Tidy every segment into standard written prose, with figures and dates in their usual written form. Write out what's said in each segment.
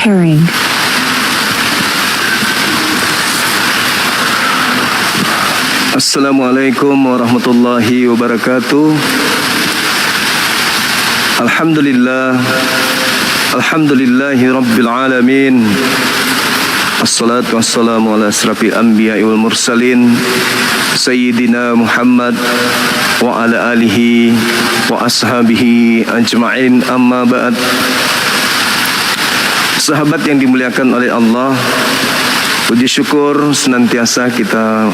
Preparing. Assalamualaikum warahmatullahi wabarakatuh. Alhamdulillahi rabbil alamin. Assalatu wassalamu ala asrafil anbiya'i wal mursalin Sayyidina Muhammad wa ala alihi wa ashabihi ajma'in, amma ba'd. Sahabat yang dimuliakan oleh Allah, puji syukur senantiasa kita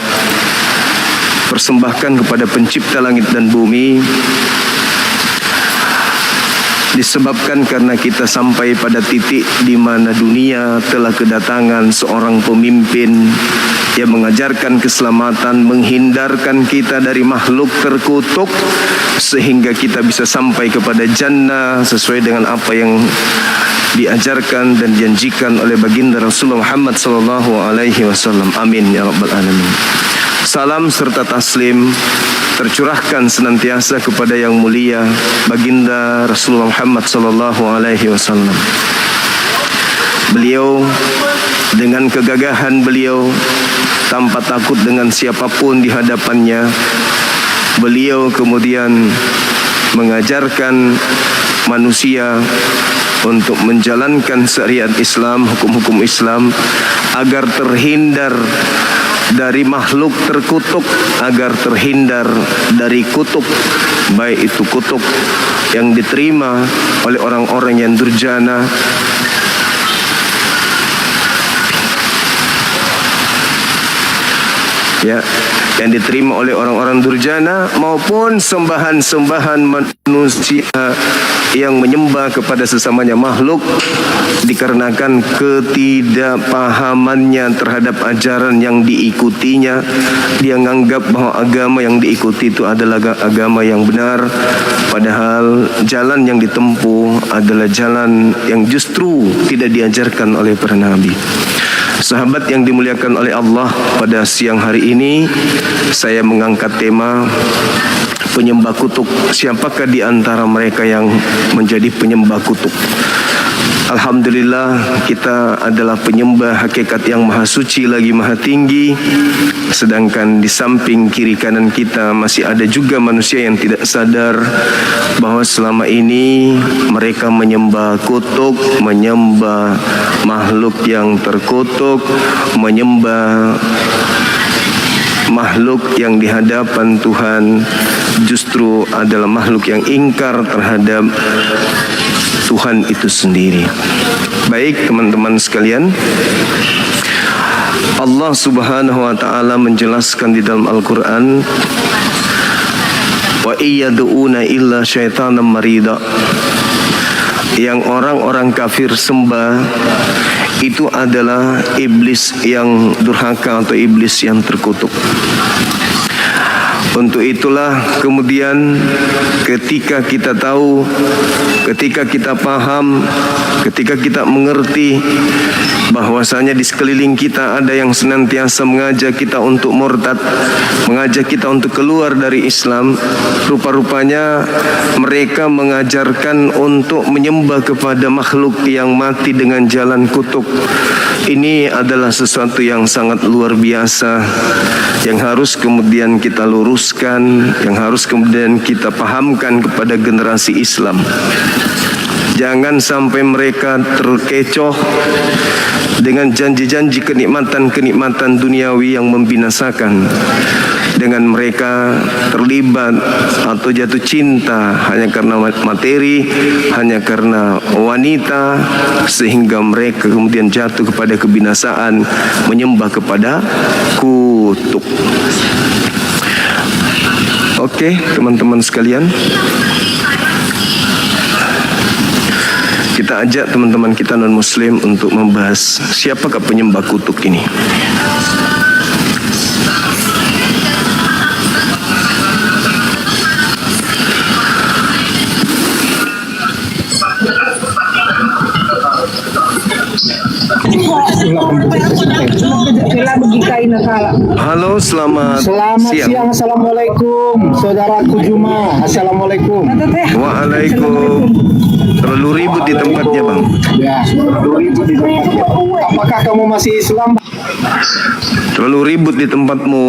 persembahkan kepada pencipta langit dan bumi, disebabkan karena kita sampai pada titik di mana dunia telah kedatangan seorang pemimpin yang mengajarkan keselamatan, menghindarkan kita dari makhluk terkutuk, sehingga kita bisa sampai kepada jannah sesuai dengan apa yang diajarkan dan dijanjikan oleh baginda Rasulullah Muhammad sallallahu alaihi wasallam. Amin ya rabbal alamin. Salam serta taslim tercurahkan senantiasa kepada yang mulia baginda Rasulullah Muhammad sallallahu alaihi wasallam. Beliau dengan kegagahan beliau, tanpa takut dengan siapapun di hadapannya, beliau kemudian mengajarkan manusia untuk menjalankan syariat Islam, hukum-hukum Islam, agar terhindar dari makhluk terkutuk, agar terhindar dari kutuk, baik itu kutuk yang diterima oleh orang-orang yang durjana, yang diterima oleh orang-orang durjana, maupun sembahan-sembahan manusia yang menyembah kepada sesamanya makhluk dikarenakan ketidakpahamannya terhadap ajaran yang diikutinya. Dia menganggap bahwa agama yang diikuti itu adalah agama yang benar, padahal jalan yang ditempuh adalah jalan yang justru tidak diajarkan oleh para nabi. Sahabat yang dimuliakan oleh Allah, pada siang hari ini saya mengangkat tema penyembah kutuk. Siapakah di antara mereka yang menjadi penyembah kutuk? Alhamdulillah, kita adalah penyembah hakikat yang maha suci lagi maha tinggi. Sedangkan di samping kiri kanan kita masih ada juga manusia yang tidak sadar bahwa selama ini mereka menyembah kutuk, menyembah makhluk yang terkutuk, menyembah makhluk yang di hadapan Tuhan justru adalah makhluk yang ingkar terhadap Tuhan itu sendiri. Baik teman-teman sekalian, Allah Subhanahu wa taala menjelaskan di dalam Al-Qur'an, wa iyyaduuna illa syaitanan marida. Yang orang-orang kafir sembah itu adalah iblis yang durhaka atau iblis yang terkutuk. Untuk itulah kemudian ketika kita tahu, ketika kita paham, ketika kita mengerti bahwasanya di sekeliling kita ada yang senantiasa mengajak kita untuk murtad, mengajak kita untuk keluar dari Islam, rupa-rupanya mereka mengajarkan untuk menyembah kepada makhluk yang mati dengan jalan kutuk. Ini adalah sesuatu yang sangat luar biasa, yang harus kemudian kita luruskan, yang harus kemudian kita pahamkan kepada generasi Islam. Jangan sampai mereka terkecoh dengan janji-janji kenikmatan-kenikmatan duniawi yang membinasakan, dengan mereka terlibat atau jatuh cinta hanya karena materi, hanya karena wanita, sehingga mereka kemudian jatuh kepada kebinasaan, menyembah kepada kutuk. Oke, teman-teman sekalian, kita ajak teman-teman kita non-muslim untuk membahas siapakah penyembah kutuk ini. Halo, selamat siang. Assalamualaikum, saudaraku Juma. Assalamualaikum. Waalaikumsalam. Terlalu ribut di tempatnya, Bang. Ya, apakah kamu masih Islam? Terlalu ribut di tempatmu.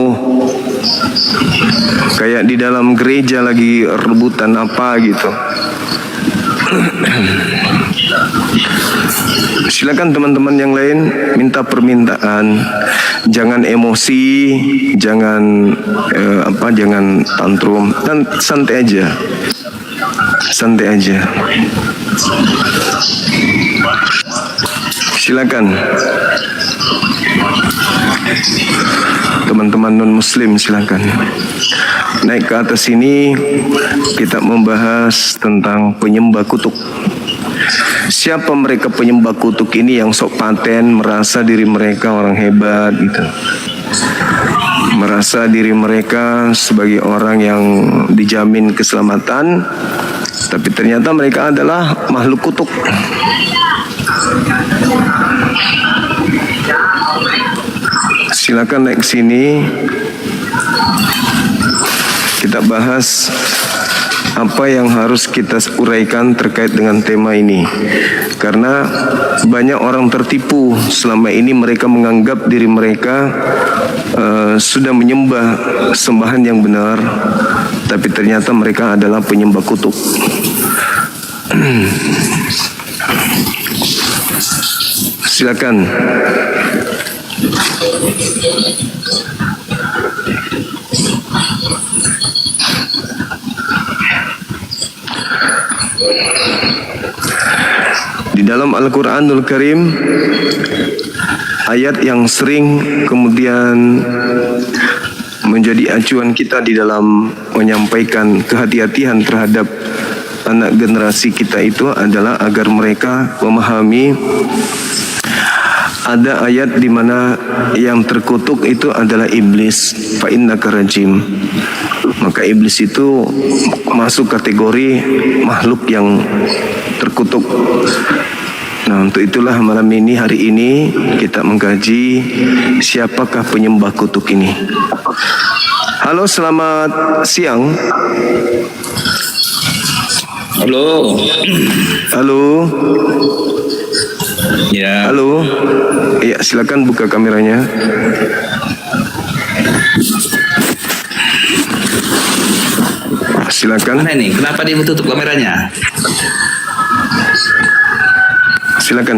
Kayak di dalam gereja lagi rebutan apa gitu. Silakan teman-teman yang lain minta permintaan, jangan emosi, jangan jangan tantrum, dan santai aja, santai aja. Silakan teman-teman non muslim, silakan naik ke atas sini. Kita membahas tentang penyembah kutuk. Siapa mereka penyembah kutuk ini yang sok paten, merasa diri mereka orang hebat gitu, merasa diri mereka sebagai orang yang dijamin keselamatan, tapi ternyata mereka adalah makhluk kutuk. Silakan naik ke sini. Kita bahas apa yang harus kita uraikan terkait dengan tema ini. Karena banyak orang tertipu selama ini, mereka menganggap diri mereka sudah menyembah sembahan yang benar, tapi ternyata mereka adalah penyembah kutuk. Silakan. Di dalam Al-Quranul Karim, ayat yang sering kemudian menjadi acuan kita di dalam menyampaikan kehati-hatian terhadap anak generasi kita itu adalah agar mereka memahami ada ayat di mana yang terkutuk itu adalah iblis. Fa innaka rajim. Maka iblis itu masuk kategori makhluk yang terkutuk. Nah, untuk itulah malam ini, hari ini kita mengkaji siapakah penyembah kutuk ini. Halo, selamat siang. Halo. Halo. Ya. Halo. Ya, silakan buka kameranya. Silakan. Mana ini? Kenapa dia tutup kameranya? Silakan.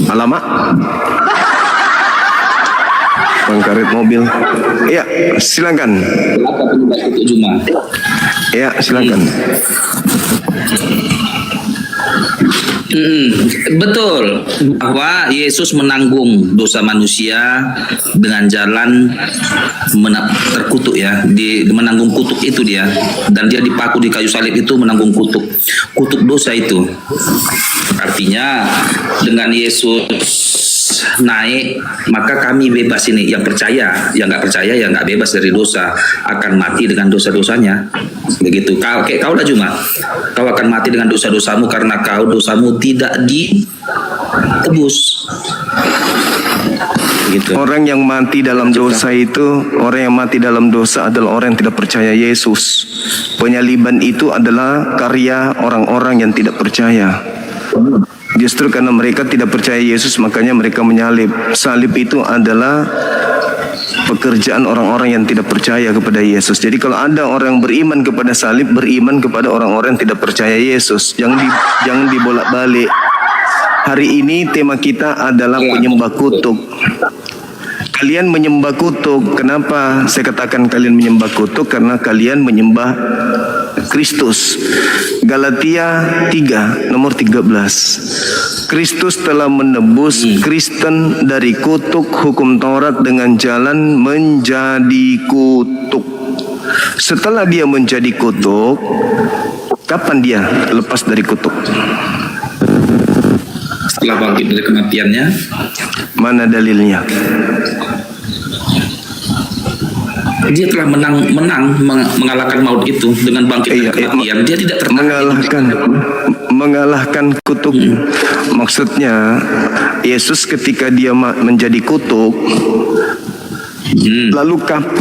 Alamak. Bangkaret mobil. Iya, silakan. Kenapa penyembah kutuk Juma? Iya, silakan. Betul bahwa Yesus menanggung dosa manusia dengan jalan terkutuk ya, menanggung kutuk itu dia, dan dia dipaku di kayu salib itu menanggung kutuk dosa itu. Artinya dengan Yesus naik maka kami bebas ini, yang percaya, yang nggak percaya ya nggak bebas dari dosa, akan mati dengan dosa-dosanya. Begitu. Kau lah Juma, kau akan mati dengan dosa-dosamu karena dosamu tidak ditebus. Gitu. Orang yang mati dalam dosa itu, orang yang mati dalam dosa adalah orang yang tidak percaya Yesus. Penyaliban itu adalah karya orang-orang yang tidak percaya. Justru karena mereka tidak percaya Yesus, makanya mereka menyalib. Salib itu adalah pekerjaan orang-orang yang tidak percaya kepada Yesus. Jadi kalau ada orang beriman kepada salib, beriman kepada orang-orang yang tidak percaya Yesus. Jangan dibolak-balik. Hari ini tema kita adalah penyembah kutuk. Kalian menyembah kutuk. Kenapa saya katakan kalian menyembah kutuk? Karena kalian menyembah Kristus. Galatia 3 nomor 13. Kristus telah menebus Kristen dari kutuk hukum Taurat dengan jalan menjadi kutuk. Setelah dia menjadi kutuk, kapan dia lepas dari kutuk? Setelah bangkit dari kematiannya. Mana dalilnya? Dia telah mengalahkan maut itu dengan bangkit dari kematian. Dia tidak mengalahkan kutuk. Maksudnya Yesus ketika dia menjadi kutuk, lalu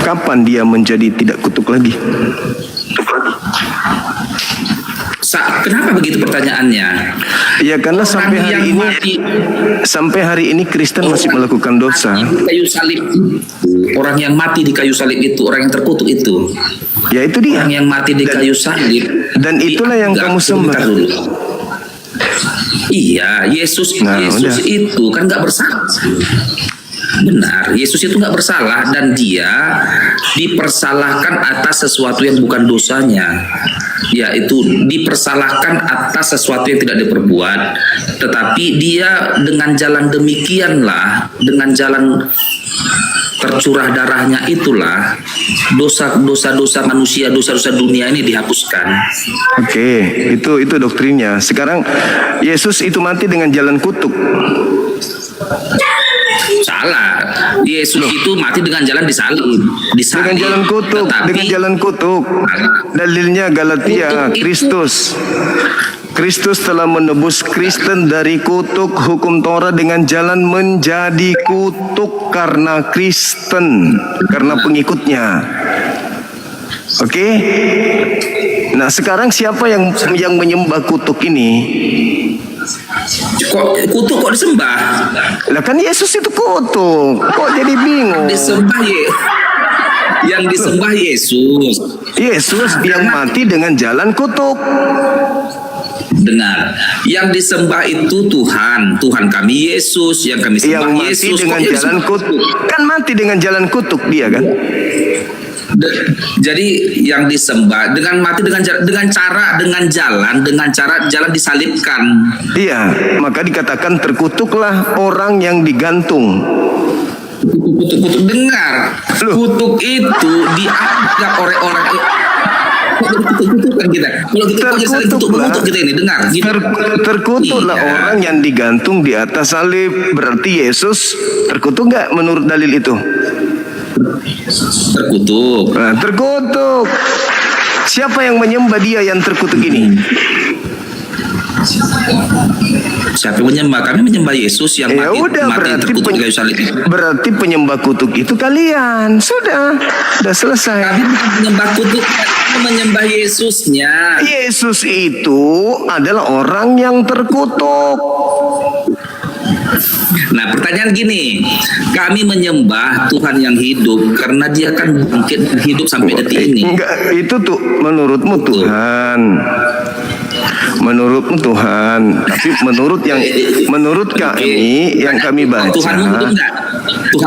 kapan dia menjadi tidak kutuk lagi? Kenapa begitu pertanyaannya? Ya karena sampai hari ini Kristen masih melakukan dosa. Kayu salib, orang yang mati di kayu salib itu, orang yang terkutuk itu. Ya itu dia. Orang yang mati di kayu salib. Dan itulah yang kamu sembah. Iya, Yesus itu kan nggak bersalah. Benar, Yesus itu nggak bersalah dan dia dipersalahkan atas sesuatu yang bukan dosanya, yaitu dipersalahkan atas sesuatu yang tidak diperbuat. Tetapi dia dengan jalan demikianlah, dengan jalan tercurah darahnya itulah dosa-dosa manusia, dosa-dosa dunia ini dihapuskan. Oke, itu doktrinnya. Sekarang Yesus itu mati dengan jalan kutuk. Salah. Yesus itu mati dengan jalan disalib. Dengan jalan kutuk, dengan jalan kutuk. Dalilnya Galatia, Kristus telah menebus Kristen dari kutuk hukum Taurat dengan jalan menjadi kutuk karena Kristen, karena pengikutnya. Oke? Nah, sekarang siapa yang menyembah kutuk ini? Kok kutuk kok disembah? Lah kan Yesus itu kutuk. Kok jadi bingung? Disembah yang disembah Yesus. Yesus yang mati dengan jalan kutuk. Dengar, yang disembah itu Tuhan kami Yesus, yang kami sembah yang mati Yesus dengan jalan kutuk. Kan mati dengan jalan kutuk dia kan? Jadi yang disembah dengan mati dengan jalan disalibkan. Iya, maka dikatakan terkutuklah orang yang digantung. Kutuk dengar. Kutuk itu dianggap oleh orang kutukan kita. Kalau kita kutuk kita ini dengar. Terkutuklah orang yang digantung di atas salib. Berarti Yesus terkutuk nggak menurut dalil itu? Terkutuk. Nah, terkutuk. Siapa yang menyembah dia yang terkutuk ini? Siapa menyembah? Kami menyembah Yesus yang mati terkutuk di kayu salib itu. Berarti penyembah kutuk itu kalian. Sudah selesai. Kami bukan penyembah kutuk, kami menyembah Yesusnya. Yesus itu adalah orang yang terkutuk. Nah, pertanyaan gini, kami menyembah Tuhan yang hidup karena dia kan bangkit hidup sampai detik ini. Enggak, itu tuh menurutmu Tuhan. Menurutmu Tuhan, tapi menurut kami yang kami baca,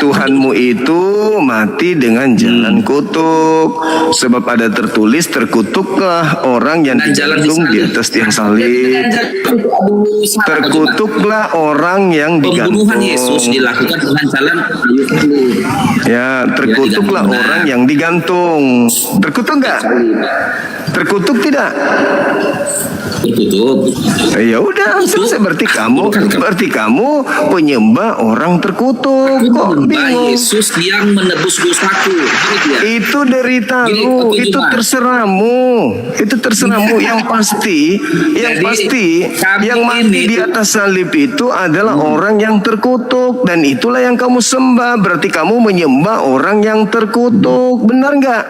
Tuhanmu itu mati dengan jalan kutuk, sebab ada tertulis terkutuklah orang yang digantung di atas tiang salib. Terkutuklah orang yang digantung. Pembunuhan Yesus dilakukan dengan jalan ya, terkutuklah orang yang digantung. Terkutuk enggak? Terkutuk tidak? Terkutuk. Ya udah, selesai. Berarti kamu penyembah orang terkutuk. Kok bingung? Yesus yang menebus dosaku. Itu deritamu, itu terserahmu. Itu terserahmu. Yang pasti yang mati di atas salib itu adalah orang yang terkutuk, dan itulah yang kamu sembah. Berarti kamu menyembah orang yang terkutuk. Benar nggak?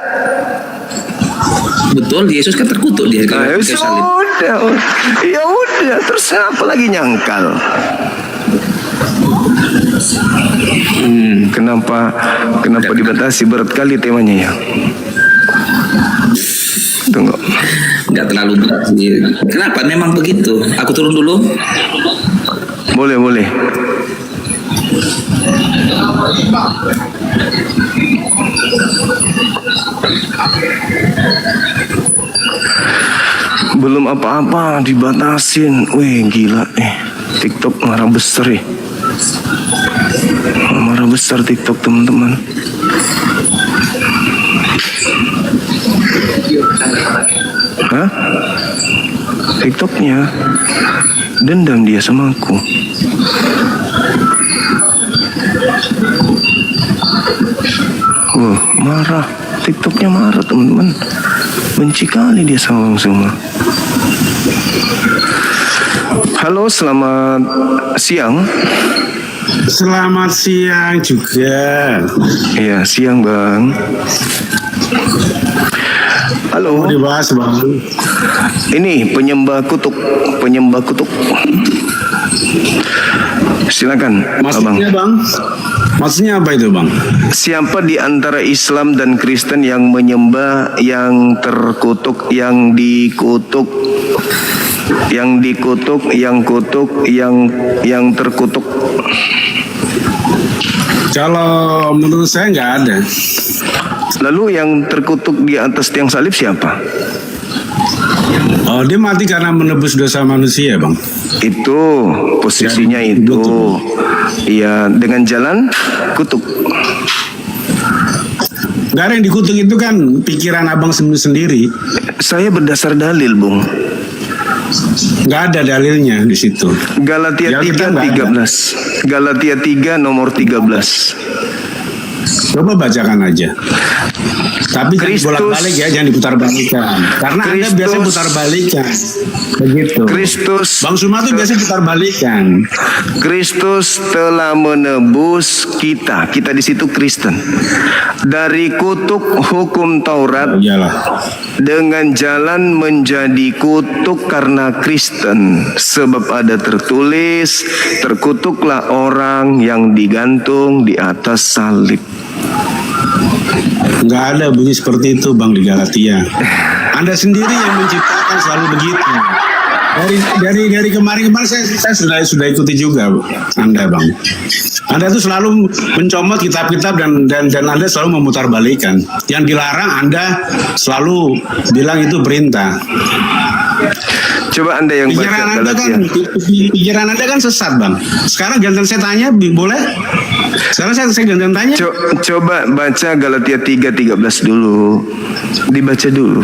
Betul, Yesus kan terkutuk dia kalau salib. Ya udah, terus apa lagi nyangkal? Kenapa dibatasi? Berat kali temanya ya. Tunggu. Enggak terlalu berat. Kenapa? Memang begitu. Aku turun dulu. Boleh. Belum apa-apa dibatasin. Wih, gila nih. TikTok marah besar ya. Marah besar TikTok, teman-teman. Hah? TikToknya dendam dia sama aku. Marah. TikToknya marah, teman-teman. Benci kali dia sama semua. Halo, selamat siang. Selamat siang juga. Iya, siang Bang. Halo. Mau dibahas bang. Ini penyembah kutuk. Silakan, Abang. Maksudnya bang? Maksudnya apa itu bang? Siapa di antara Islam dan Kristen yang menyembah yang terkutuk, yang dikutuk, yang terkutuk? Kalau menurut saya nggak ada. Lalu yang terkutuk di atas tiang salib siapa? Oh, dia mati karena menebus dosa manusia bang. Itu posisinya Ya, itu. betul. Iya, dengan jalan kutuk. Gak ada yang dikutuk, itu kan pikiran abang sendiri. Saya berdasar dalil, Bung. Nggak ada dalilnya di situ. Galatia Ya, kita 3:13. Galatia 3 nomor 13. Coba bacakan aja. Tapi jangan Kristus- bolak-balik ya, jangan diputar-balikan. Karena Anda Kristus- biasanya putar-balikan. Begitu. Kristus Bang Suma tuh biasanya putar-balikan. Kristus telah menebus kita. Kita di situ Kristen. Dari kutuk hukum Taurat Iyalah. dengan jalan menjadi kutuk karena Kristen. Sebab ada tertulis, terkutuklah orang yang digantung di atas salib. Nggak ada bunyi seperti itu bang di Galatia. Anda sendiri yang menciptakan selalu begitu. Dari kemarin-kemarin saya sudah ikuti juga Anda bang. Anda tuh selalu mencomot kitab-kitab dan Anda selalu memutarbalikkan. Yang dilarang Anda selalu bilang itu perintah. Coba Anda yang baca Pikiran Anda Galatia. pikiran Anda kan sesat bang. Sekarang gantian saya tanya, boleh? Sekarang saya gantian tanya. Coba baca Galatia 3:13 dulu. Dibaca dulu.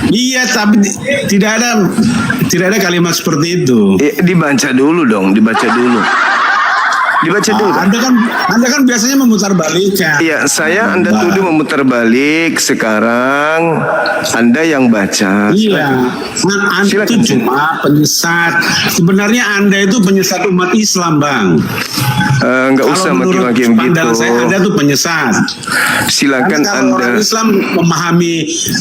Iya, tapi tidak ada kalimat seperti itu. Dibaca dulu dong, dibaca dulu. Dibaca dulu. Anda kan biasanya memutarbalikkan. Iya, saya Anda tuduh memutar balik. Sekarang Anda yang baca. Iya, Anda Silakan. itu cuma penyesat. Sebenarnya Anda itu penyesat umat Islam, bang. Nggak usah Kalau menurut maki-maki begitu. pandangan saya, Anda tuh penyesat. Silakan Karena kalau Anda. orang Islam memahami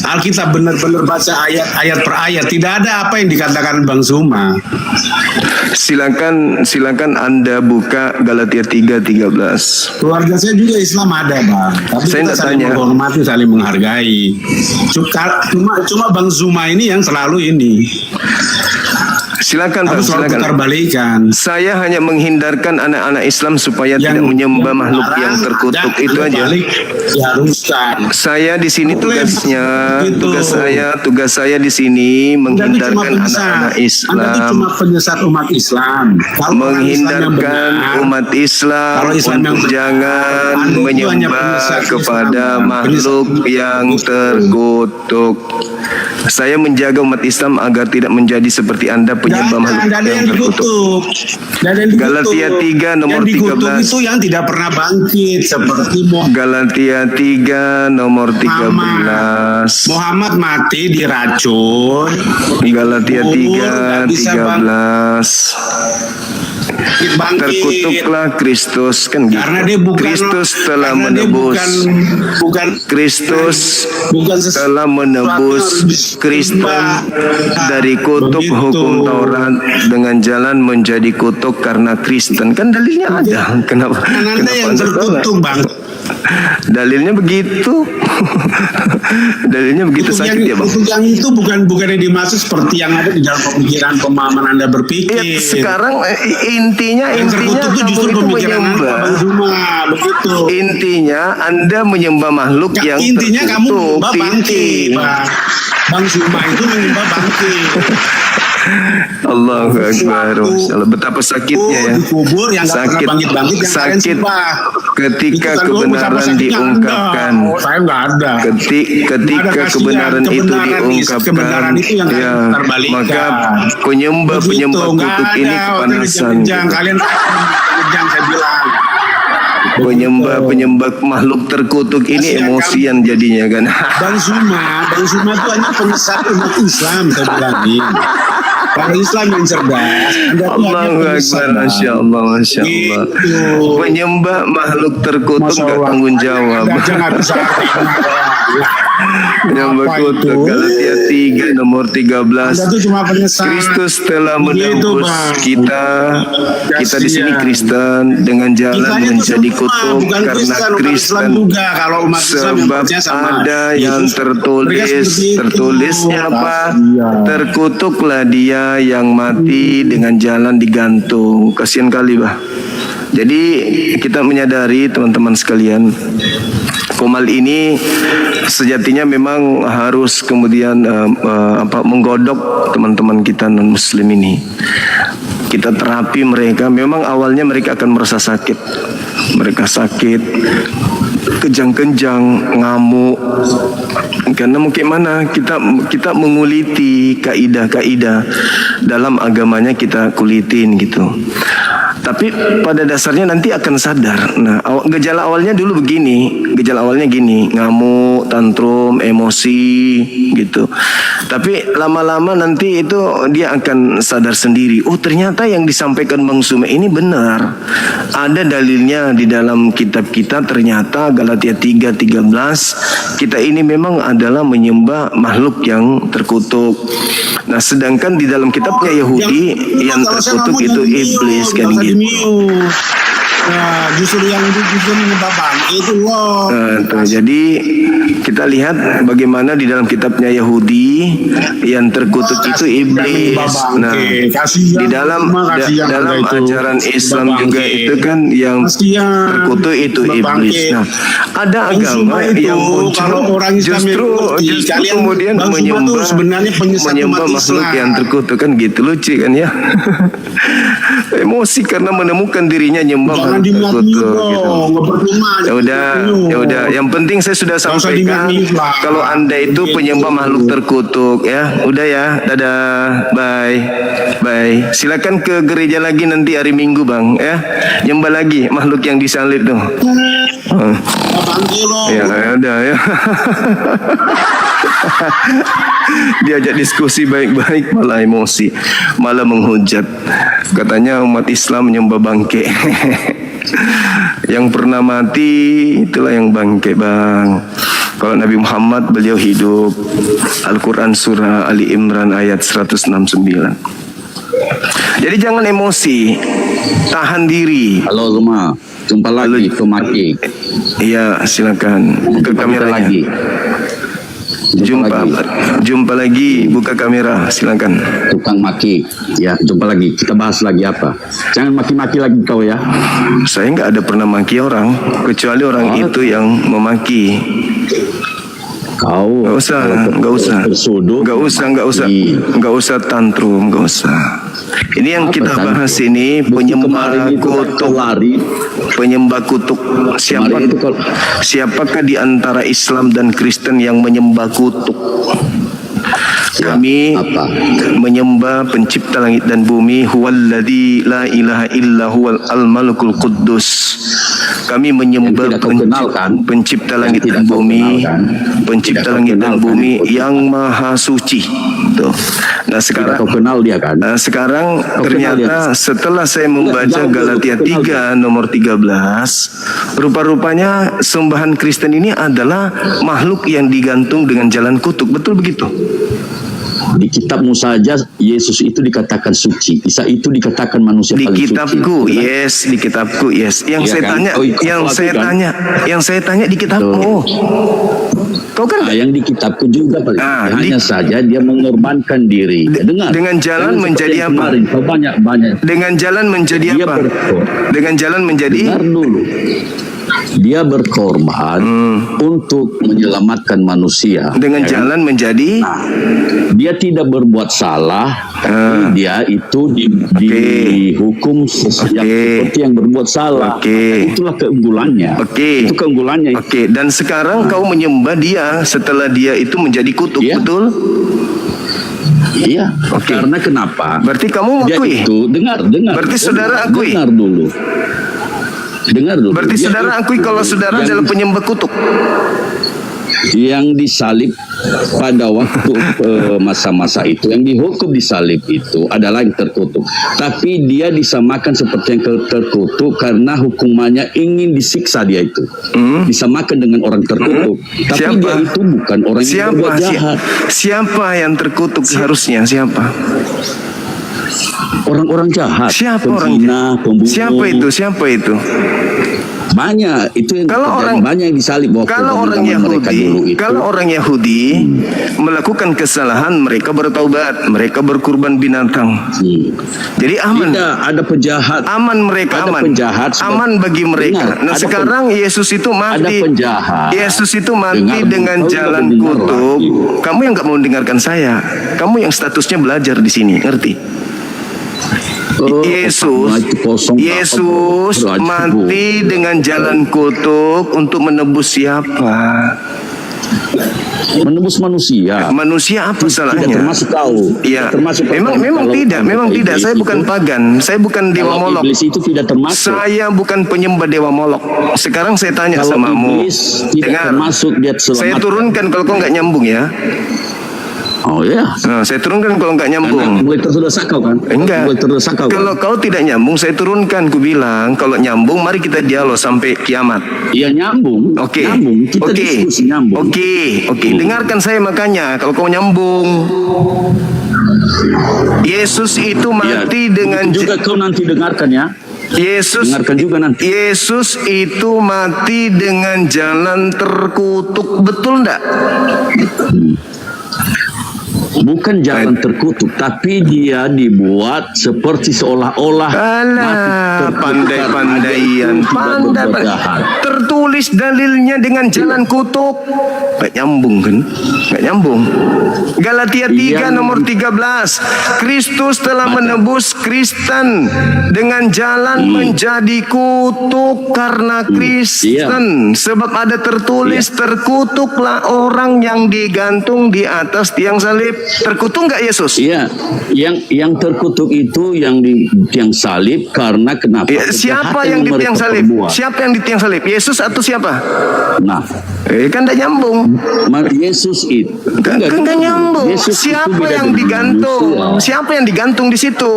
Alkitab benar-benar baca ayat per ayat, tidak ada apa yang dikatakan Bang Suma. Silakan Anda buka Galatia 3:13. Keluarga saya juga Islam ada, bang. Tapi Saya kita nggak saling tanya. menghormati, saling menghargai. Cuma Bang Suma ini yang selalu ini. Silakan Bang, Harus selalu silakan. putar-balikan. Saya hanya menghindarkan anak-anak Islam supaya tidak menyembah makhluk yang terkutuk, itu aja. Diharuskan. Saya di sini Boleh, tugasnya, begitu. tugas saya di sini Anda tuh cuma menghindarkan penyesat. anak-anak Anda tuh Islam, cuma penyesat umat Islam. Kalau orang Islam yang menghindarkan benar, umat Islam kalau Islam yang untuk benar, jangan Anda itu hanya menyembah penyesat kepada Islam, makhluk penyesat. yang terkutuk. Saya menjaga umat Islam agar tidak menjadi seperti Anda penyembah makhluk Nggak ada yang yang terkutuk. dikutuk. Nggak ada yang dikutuk. Galatia 3 nomor yang dikutuk 13. itu yang tidak pernah bangkit seperti Galatia 3 nomor 13. Muhammad mati diracun. Galatia 3 Nggak bisa 13. bangkit. Terkutuklah Kristus, kan gitu. Karena dia bukan Kristus telah karena dia menebus. bukan Kristus bukan sesuatu telah menebus yang harus Kristen disembah. dari kutuk Begitu. hukum Taurat dengan jalan menjadi kutuk karena Kristen. Kan dalilnya ada. Kenapa? Kan Anda Kenapa yang Anda tolak? terkutuk, bang. Dalilnya begitu. Dalilnya begitu Kutuk sakit ya, Bang. kutuk yang itu bukan yang dimaksud seperti yang ada di dalam pemikiran pemahaman Anda berpikir. Ya, sekarang intinya yang terkutuk itu kamu justru itu pemikiran Anda, menyembah. Bang Zuma, begitu. Intinya Anda menyembah makhluk yang Intinya kamu terkutuk. menyembah bangkit, Bang Zuma itu menyembah bangkit. Allahu Akbar. Masya Allah. Betapa sakitnya ya. Dikubur yang nggak Sakit, pernah bangkit-bangkit yang kalian sakit sembah. ketika Itu kan, betapa kebenaran sakitnya diungkapkan. Anda. Oh, saya nggak ada. Ketika Nggak ada kasihan. kebenaran itu Kebenaran diungkapkan, itu yang ya, kalian putarbalikkan. maka penyembah Begitu, kutuk nggak ini ada kepanasan. kejang. Kalian kejang, saya bilang. Penyembah makhluk terkutuk ini Kasihan emosian jadinya kan. Bang Zuma itu hanya penyesat umat Islam, saya bilangin. Kalau Islam yang cerdas, Anda tuh hanya Allahu penyesat. Akbar, Masya Allah, Masya Allah. Gitu. Penyembah makhluk terkutuk Masya gak Allah. tanggung jawab. Anda aja nggak bisa artikan. Menyembah Apa kutuk. itu? Galatia 3 nomor 13. Anda tuh cuma penyesal. Kristus telah Begitu, menebus Bang. kita. Kita di sini Kasihan. Kristen dengan jalan Kita itu menjadi semua, kutuk bukan karena Kristen, umat Islam Kristen. juga. Kalau umat Islam yang Sebab percaya sama ada yang Yesus, mereka tertulis, seperti itu. tertulisnya apa? Kasihan. Terkutuklah dia yang mati dengan jalan digantung. Kasihan kali, bah. Jadi kita menyadari teman-teman sekalian, Komal ini sejatinya memang harus kemudian menggodok teman-teman kita non muslim ini. Kita terapi mereka. Memang awalnya mereka akan merasa sakit. Mereka sakit, kejang-kejang, ngamuk. Karena mungkin mana kita menguliti kaidah-kaidah dalam agamanya, kita kulitin gitu. Tapi pada dasarnya nanti akan sadar. Nah, gejala awalnya dulu begini. Gejala awalnya gini, ngamuk, tantrum, emosi gitu. Tapi lama-lama nanti itu dia akan sadar sendiri. Oh, ternyata yang disampaikan Bang Sume ini benar. Ada dalilnya di dalam kitab kita. Ternyata Galatia 3:13, kita ini memang adalah menyembah makhluk yang terkutuk. Nah, sedangkan di dalam kitabnya Yahudi yang terkutuk itu iblis kan gitu. Nah, justru yang justru menyebabkan itu loh. Jadi kita lihat bagaimana di dalam kitabnya Yahudi yang terkutuk itu iblis. Nah, di dalam ajaran Islam juga itu kan yang terkutuk itu iblis. Nah, ada agama yang justru kemudian menyembah makhluk yang terkutuk kan gitu, lucu kan ya. Emosi karena menemukan dirinya nyembah makhluk terkutuk gitu. Ya udah. Yang penting saya sudah sampaikan kalau Anda itu penyembah makhluk terkutuk ya. Udah ya, dadah, bye. Silakan ke gereja lagi nanti hari Minggu Bang ya. Nyembah lagi makhluk yang disalib tuh. Ya udah ya. Diajak diskusi baik-baik malah emosi, malah menghujat. Katanya umat Islam menyembah bangke. Yang pernah mati itulah yang bangke Bang. Kalau Nabi Muhammad beliau hidup. Al-Quran surah Ali Imran ayat 169. Jadi jangan emosi, tahan diri. Halo semua, jumpa lagi ke Maki. Iya, silakan buka kameranya. Lagi. Jumpa lagi, buka kamera, silakan. Tukang maki, ya jumpa lagi. Kita bahas lagi apa? Jangan maki-maki lagi kau ya. Saya nggak ada pernah maki orang, kecuali orang itu yang memaki. Kau nggak usah tantrum, nggak usah. Ini yang kita bahas ini penyembah kutuk. Siapakah di antara Islam dan Kristen yang menyembah kutuk? Kami menyembah pencipta langit dan bumi, huwallazi la ilaha illa huwal al-malikul quddus. Kami menyembah pencipta langit dan bumi, pencipta langit dan bumi yang maha suci. Tuh. Nah sekarang kenal dia kan? Sekarang ternyata setelah saya membaca Galatia 3 nomor 13, rupa-rupanya sembahan Kristen ini adalah makhluk yang digantung dengan jalan kutuk. Betul begitu? Di kitabmu saja Yesus itu dikatakan suci. Isa itu dikatakan manusia paling suci. Di kitabku, yes. Yang saya tanya di kitabmu. Kau kan yang di kitabku juga hanya saja dia mengorbankan diri. Dengar. Dengan jalan menjadi apa? Banyak. Dengan jalan menjadi apa? Dengan jalan menjadi. Dengar dulu. Dia berkorban untuk menyelamatkan manusia. Dengan jalan menjadi. Dia tidak berbuat salah, tapi dia itu dihukum seperti yang berbuat salah. Itulah keunggulannya. Itu keunggulannya. Dan sekarang kau menyembah dia setelah dia itu menjadi kutuk, betul? Iya. Karena kenapa? Berarti kamu mengakui. Dengar. Berarti saudara akui. Dengar dulu. Dengar dulu. Berarti saudara akui kalau saudara adalah penyembah kutuk. yang disalib pada waktu masa-masa itu, yang dihukum disalib itu adalah yang terkutuk. Tapi dia disamakan seperti yang terkutuk karena hukumannya ingin disiksa dia itu. Disamakan dengan orang terkutuk. Tapi Siapa? dia itu bukan orang yang berbuat jahat. Siapa yang terkutuk harusnya? Siapa? Orang-orang jahat. Siapa orang penzina, pembunuh. Siapa itu? Banyak itu yang Kalau terjadi, orang- banyak yang disalib waktu Kalau orang zaman mereka dulu Yahudi, itu. kalau orang Yahudi melakukan kesalahan, mereka bertaubat, mereka berkurban binatang. Jadi aman. Tidak, ada penjahat. Aman mereka, Ada aman. penjahat. Aman bagi mereka. Benar, Nah, ada sekarang Yesus itu ada mati. penjahat. Yesus itu mati Dengar, dengan kau jalan tidak mendengar kutuk. lagi. Kamu yang nggak mau dengarkan saya. Kamu yang statusnya belajar di sini, ngerti? Oh, Yesus itu kosong, Yesus apa, bro? mati dengan jalan kutuk untuk menebus siapa? Menembus manusia. Manusia apa Tidak salahnya? termasuk kau. Iya. Termasuk Memang kalau tidak. iblis Saya bukan itu- pagan. Saya bukan dewa kalau Molok. iblis itu tidak termasuk. Saya bukan penyembah dewa Molok. Sekarang saya tanya Kalau samamu. iblis tidak Dengar. termasuk, dia Saya selamatkan. turunkan kalau kau nggak nyambung ya. Oh ya. Nah, saya turunkan kalau nggak Karena nyambung. mulai terdesak kau kan? Enggak. Mulai terdesak kau Kalau kan? kau tidak nyambung, saya turunkan. Ku bilang kalau nyambung, mari kita dialog sampai kiamat. Iya nyambung. Oke. Nyambung. Kita Oke. diskusi nyambung. Oke. Dengarkan saya makanya. Kalau kau nyambung, Yesus itu Iya. mati dengan Itu juga kau nanti dengarkan ya. Yesus. Dengarkan juga nanti. Yesus itu mati dengan jalan terkutuk, betul enggak? Bukan jalan terkutuk, tapi dia dibuat seperti seolah-olah Alah, pandai-pandaian, pandai. Tertulis dalilnya dengan jalan kutuk. Gak nyambung kan? Gak nyambung. Galatia 3 Iya. nomor 13. Kristus telah menebus Kristen dengan jalan menjadi kutuk karena Kristen. Sebab ada tertulis, terkutuklah orang yang digantung di atas tiang salib. Terkutuk nggak Yesus? Iya, yang terkutuk itu yang di tiang salib karena kenapa? Ya, siapa Kejahatan yang di tiang mereka salib? perbuat. Siapa yang di tiang salib? Yesus atau siapa? Nah, Kan tidak nyambung. Yesus itu Enggak nyambung. Yesus itu Siapa beda yang dengan digantung? manusia. Siapa yang digantung di situ?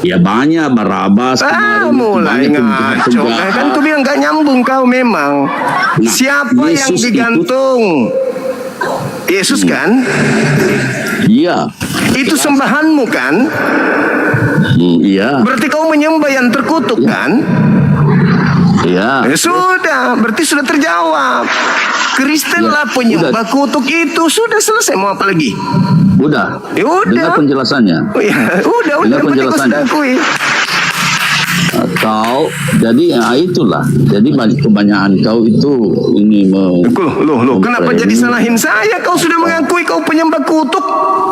Ya banyak Barabas. kemarin itu Mulai banyak ngaco. penjahat. Kan aku bilang nggak nyambung kau memang. Nah, Siapa yang Yesus digantung? Yesus kan? Iya, Itu sembahanmu kan? iya, Berarti kau menyembah yang terkutuk kan? iya. Ya sudah, berarti sudah terjawab. Kristen lah penyembah kutuk itu, sudah selesai, mau apa lagi? Udah. Ya udah. Dengar penjelasannya. Oh ya, udah, Dengar yang penting kau penjelasannya. sudah akui. Kau jadi ya itulah. Jadi kebanyakan kau itu ini Loh, kenapa jadi salahin saya? Kau sudah mengakui kau penyembah kutuk.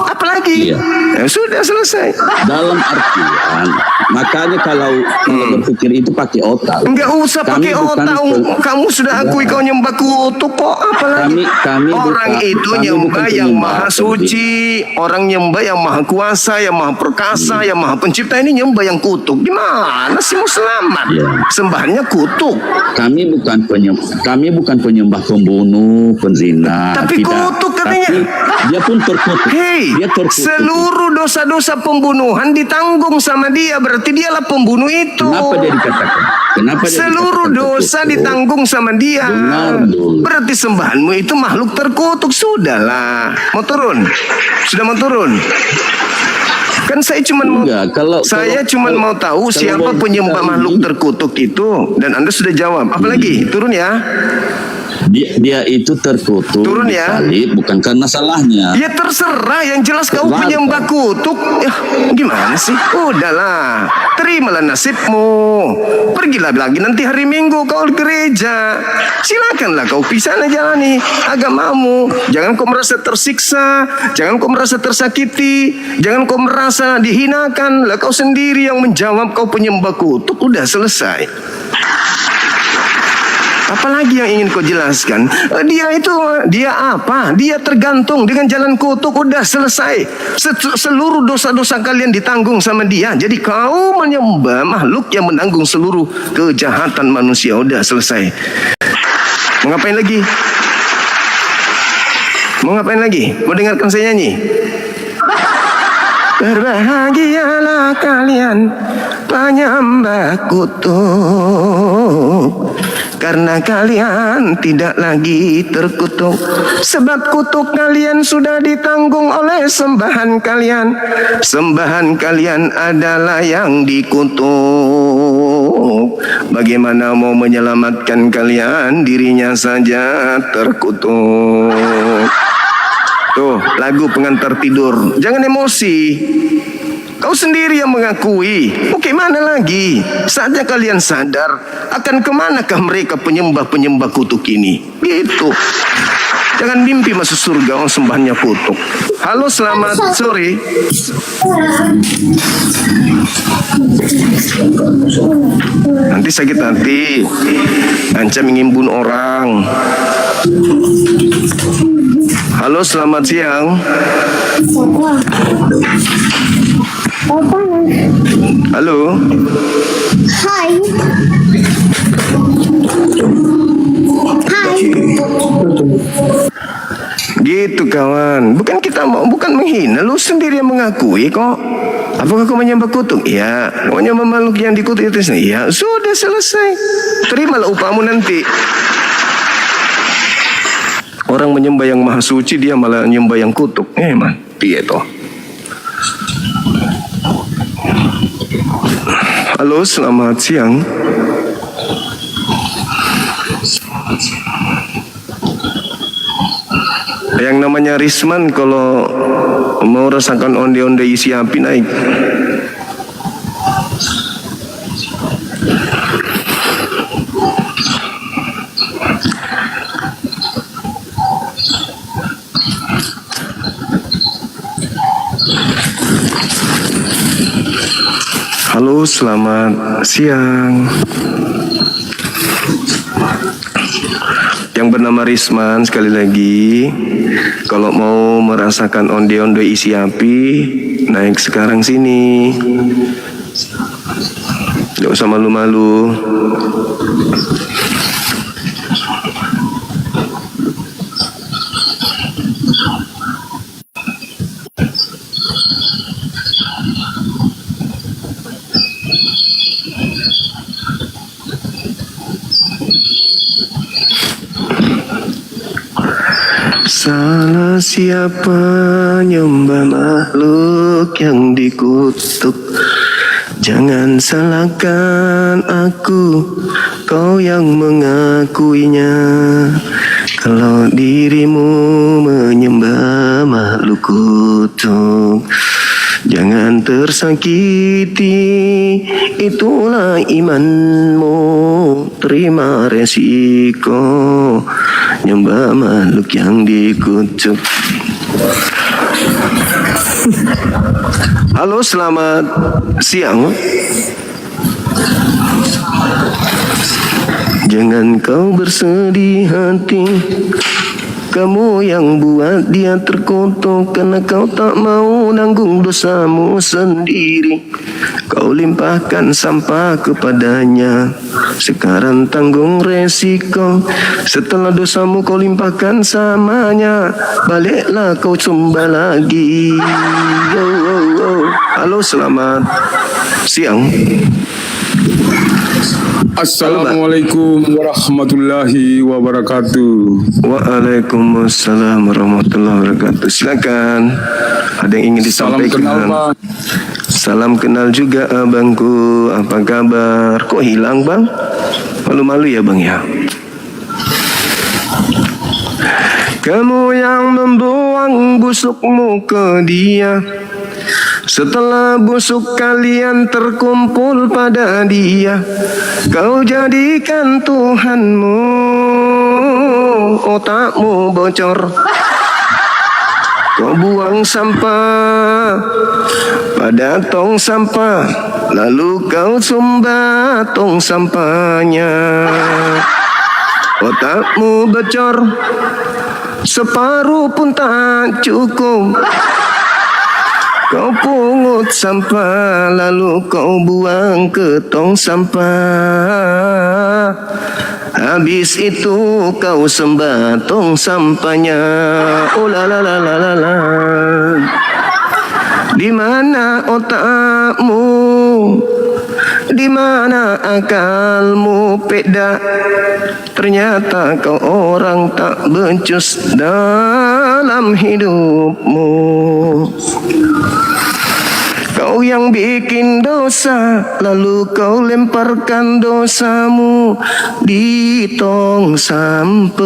Apalagi? Iya. Ya sudah selesai. dalam artian makanya kalau berpikir itu pakai otak. Enggak usah pakai Kami bukan otak. Kamu sudah akui kau nyembah kutuk kok. Apalagi? Kami Orang bukan- itu kami nyembah bukan yang penyembah, maha suci. Orang nyembah yang maha kuasa, yang maha perkasa, yang maha pencipta. Ini nyembah yang kutuk. Gimana sih mau selamat? Iya. Sembahannya kutuk. Kami bukan penyembah pembunuh, penzina. Tapi kutuk katanya. Tapi dia pun terkutuk. Hei, Dia terkutuk. seluruh dosa-dosa pembunuhan ditanggung sama dia. Berarti dialah pembunuh itu. Kenapa dia dikatakan? Kenapa dia Seluruh dikatakan dosa terkutuk? ditanggung sama dia. Dengar dulu. Berarti sembahanmu itu makhluk terkutuk. Sudahlah. Mau turun? Sudah mau turun? Kan saya cuma mau mau tahu siapa penyembah makhluk terkutuk itu, dan Anda sudah jawab. Apalagi? Turun ya. Dia itu terkutuk. Turun ya. disalib, bukan karena salahnya. Ya terserah, yang jelas kau Terlantar. penyembah kutuk. Ya, gimana sih? Udahlah, terimalah nasibmu. Pergilah lagi nanti hari Minggu kau ke gereja. Silakanlah kau pisah jalani agamamu. Jangan kau merasa tersiksa, jangan kau merasa tersakiti, jangan kau merasa dihinakan. Lah kau sendiri yang menjawab kau penyembah kutuk. Udah selesai. Apalagi yang ingin kau jelaskan? Dia apa? Dia tergantung dengan jalan kutuk. Udah selesai. Seluruh dosa-dosa kalian ditanggung sama dia. Jadi kau menyembah makhluk yang menanggung seluruh kejahatan manusia. Udah selesai. Mau ngapain lagi? Mau ngapain lagi? Mau dengarkan saya nyanyi? Berbahagialah kalian penyembah kutuk, karena kalian tidak lagi terkutuk. Sebab kutuk kalian sudah ditanggung oleh sembahan kalian. Sembahan kalian adalah yang dikutuk. Bagaimana mau menyelamatkan kalian, dirinya saja terkutuk. Tuh, lagu pengantar tidur. Jangan emosi. Kau sendiri yang mengakui. Oke, mana lagi? Saatnya kalian sadar akan kemanakah mereka penyembah-penyembah kutuk ini. Gitu. Jangan mimpi masuk surga orang sembahannya kutuk. Halo, selamat sore. Nanti sakit hati. Ancam ingin bunuh orang. Halo, selamat siang. Halo. Hai. Hai. Gitu kawan. Bukan kita bukan menghina, lu sendiri yang mengakui kok. Apakah kau menyembah kutuk? Ya. Kau menyembah makhluk yang dikutuk itu sendiri? Ya. Sudah selesai. Terimalah upahmu nanti. Orang menyembah yang maha suci, dia malah menyembah yang kutuk. Man, piye toh? Halo, selamat siang. Yang namanya Risman kalau mau rasakan onde-onde isi api naik. Halo, selamat siang. Yang bernama Risman, sekali lagi, kalau mau merasakan onde-onde isi api, naik sekarang sini. Gak usah malu-malu. Salah siapa nyembah makhluk yang dikutuk. Jangan salahkan aku, kau yang mengakuinya. Kalau dirimu menyembah makhluk kutuk, jangan tersakiti, itulah imanmu. Terima resiko nyembah makhluk yang dikutuk. Halo, selamat siang. Jangan kau bersedih hati, kamu yang buat dia terkutuk, karena kau tak mau nanggung dosamu sendiri. Kau limpahkan sampah kepadanya, sekarang tanggung resiko. Setelah dosamu kau limpahkan samanya, baliklah kau sembah lagi. Yo, yo, yo. Halo, selamat siang. Assalamualaikum warahmatullahi wabarakatuh. Waalaikumsalam warahmatullahi wabarakatuh. Silakan. Ada yang ingin Salam disampaikan? kenal, Bang. Salam kenal juga abangku. Apa kabar? Kok hilang, Bang? Malu-malu ya, Bang ya? Kamu yang membuang busukmu ke dia, setelah busuk kalian terkumpul pada dia, kau jadikan Tuhanmu, otakmu bocor. Kau buang sampah pada tong sampah, lalu kau sumbat tong sampahnya. Otakmu bocor, separuh pun tak cukup. Kau pungut sampah, lalu kau buang ke tong sampah. Habis itu kau sembah tong sampahnya. Oh la la la la la la. Di mana otakmu? Di mana akalmu, peda? Ternyata kau orang tak becus dalam hidupmu. Kau yang bikin dosa, lalu kau lemparkan dosamu di tong sampah.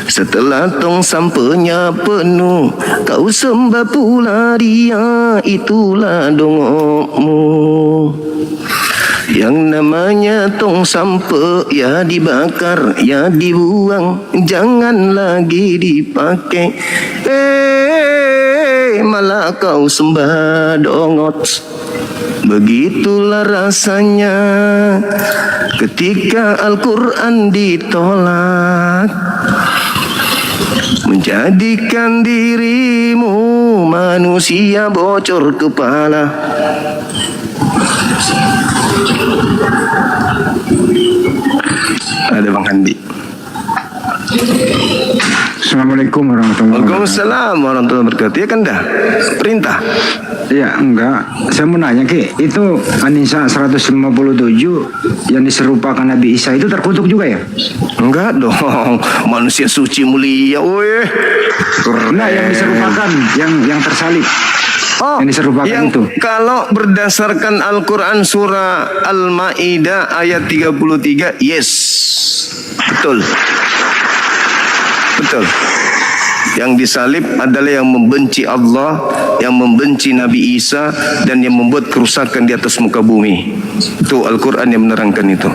Setelah tong sampahnya penuh, kau sembah pula dia, itulah dongokmu. Yang namanya tong sampah ya dibakar, ya dibuang, jangan lagi dipakai. Malah kau sembah dongot. Begitulah rasanya ketika Al-Quran ditolak, menjadikan dirimu manusia bocor kepala. Ada Bang Handi. Assalamualaikum warahmatullahi wabarakatuh. Waalaikumsalam warahmatullahi wabarakatuh. Ya kan dah perintah. Ya enggak, saya mau nanya Ki, itu An-Nisa 157 yang diserupakan Nabi Isa itu terkutuk juga ya? Enggak dong, manusia suci mulia, weh. Nah, yang diserupakan, yang tersalib. Oh, yang diserupakan yang itu. Kalau berdasarkan Al-Quran surah Al-Ma'idah ayat 33, yes, betul. Betul. Yang disalib adalah yang membenci Allah, yang membenci Nabi Isa, dan yang membuat kerusakan di atas muka bumi. Itu Al-Quran yang menerangkan itu.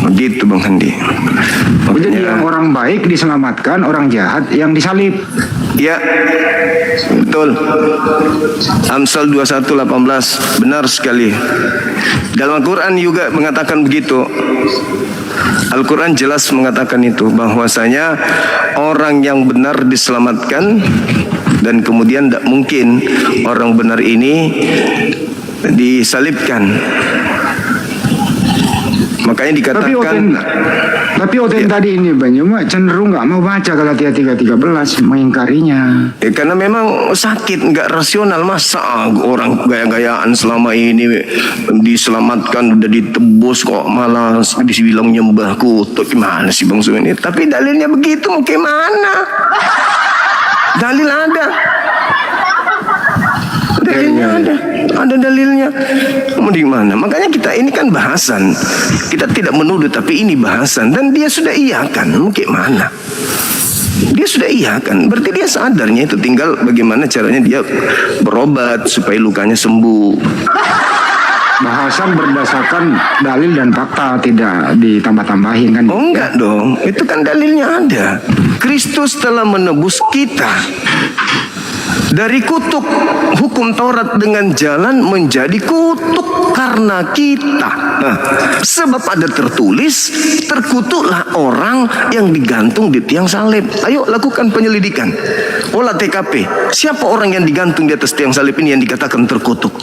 Begitu Bang Handi. Jadi yang orang baik diselamatkan, orang jahat yang disalib. Ya, betul. Amsal 21:18, benar sekali. Dalam Al-Quran juga mengatakan begitu. Al-Quran jelas mengatakan itu, bahwasanya orang yang benar diselamatkan, dan kemudian tidak mungkin orang benar ini disalibkan. Makanya dikatakan. Tapi Oten tadi ini Banyuma cenderung nggak mau baca Galatia 3:13, mengingkarinya. Karena memang sakit, nggak rasional. Masa orang gaya-gayaan selama ini diselamatkan, udah ditebus, kok malah dibilang nyembah kutuk. Gimana sih Bang Sumin ini? Tapi dalilnya begitu, mau gimana? Dalil ada. Dalilnya ada dalilnya. Mau di mana? Makanya kita ini kan bahasan. Kita tidak menuduh, tapi ini bahasan. Dan dia sudah iyakan. Mau gimana? Dia sudah iyakan. Berarti dia sadarnya itu. Tinggal bagaimana caranya dia berobat supaya lukanya sembuh. Bahasan berdasarkan dalil dan fakta, tidak ditambah-tambahin kan? Oh enggak dong. Itu kan dalilnya ada. Kristus telah menebus kita dari kutuk hukum Taurat dengan jalan menjadi kutuk karena kita. Nah, sebab ada tertulis, terkutuklah orang yang digantung di tiang salib. Ayo lakukan penyelidikan, olah TKP. Siapa orang yang digantung di atas tiang salib ini yang dikatakan terkutuk?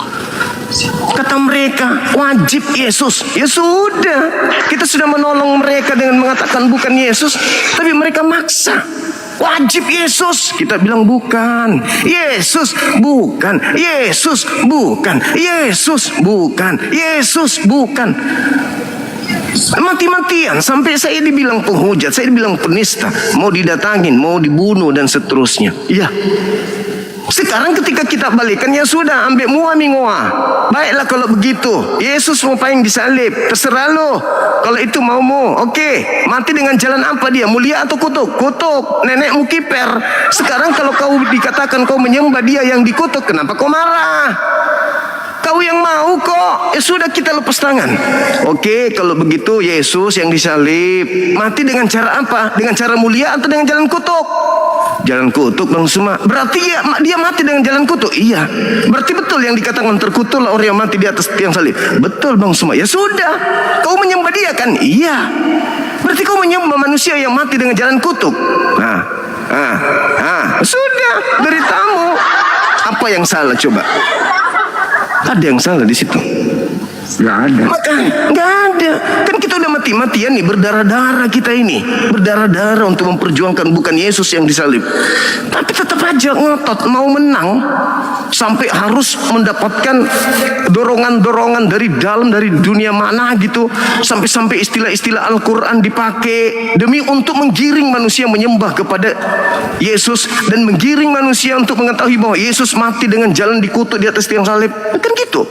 Kata mereka wajib Yesus. Ya sudah, kita sudah menolong mereka dengan mengatakan bukan Yesus, tapi mereka maksa. Wajib Yesus. Kita bilang bukan. Yesus bukan. Yesus bukan. Yesus bukan. Yesus bukan. Mati-matian sampai saya dibilang penghujat, saya dibilang penista, mau didatangin, mau dibunuh dan seterusnya. Iya. Sekarang ketika kita balikan, ya sudah, ambil muami-ngoa. Baiklah kalau begitu, Yesus mau payung disalib, terserah lo. Kalau itu maumu, oke. Mati dengan jalan apa dia? Mulia atau kutuk? Kutuk. Nenekmu kiper. Sekarang kalau kau dikatakan kau menyembah dia yang dikutuk, kenapa kau marah? Kau yang mau kok. Ya sudah, kita lepas tangan. Oke, kalau begitu Yesus yang disalib. Mati dengan cara apa? Dengan cara mulia atau dengan jalan kutuk? Jalan kutuk Bang Suma. Berarti ya, dia mati dengan jalan kutuk. Iya. Berarti betul yang dikatakan terkutuklah orang yang mati di atas tiang salib. Betul Bang Suma. Ya sudah, kau menyembah dia kan? Iya. Berarti kau menyembah manusia yang mati dengan jalan kutuk. Sudah, deritamu. Apa yang salah coba? Ada yang salah di situ? Nggak ada. Nggak ada. Kan kita udah mati-matian nih, berdarah-darah kita ini. Berdarah-darah untuk memperjuangkan bukan Yesus yang disalib. Tapi tetap aja ngotot mau menang. Sampai harus mendapatkan dorongan-dorongan dari dalam, dari dunia mana gitu. Sampai-sampai istilah-istilah Al-Quran dipakai demi untuk menggiring manusia menyembah kepada Yesus. Dan menggiring manusia untuk mengetahui bahwa Yesus mati dengan jalan dikutuk di atas tiang salib. Kan gitu.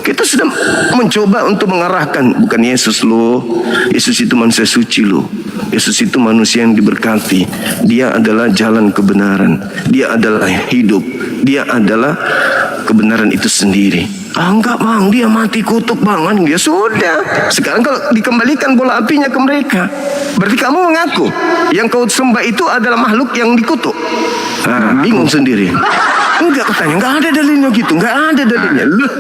Kita sudah mencoba untuk mengarahkan, bukan Yesus loh. Yesus itu manusia suci loh. Yesus itu manusia yang diberkati. Dia adalah jalan kebenaran. Dia adalah hidup. Dia adalah kebenaran itu sendiri. Enggak bang, dia mati kutuk bang. Ya sudah. Sekarang kalau dikembalikan bola apinya ke mereka, berarti kamu mengaku yang kau sembah itu adalah makhluk yang dikutuk. Bingung sendiri. Enggak, katanya enggak ada dalilnya gitu. Enggak ada dalilnya. Loh.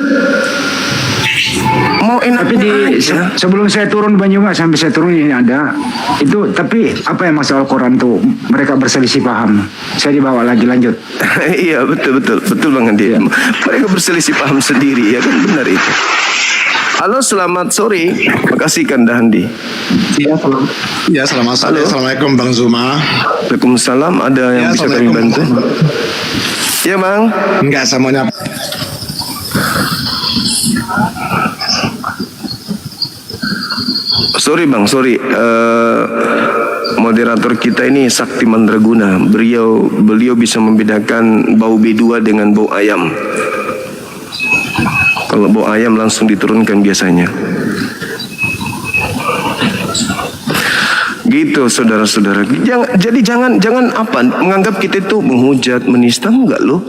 Mau enak Tapi sebelum saya turun Banyumas, sampai saya turun ini ada itu. Tapi apa yang masalah Al-Quran tuh mereka berselisih paham. Saya dibawa lagi, lanjut. Iya betul Bang Andi. Mereka berselisih paham sendiri, ya kan, benar itu. Halo, selamat sore. Makasih Kanda Handi. Ya, selamat sore. Assalamualaikum Bang Zuma. Waalaikumsalam. Ada yang bisa kami bantu? Ya Bang. Enggak, semuanya. Sorry Bang, sorry. Moderator kita ini Sakti Mandraguna. Beliau bisa membedakan bau B2 dengan bau ayam. Kalau bau ayam langsung diturunkan biasanya. Gitu saudara-saudara. Jadi jangan apa menganggap kita itu menghujat, menista, enggak loh.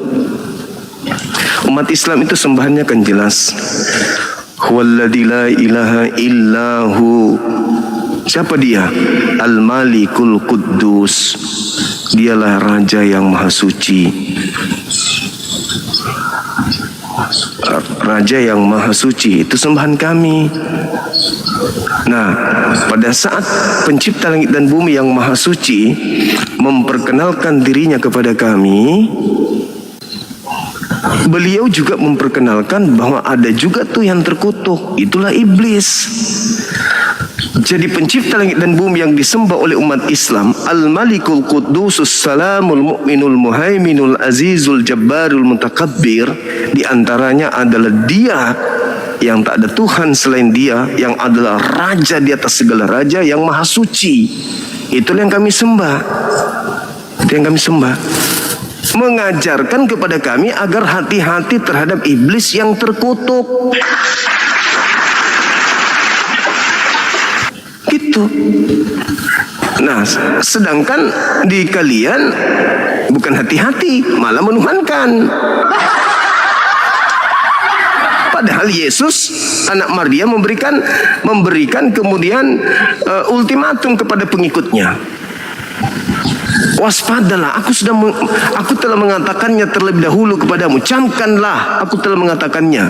Umat Islam itu sembahannya kan jelas. Huwallazi la ilaha illahu. Siapa dia? Al-Malikul Quddus. Dialah Raja yang Maha Suci. Raja yang Maha Suci itu sembahan kami. Nah, pada saat pencipta langit dan bumi yang Maha Suci memperkenalkan dirinya kepada kami, beliau juga memperkenalkan bahwa ada juga tuh yang terkutuk, itulah iblis. Jadi pencipta langit dan bumi yang disembah oleh umat Islam, Al-Malikul Quddusus Salamul Mu'minul Muhaiminul Azizul Jabbarul Mutakabbir, di antaranya adalah Dia yang tak ada Tuhan selain Dia, yang adalah Raja di atas segala raja, yang Maha Suci. Itulah yang kami sembah. Itu yang kami sembah. Mengajarkan kepada kami agar hati-hati terhadap iblis yang terkutuk. Gitu. Nah, sedangkan di kalian bukan hati-hati, malah menuhankan. Padahal Yesus anak Maria memberikan kemudian ultimatum kepada pengikutnya. Waspadalah, aku telah mengatakannya terlebih dahulu kepadamu. Camkanlah, aku telah mengatakannya.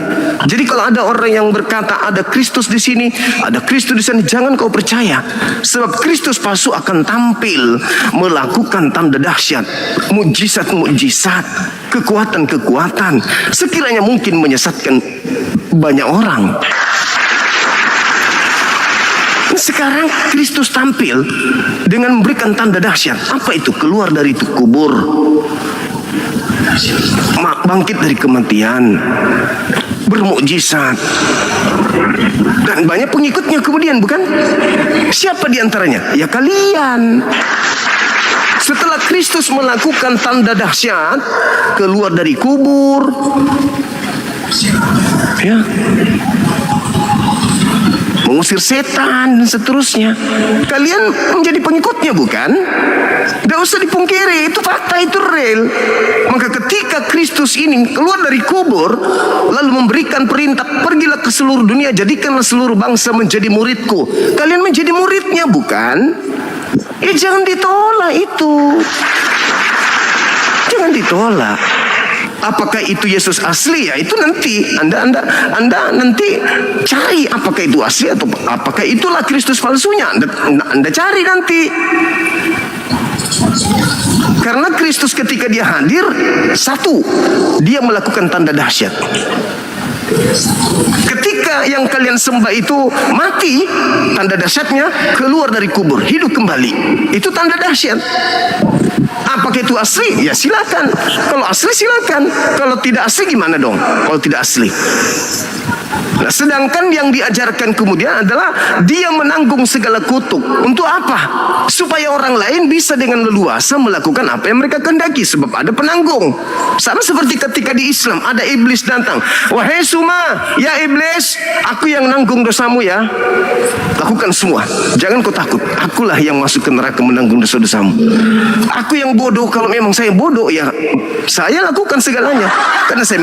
Jadi kalau ada orang yang berkata ada Kristus di sini, ada Kristus di sana, jangan kau percaya. Sebab Kristus palsu akan tampil melakukan tanda dahsyat, mukjizat-mukjizat, kekuatan-kekuatan, sekiranya mungkin menyesatkan banyak orang. Sekarang Kristus tampil dengan memberikan tanda dahsyat. Apa itu? Keluar dari itu kubur, bangkit dari kematian, bermukjizat, dan banyak pengikutnya kemudian, bukan? Siapa di antaranya? Ya kalian. Setelah Kristus melakukan tanda dahsyat, keluar dari kubur, ya, mengusir setan dan seterusnya, kalian menjadi pengikutnya, bukan? Tidak usah dipungkiri, itu fakta, itu real. Maka ketika Kristus ini keluar dari kubur, lalu memberikan perintah, pergilah ke seluruh dunia, jadikanlah seluruh bangsa menjadi muridku. Kalian menjadi muridnya, bukan? Ya jangan ditolak itu. Jangan ditolak. Apakah itu Yesus asli? Ya itu nanti Anda nanti cari apakah itu asli atau apakah itulah Kristus palsunya. Anda cari nanti. Karena Kristus ketika dia hadir, satu, dia melakukan tanda dahsyat. Ketika yang kalian sembah itu mati, tanda dahsyatnya keluar dari kubur, hidup kembali. Itu tanda dahsyat. Apakah itu asli? Ya silakan. Kalau asli silakan. Kalau tidak asli gimana dong? Kalau tidak asli. Nah, sedangkan yang diajarkan kemudian adalah dia menanggung segala kutuk. Untuk apa? Supaya orang lain bisa dengan leluasa melakukan apa yang mereka kehendaki, sebab ada penanggung. Sama seperti ketika di Islam ada iblis datang, wahai Suma, ya iblis, aku yang nanggung dosamu ya. Lakukan semua, jangan kau takut. Akulah yang masuk ke neraka menanggung dosa-dosamu. Aku yang bodoh, kalau memang saya bodoh ya saya lakukan segalanya. Karena saya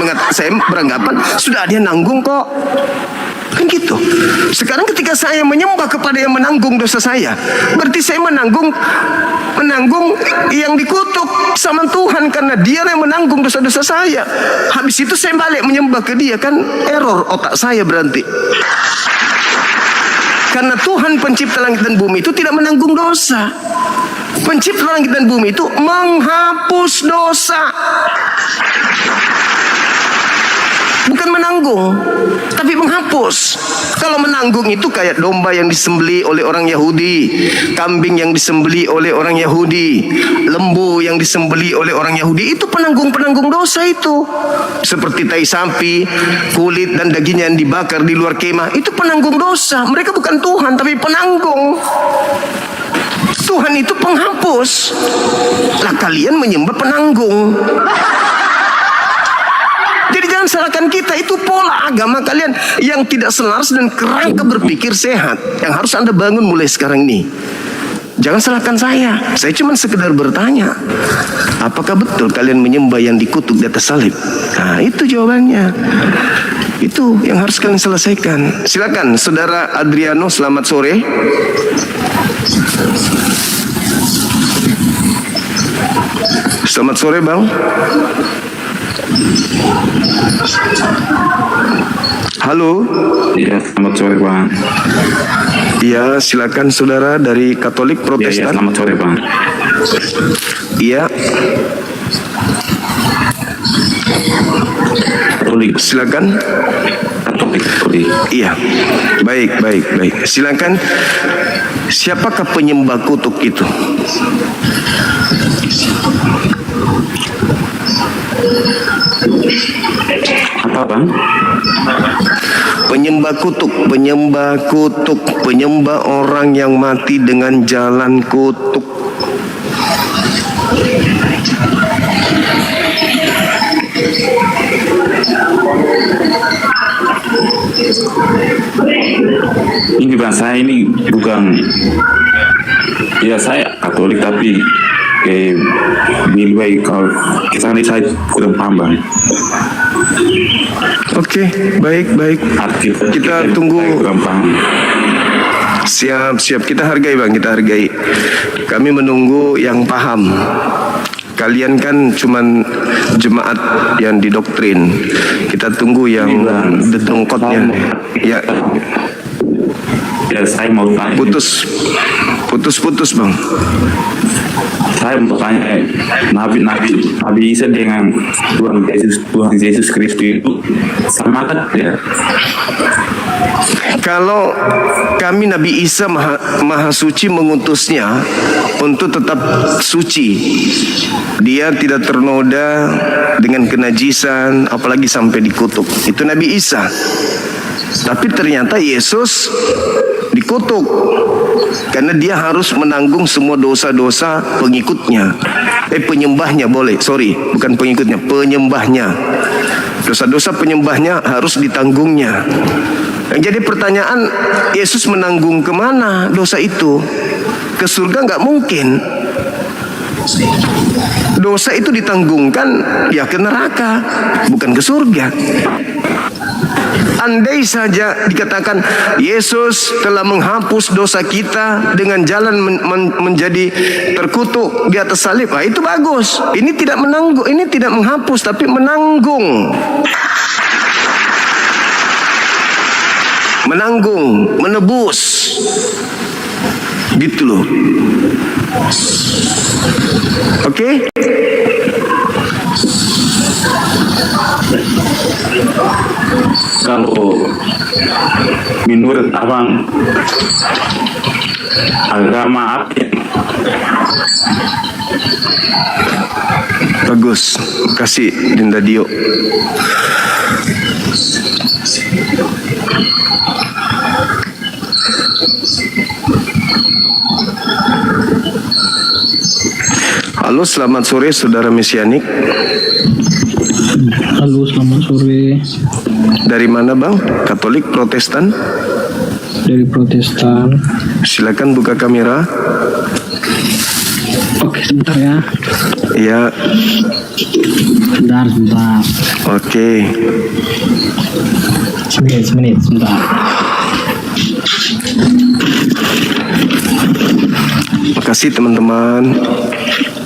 beranggapan sudah ada yang nanggung kok. Kan gitu. Sekarang ketika saya menyembah kepada yang menanggung dosa saya, berarti saya menanggung yang dikutuk sama Tuhan, karena dia yang menanggung dosa-dosa saya. Habis itu saya balik menyembah ke dia, kan error otak saya berarti. Karena Tuhan pencipta langit dan bumi itu tidak menanggung dosa. Pencipta langit dan bumi itu menghapus dosa, bukan menanggung, tapi menghapus. Kalau menanggung itu kayak domba yang disembeli oleh orang Yahudi, kambing yang disembeli oleh orang Yahudi, lembu yang disembeli oleh orang Yahudi, itu penanggung-penanggung dosa itu. Seperti tai sapi, kulit dan dagingnya yang dibakar di luar kemah, itu penanggung dosa. Mereka bukan Tuhan, tapi penanggung. Tuhan itu penghapus. Lah kalian menyembah penanggung. Jadi jangan salahkan kita, itu pola agama kalian yang tidak selaras dan kerangka berpikir sehat yang harus Anda bangun mulai sekarang ini. Jangan salahkan saya cuma sekedar bertanya, apakah betul kalian menyembah yang dikutuk di atas salib? Nah, itu jawabannya. Itu yang harus kalian selesaikan. Silakan Saudara Adriano, selamat sore. Selamat sore Bang. Halo. Iya, selamat sore Bang. Iya, silakan saudara dari Katolik Protestan. Iya, selamat sore Bang. Iya. Katolik. Silakan. Katolik. Iya. Baik. Silakan. Siapakah penyembah kutuk itu? Apa Bang? Penyembah kutuk, penyembah orang yang mati dengan jalan kutuk. Ini Bang, saya ini bukan, ya saya Katolik tapi Milway kalau kita ini saya kurang paham Bang. Oke, baik. Kita tunggu. Kurang paham. Siap. Kita hargai Bang, kita hargai. Kami menunggu yang paham. Kalian kan cuman jemaat yang didoktrin. Kita tunggu yang dedengkotnya. Ya. Ya, saya mau tanya. Putus Bang. Saya mau tanya, Nabi Isa dengan Tuhan Yesus Kristus itu sama kan ya? Kalau kami Nabi Isa Maha Suci mengutusnya untuk tetap suci. Dia tidak ternoda dengan kenajisan, apalagi sampai dikutuk. Itu Nabi Isa. Tapi ternyata Yesus dikutuk karena dia harus menanggung semua dosa-dosa pengikutnya. Penyembahnya bukan pengikutnya, penyembahnya. Dosa-dosa penyembahnya harus ditanggungnya. Jadi pertanyaan, Yesus menanggung kemana dosa itu? Ke surga nggak mungkin. Dosa itu ditanggungkan ya ke neraka, bukan ke surga. Andai saja dikatakan Yesus telah menghapus dosa kita dengan jalan menjadi terkutuk di atas salib, itu bagus. Ini tidak menanggung, ini tidak menghapus tapi menanggung. Menebus. Gitu loh. Oke? kalau menurut abang agama apa yang Bagus, kasih Dinda Dio. Halo, selamat sore Saudara Mesianik. Halo, selamat sore. Dari mana Bang? Katolik, Protestan? Dari Protestan. Silakan buka kamera. Oke, sebentar ya. Ya, Sebentar. oke. Semenit, sebentar. Makasih teman-teman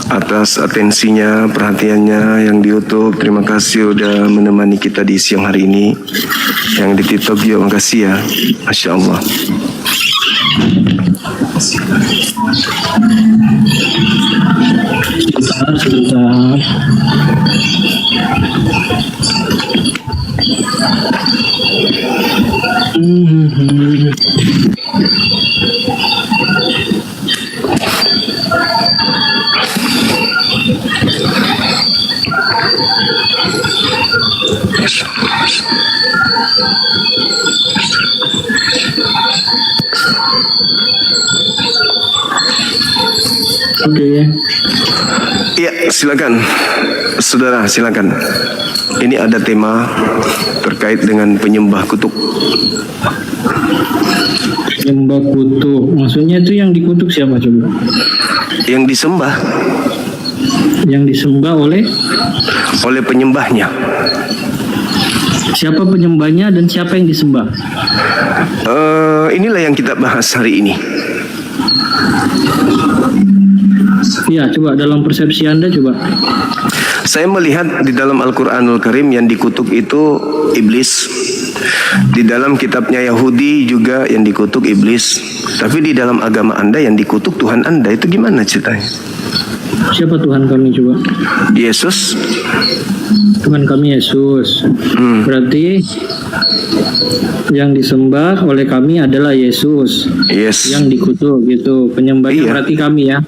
atas atensinya, perhatiannya yang di YouTube. Terima kasih udah menemani kita di siang hari ini. Yang di TikTok juga makasih ya. Masya Allah. Sebentar. Oke. Iya, silakan. Saudara, silakan. Ini ada tema terkait dengan penyembah kutuk. Penyembah kutuk. Maksudnya itu yang dikutuk siapa coba? Yang disembah Yang disembah oleh penyembahnya. siapa penyembahnya dan siapa yang disembah? Inilah yang kita bahas hari ini. Ya, coba dalam persepsi Anda coba. Saya melihat di dalam Al-Quranul Karim yang dikutuk itu iblis. Di dalam kitabnya Yahudi juga yang dikutuk iblis. Tapi di dalam agama Anda yang dikutuk Tuhan Anda, itu gimana ceritanya? Siapa Tuhan kami coba? Yesus. Tuhan kami Yesus. Berarti yang disembah oleh kami adalah Yesus. Yes. Yang dikutuk gitu. Penyembahnya Iya. berarti kami ya.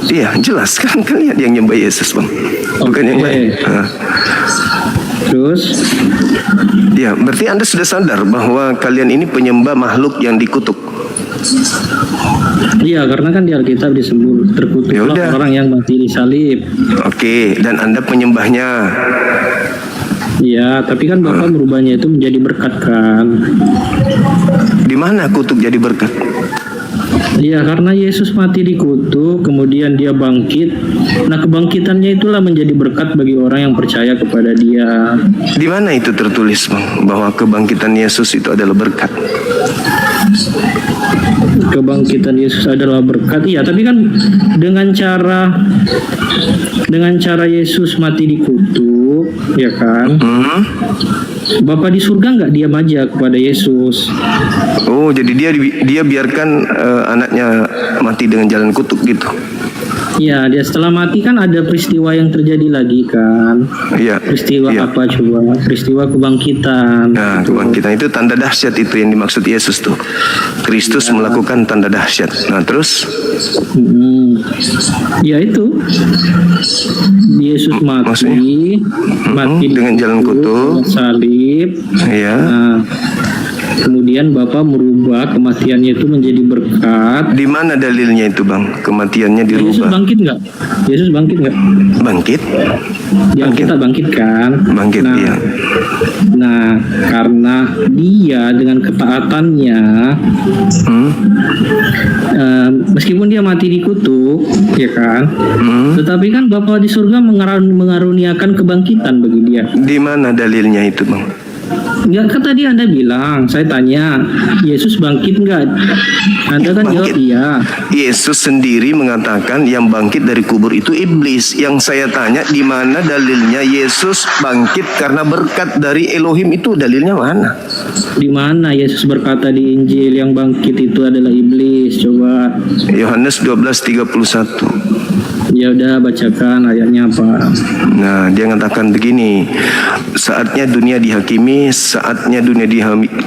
Iya, jelas kan kalian yang nyembah Yesus, Bang. Bukan yang lain. Terus Ya, berarti Anda sudah sadar bahwa kalian ini penyembah makhluk yang dikutuk. iya, karena kan di Alkitab disebut Ya terkutuklah udah. orang yang mati di salib. Oke, dan Anda penyembahnya. Iya, tapi kan Bapak merubahnya itu menjadi berkat kan. Di mana kutuk jadi berkat? Iya, karena Yesus mati dikutuk, kemudian dia bangkit. Nah, kebangkitannya itulah menjadi berkat bagi orang yang percaya kepada dia. Di mana itu tertulis, Bang, bahwa kebangkitan Yesus itu adalah berkat? Kebangkitan Yesus adalah berkat. Iya, tapi kan dengan cara Yesus mati dikutuk, ya kan? Bapak di surga nggak diam aja kepada Yesus. Oh, jadi dia biarkan anaknya mati dengan jalan kutuk gitu. Ya, dia setelah mati kan ada peristiwa yang terjadi lagi kan. Iya. Peristiwa Iya. apa coba? Peristiwa kebangkitan. Nah, kebangkitan itu tanda dahsyat itu yang dimaksud Yesus tuh. Kristus melakukan tanda dahsyat. Nah, terus Ya itu. Yesus mati dengan jalan kutuk. dengan salib. Iya. Nah, kemudian Bapak merubah kematiannya itu menjadi berkat. Di mana dalilnya itu, Bang? Kematiannya Yesus dirubah. bangkit nggak? Yesus bangkit nggak? Bangkit? Di Alkitab bangkit kan? Bangkit, nah, iya. Nah, karena dia dengan ketaatannya, meskipun dia mati dikutuk, ya kan? Tetapi kan Bapa di surga mengaruniakan kebangkitan bagi dia. Di mana dalilnya itu, Bang? Enggak, kan tadi Anda bilang, saya tanya, Yesus bangkit enggak? Anda kan jawab Bangkit. iya. Yesus sendiri mengatakan yang bangkit dari kubur itu iblis. Yang saya tanya, di mana dalilnya Yesus bangkit karena berkat dari Elohim, itu dalilnya mana? Di mana Yesus berkata di Injil yang bangkit itu adalah iblis? Coba. Yohanes 12:31. Ya udah, bacakan ayatnya apa. Nah, dia mengatakan begini, saatnya dunia dihakimi ini saatnya dunia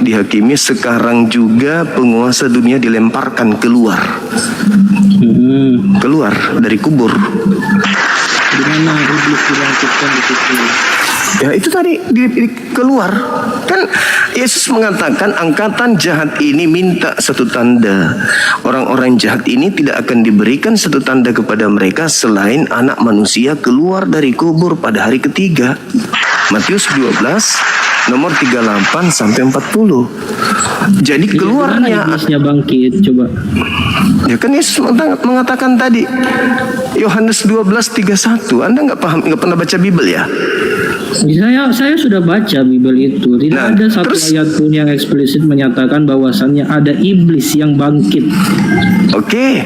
dihakimi. Sekarang juga penguasa dunia dilemparkan keluar dari kubur. Gimana iblis dibangkitkan di situ? Ya itu tadi keluar. Kan Yesus mengatakan angkatan jahat ini minta satu tanda. Orang-orang jahat ini tidak akan diberikan satu tanda kepada mereka selain anak manusia keluar dari kubur pada hari ketiga. Matius 12 nomor 38 sampai 40. Jadi keluarnya iblisnya bangkit coba. Ya kan Yesus mengatakan tadi Yohanes 12:31. Anda nggak pernah baca Bible ya? Saya sudah baca Bible itu. Tidak ada satu ayat pun yang eksplisit menyatakan bahwasannya ada iblis yang bangkit. Oke.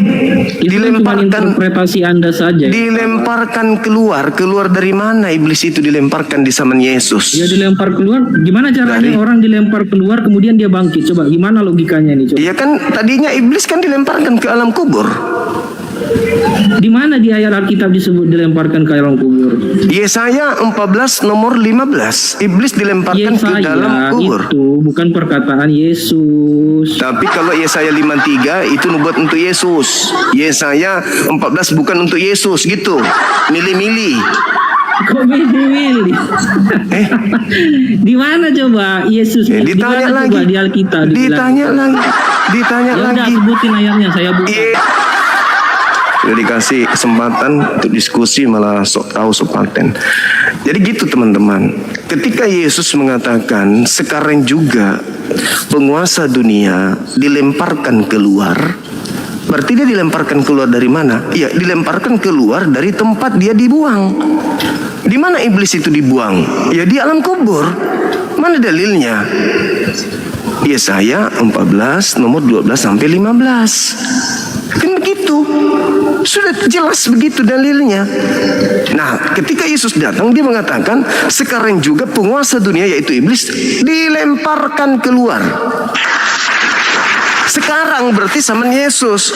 Itu cuma interpretasi Anda saja. Dilemparkan keluar dari mana iblis itu dilemparkan di zaman Yesus? Ya dilempar keluar. Gimana caranya orang dilempar keluar kemudian dia bangkit? Coba gimana logikanya nih? Coba. Iya kan tadinya iblis kan dilemparkan ke alam kubur. Di mana di ayat Alkitab disebut dilemparkan ke alam kubur? Yesaya 14 nomor 15. Iblis dilemparkan ke dalam kubur. Itu bukan perkataan Yesus. Tapi kalau Yesaya 53 itu nubuat untuk Yesus. Yesaya 14 bukan untuk Yesus gitu. Milih-milih. Kok milih-milih? Di mana coba Yesus? Ditanya lagi. Coba di Alkitab. Ditanya lagi. Sebutin ayatnya, saya buka. Sudah dikasih kesempatan untuk diskusi malah sok tahu sok paten. Jadi gitu teman-teman. Ketika Yesus mengatakan sekarang juga penguasa dunia dilemparkan keluar, berarti dia dilemparkan keluar dari mana? Ya, dilemparkan keluar dari tempat dia dibuang. Di mana iblis itu dibuang? Ya di alam kubur. Mana dalilnya? Yesaya 14 nomor 12 sampai 15. Kan begitu. Sudah jelas begitu dalilnya. Nah, ketika Yesus datang dia mengatakan sekarang juga penguasa dunia yaitu iblis dilemparkan keluar. Sekarang berarti zaman Yesus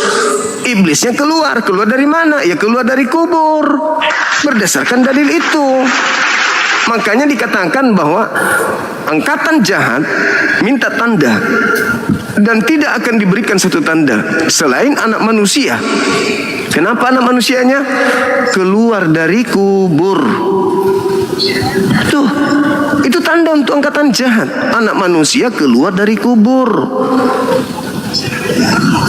iblisnya keluar dari mana? Ya keluar dari kubur. Berdasarkan dalil itu. Makanya dikatakan bahwa angkatan jahat minta tanda dan tidak akan diberikan satu tanda selain anak manusia. Kenapa anak manusianya keluar dari kubur? Tuh, itu tanda untuk angkatan jahat. Anak manusia keluar dari kubur.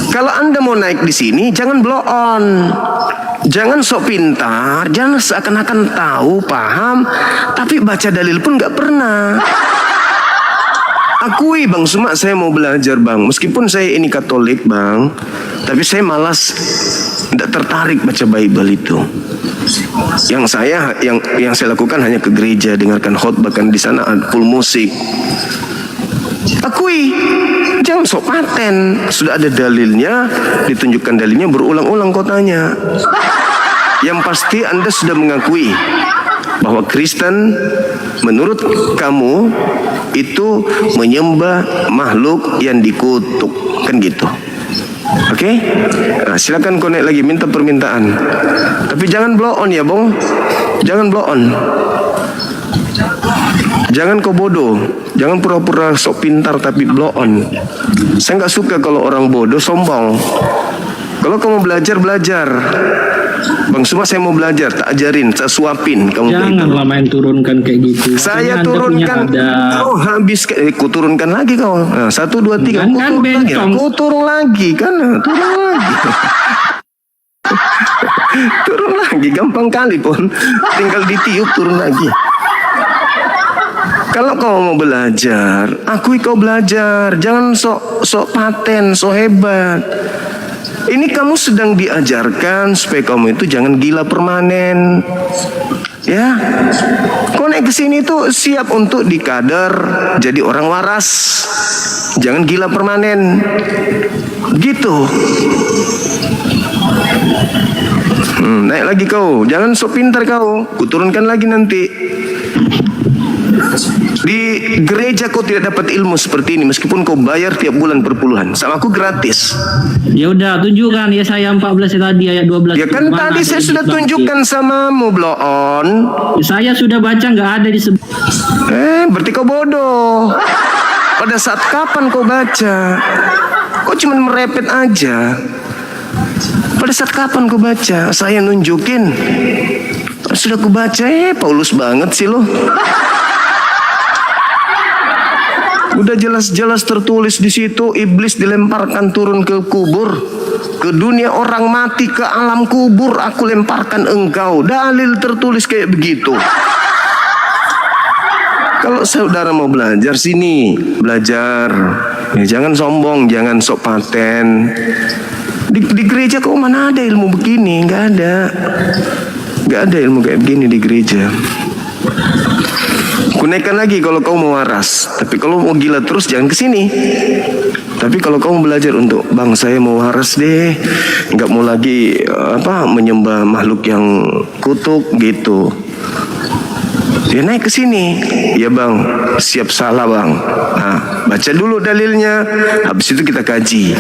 Kalau Anda mau naik di sini, jangan blow on. Jangan sok pintar, jangan seakan-akan tahu, paham, tapi baca dalil pun nggak pernah. Akui bang, cuma saya mau belajar bang. Meskipun saya ini Katolik bang, tapi saya malas, tidak tertarik baca Bible itu. Yang saya lakukan hanya ke gereja, dengarkan khotbah, bahkan di sana full musik. Akui, jangan sok paten. Sudah ada dalilnya, ditunjukkan dalilnya berulang-ulang kotanya. Yang pasti Anda sudah mengakui bahwa Kristen menurut kamu itu menyembah makhluk yang dikutuk, kan gitu. Oke? Nah, silakan connect lagi, minta permintaan. Tapi jangan blow on ya, Bong. Jangan blow on. Jangan kau bodoh. Jangan pura-pura sok pintar tapi blow on. Saya nggak suka kalau orang bodoh sombong. Kalau kamu belajar. Bang Suma saya mau belajar, tak ajarin, tak suapin kamu. Janganlah main turunkan kayak gitu. Saya turunkan. Oh habis, ku turunkan lagi kau. Nah, 1, 2, 3. Ku turun lagi kan? Turun lagi. Turun lagi, gampang kali pun. Tinggal ditiup turun lagi. Kalau kau mau belajar, akui kau belajar. Jangan sok paten, sok hebat. Ini kamu sedang diajarkan supaya kamu itu jangan gila permanen. Ya. Kau naik ke sini tuh siap untuk dikader, jadi orang waras. Jangan gila permanen. Gitu. Naik lagi kau. Jangan sok pintar kau. Kuturunkan lagi nanti. Di gereja kau tidak dapat ilmu seperti ini meskipun kau bayar tiap bulan berpuluhan. Sama aku gratis. Ya udah, tunjukkan Yesaya 14 tadi ayat 12. Ya kan Mana tadi ada saya sudah bangkit? tunjukkan samamu, blow on. Saya sudah baca, nggak ada di Berarti kau bodoh. Pada saat kapan kau baca? Kau cuma merepet aja. Pada saat kapan kau baca? Saya nunjukin. Sudah ku baca, Paulus banget sih lo. Udah jelas-jelas tertulis di situ, iblis dilemparkan turun ke kubur, ke dunia orang mati, ke alam kubur. Aku lemparkan engkau. Dalil tertulis kayak begitu. Kalau saudara mau belajar sini, belajar. Ya, jangan sombong, jangan sok paten. Di gereja kok mana ada ilmu begini? Nggak ada. Nggak ada ilmu kayak begini di gereja. Kunaikkan lagi kalau kau mau waras. Tapi kalau mau gila terus jangan kesini. Tapi kalau kau mau belajar untuk bang saya mau waras deh, nggak mau lagi menyembah makhluk yang kutuk gitu. Dia naik ke sini. Ya bang, siap salah bang. Nah, baca dulu dalilnya. Habis itu kita kaji.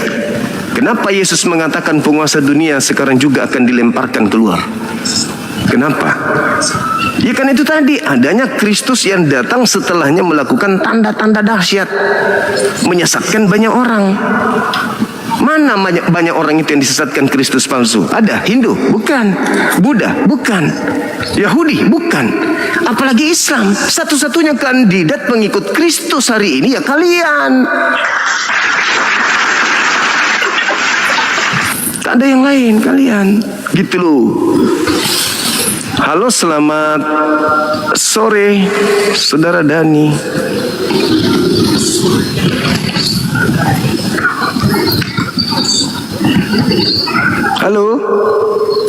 Kenapa Yesus mengatakan penguasa dunia sekarang juga akan dilemparkan keluar? Kenapa? Ya kan itu tadi, adanya Kristus yang datang setelahnya melakukan tanda-tanda dahsyat, menyesatkan banyak orang. Mana banyak orang itu yang disesatkan Kristus palsu? Ada Hindu? Bukan. Buddha? Bukan. Yahudi? Bukan. Apalagi Islam. Satu-satunya kandidat pengikut Kristus hari ini ya kalian. Tak ada yang lain, kalian. Gitu loh. Halo, selamat sore, Saudara Dani. Halo.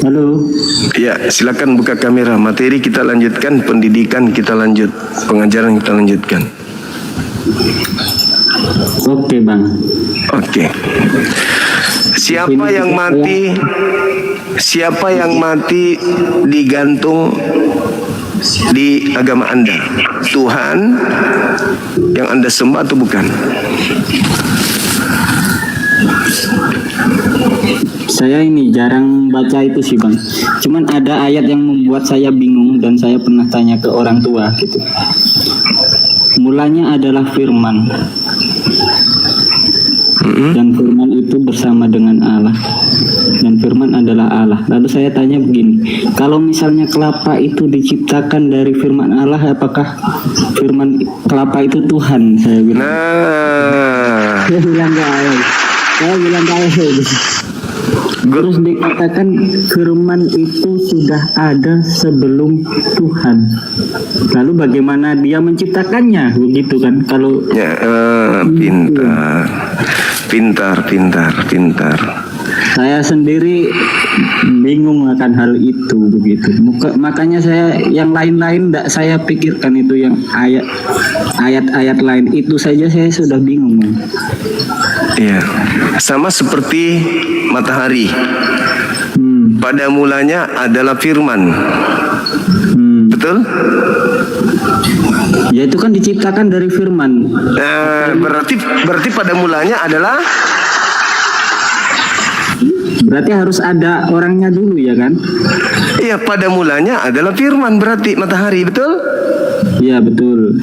Halo. Ya, silakan buka kamera. Materi kita lanjutkan, pendidikan kita lanjut, pengajaran kita lanjutkan. Oke bang. Oke. Siapa yang mati digantung di agama Anda? Tuhan yang Anda sembah atau bukan? Saya ini jarang baca itu sih bang. Cuman ada ayat yang membuat saya bingung dan saya pernah tanya ke orang tua gitu. Mulanya adalah firman. Dan firman itu bersama dengan Allah. Dan firman adalah Allah. Lalu saya tanya begini, kalau misalnya kelapa itu diciptakan dari firman Allah, apakah firman kelapa itu Tuhan? Saya bilang. Saya bilang Terus dikatakan firman itu sudah ada sebelum Tuhan. Lalu bagaimana dia menciptakannya? Begitu kan? Kalau pintar. Saya sendiri bingung akan hal itu begitu. Makanya saya yang lain-lain tidak saya pikirkan itu, yang ayat-ayat lain itu saja saya sudah bingung. Iya, sama seperti matahari. Pada mulanya adalah firman. Betul? Ya itu kan diciptakan dari firman. Berarti pada mulanya adalah. Berarti harus ada orangnya dulu ya kan? Iya, pada mulanya adalah firman, berarti matahari, betul? Iya betul.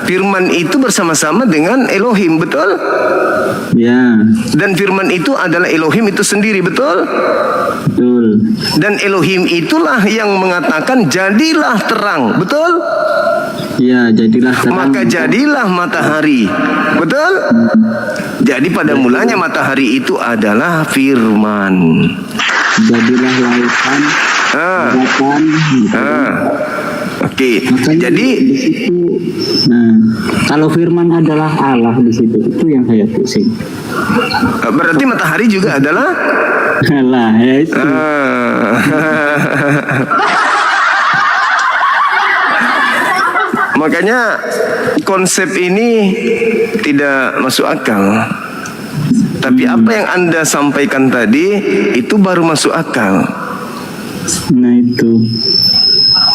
Firman itu bersama-sama dengan Elohim, betul? Ya. Dan firman itu adalah Elohim itu sendiri, betul? Betul. Dan Elohim itulah yang mengatakan jadilah terang, betul? Ya, jadilah terang. Maka jadilah matahari, betul? Jadi pada mulanya matahari itu adalah firman. Jadilah lautan, daratan. Oke. Jadi di situ, kalau firman adalah Allah di situ, itu yang saya pusing. Berarti matahari juga adalah Allah, ya itu. Makanya konsep ini tidak masuk akal. Tapi apa yang Anda sampaikan tadi itu baru masuk akal. Nah itu.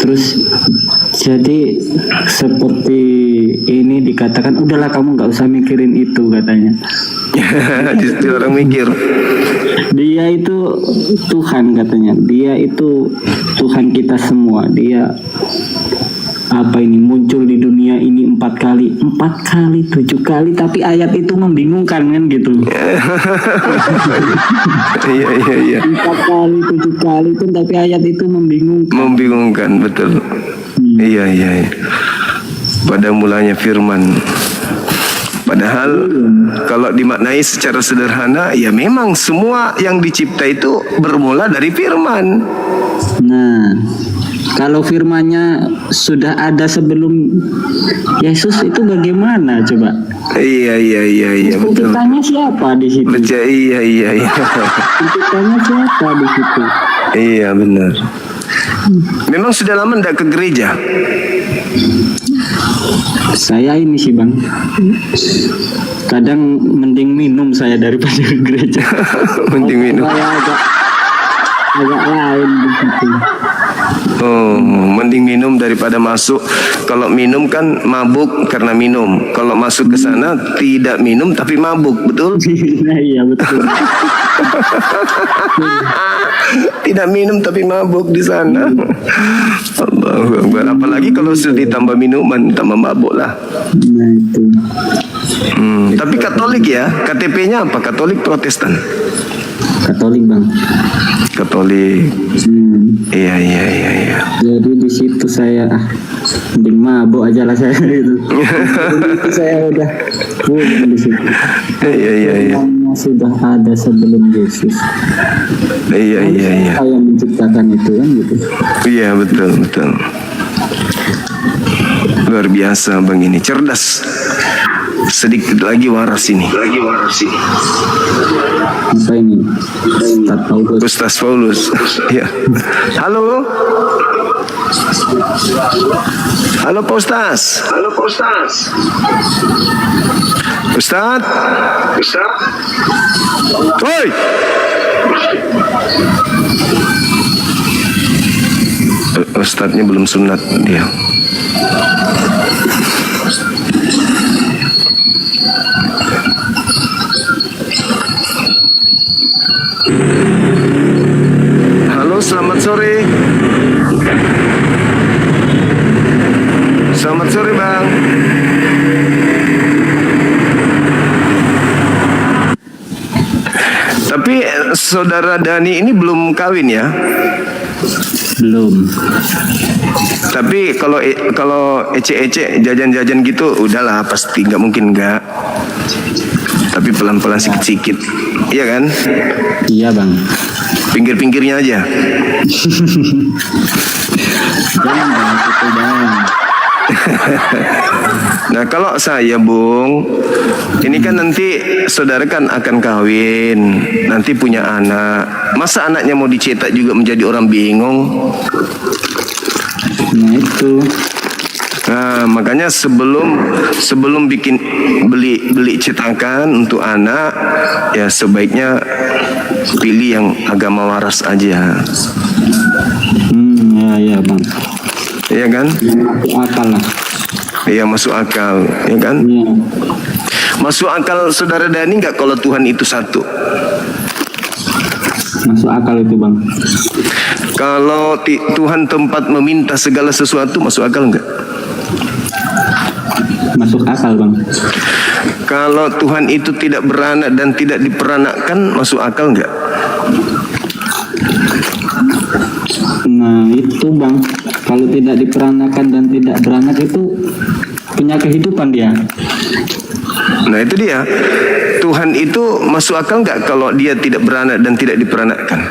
Terus jadi seperti ini dikatakan, udahlah kamu nggak usah mikirin itu katanya. Di situ orang mikir. Dia itu Tuhan katanya. Dia itu Tuhan kita semua. Dia apa ini muncul di dunia ini 4 kali, 7 kali, tapi ayat itu membingungkan kan gitu. Iya. 4 kali, 7 kali pun, tapi ayat itu membingungkan. Membingungkan, betul. Iya. Pada mulanya firman. Padahal kalau dimaknai secara sederhana, ya memang semua yang dicipta itu bermula dari firman. Nah, kalau firmannya sudah ada sebelum Yesus itu bagaimana coba? Iya, betul. Penciptanya siapa di situ? Iya. Penciptanya siapa di situ? Iya, benar. Memang sudah lama tidak ke gereja. Saya ini sih Bang, kadang mending minum saya daripada ke gereja. Mending minum. Saya agak lain begitu. Oh, mending minum daripada masuk. Kalau minum kan mabuk karena minum. Kalau masuk ke sana tidak minum tapi mabuk, betul? Iya betul. Tidak minum tapi mabuk di sana. Allahu Akbar. Apalagi kalau sudah ditambah minuman, tambah mabuk lah. Nah itu. Tapi Katolik ya, KTP-nya apa? Katolik Protestan? Katolik Bang. Katolik. Iya. Jadi di situ saya mending mabuk aja lah saya itu. Itu saya udah pulang di situ. Iya. Sudah ada sebelum Yesus. Iya. Saya menciptakan itu kan gitu. Iya, betul. Luar biasa Bang ini, cerdas. Sedikit lagi waras ini. Apa ini? Ustaz Paulus. Ya. Halo Pak Ustaz. Ustaz. Woi. Ustaznya belum sunat dia. Halo, selamat sore. Selamat sore, Bang. Tapi saudara Dani ini belum kawin ya? Belum. Tapi kalau ece-ece jajan-jajan gitu udahlah pasti, nggak mungkin nggak. Tapi pelan-pelan sikit-sikit, iya kan? Iya Bang. Pinggir-pinggirnya aja. Jangan Bang, itu Bang. Nah kalau saya Bung, ini kan nanti saudara kan akan kawin, nanti punya anak. Masa anaknya mau dicetak juga menjadi orang bingung? Nah itu. Nah makanya sebelum bikin beli cetakan untuk anak, ya sebaiknya pilih yang agama waras aja. Ya Bang. Iya kan? Masuk akal lah. Iya masuk akal, ya kan? Iya. Masuk akal saudara Dani nggak kalau Tuhan itu satu? Masuk akal itu Bang. Kalau Tuhan tempat meminta segala sesuatu, masuk akal nggak? Masuk akal Bang. Kalau Tuhan itu tidak beranak dan tidak diperanakkan, masuk akal nggak? Nah itu Bang, kalau tidak diperanakan dan tidak beranak itu punya kehidupan dia. Nah itu dia, Tuhan itu masuk akal nggak kalau dia tidak beranak dan tidak diperanakkan?